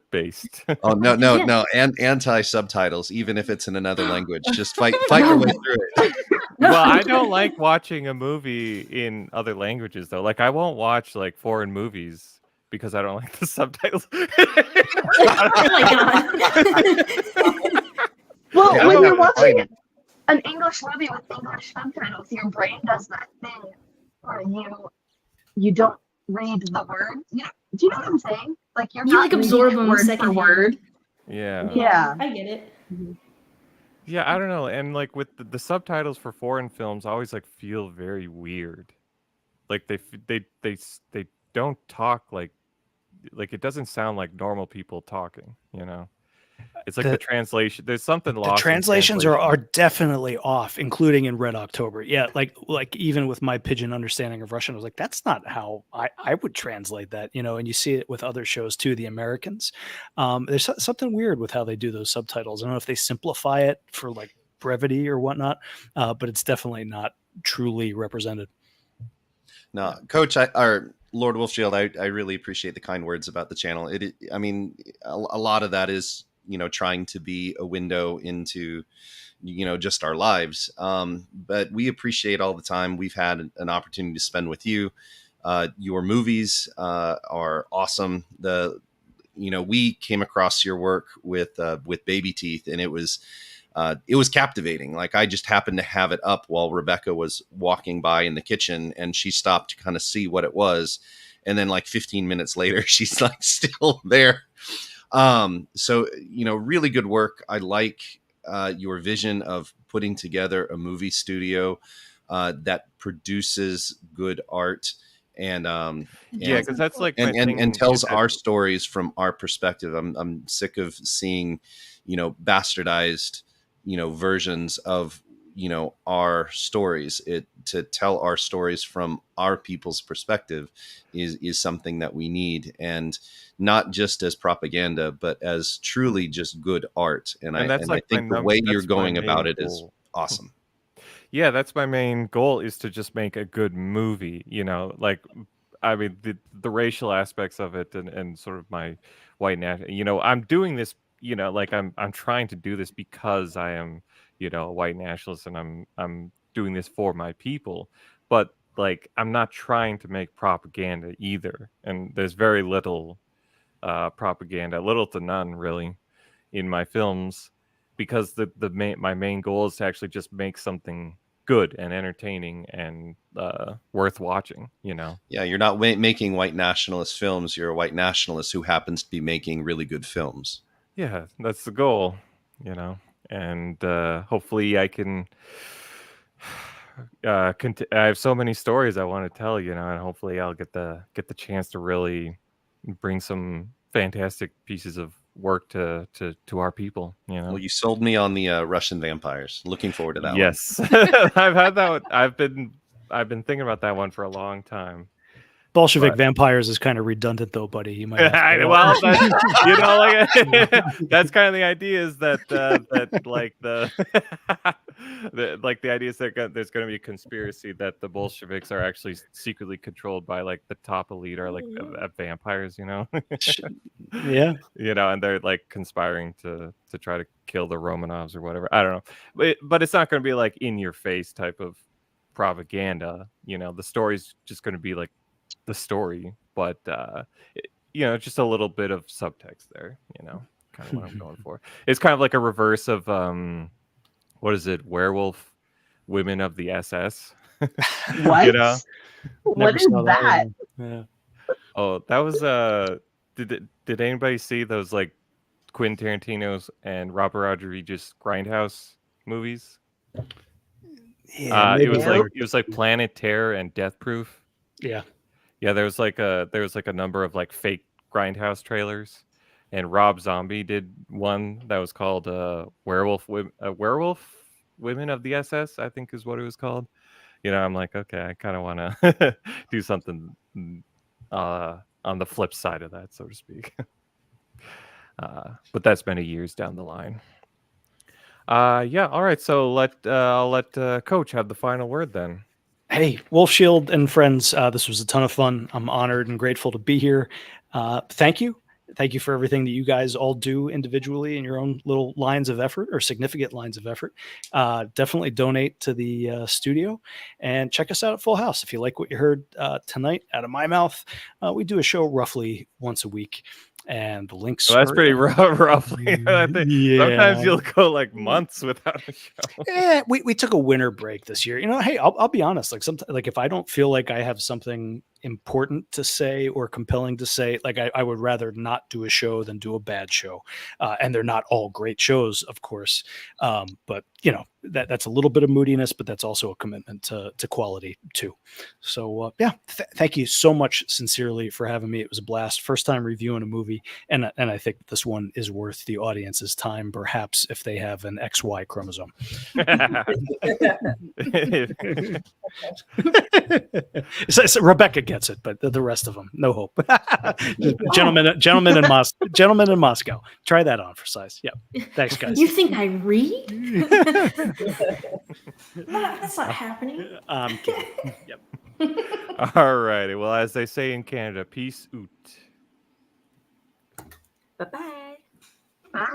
Based. Oh, no. And anti-subtitles, even if it's in another language. Just fight your way through it. Well, I don't like watching a movie in other languages, though. Like, I won't watch like foreign movies because I don't like the subtitles. Oh my god. Well, Yeah, when you're watching an English movie with English subtitles, your brain does that thing where you don't read the words. Do you know what I'm saying? Like you're not absorb reading them word for secondhand. word. Yeah. I get it. Yeah, I don't know. And like with the subtitles for foreign films, I always like feel very weird. Like they don't talk like it doesn't sound like normal people talking, It's like the translation. There's something lost. The translations are definitely off, including in Red October. Yeah, like even with my pigeon understanding of Russian, I was like, that's not how I would translate that, And you see it with other shows too, the Americans. There's something weird with how they do those subtitles. I don't know if they simplify it for like brevity or whatnot, but it's definitely not truly represented. No, Coach, or Lord Wolfshield, I really appreciate the kind words about the channel. A lot of that is trying to be a window into, just our lives. But we appreciate all the time we've had an opportunity to spend with you. Your movies are awesome. We came across your work with Baby Teeth, and it was captivating. Like, I just happened to have it up while Rebecca was walking by in the kitchen, and she stopped to kind of see what it was. And then like 15 minutes later, she's like still there. So, really good work. I like your vision of putting together a movie studio that produces good art and because that's like and tells our stories from our perspective. I'm sick of seeing, bastardized, versions of, our stories. To tell our stories from our people's perspective is something that we need, and not just as propaganda, but as truly just good art. And I think the way you're going about it is awesome. Yeah, that's my main goal, is to just make a good movie, like, I mean, the racial aspects of it and sort of my white national, I'm doing this, like I'm trying to do this because I am, a white nationalist, and I'm doing this for my people. But like, I'm not trying to make propaganda either. And there's very little propaganda, little to none really, in my films, because my main goal is to actually just make something good and entertaining and worth watching. Yeah, you're not making white nationalist films. You're a white nationalist who happens to be making really good films. Yeah, that's the goal. And hopefully I can. I have so many stories I want to tell, and hopefully I'll get the chance to really bring some fantastic pieces of work to our people. Well, you sold me on the Russian vampires. Looking forward to that. Yes. I've had that one. I've been thinking about that one for a long time. Bolshevik But- vampires is kind of redundant, though, buddy. You might have to, well, that's, like that's kind of the idea is that that like the idea is that there's going to be a conspiracy that the Bolsheviks are actually secretly controlled by like the top elite or like vampires, yeah. and they're like conspiring to try to kill the Romanovs or whatever. I don't know, but it's not going to be like in your face type of propaganda. The story's just going to be like the story, but just a little bit of subtext there, kind of what I'm going for. It's kind of like a reverse of what is it, Werewolf Women of the SS. What? Never What is saw that? Yeah. Oh, that was did anybody see those like Quentin Tarantino's and Robert Rodriguez Grindhouse movies? Yeah, it was maybe. like Planet Terror and Death Proof. Yeah. Yeah, there was like a number of like fake Grindhouse trailers, and Rob Zombie did one that was called Werewolf Women of the SS, I think is what it was called. I'm like, okay, I kind of want to do something on the flip side of that, so to speak. But that's many years down the line. Yeah, all right. So I'll let Coach have the final word then. Hey, Wolf Shield and friends, this was a ton of fun. I'm honored and grateful to be here. Thank you. Thank you for everything that you guys all do individually in your own little lines of effort or significant lines of effort. Definitely donate to the studio and check us out at Full House. If you like what you heard tonight out of my mouth, we do a show roughly once a week. And the links. Well, that's pretty roughly. I think sometimes you'll go like months without a show. Yeah, we took a winter break this year. Hey, I'll be honest. Like sometimes, like if I don't feel like I have something important to say or compelling to say, like I would rather not do a show than do a bad show. And they're not all great shows, of course. But that's a little bit of moodiness, but that's also a commitment to quality too. So yeah, thank you so much sincerely for having me. It was a blast. First time reviewing a movie, and I think this one is worth the audience's time, perhaps if they have an XY chromosome. so Rebecca gets it, but the rest of them, no hope. Gentlemen in Moscow. Try that on for size. Yeah. Thanks, guys. You think I read? That's not happening. Yep. All righty. Well, as they say in Canada, peace out. Bye-bye. Bye.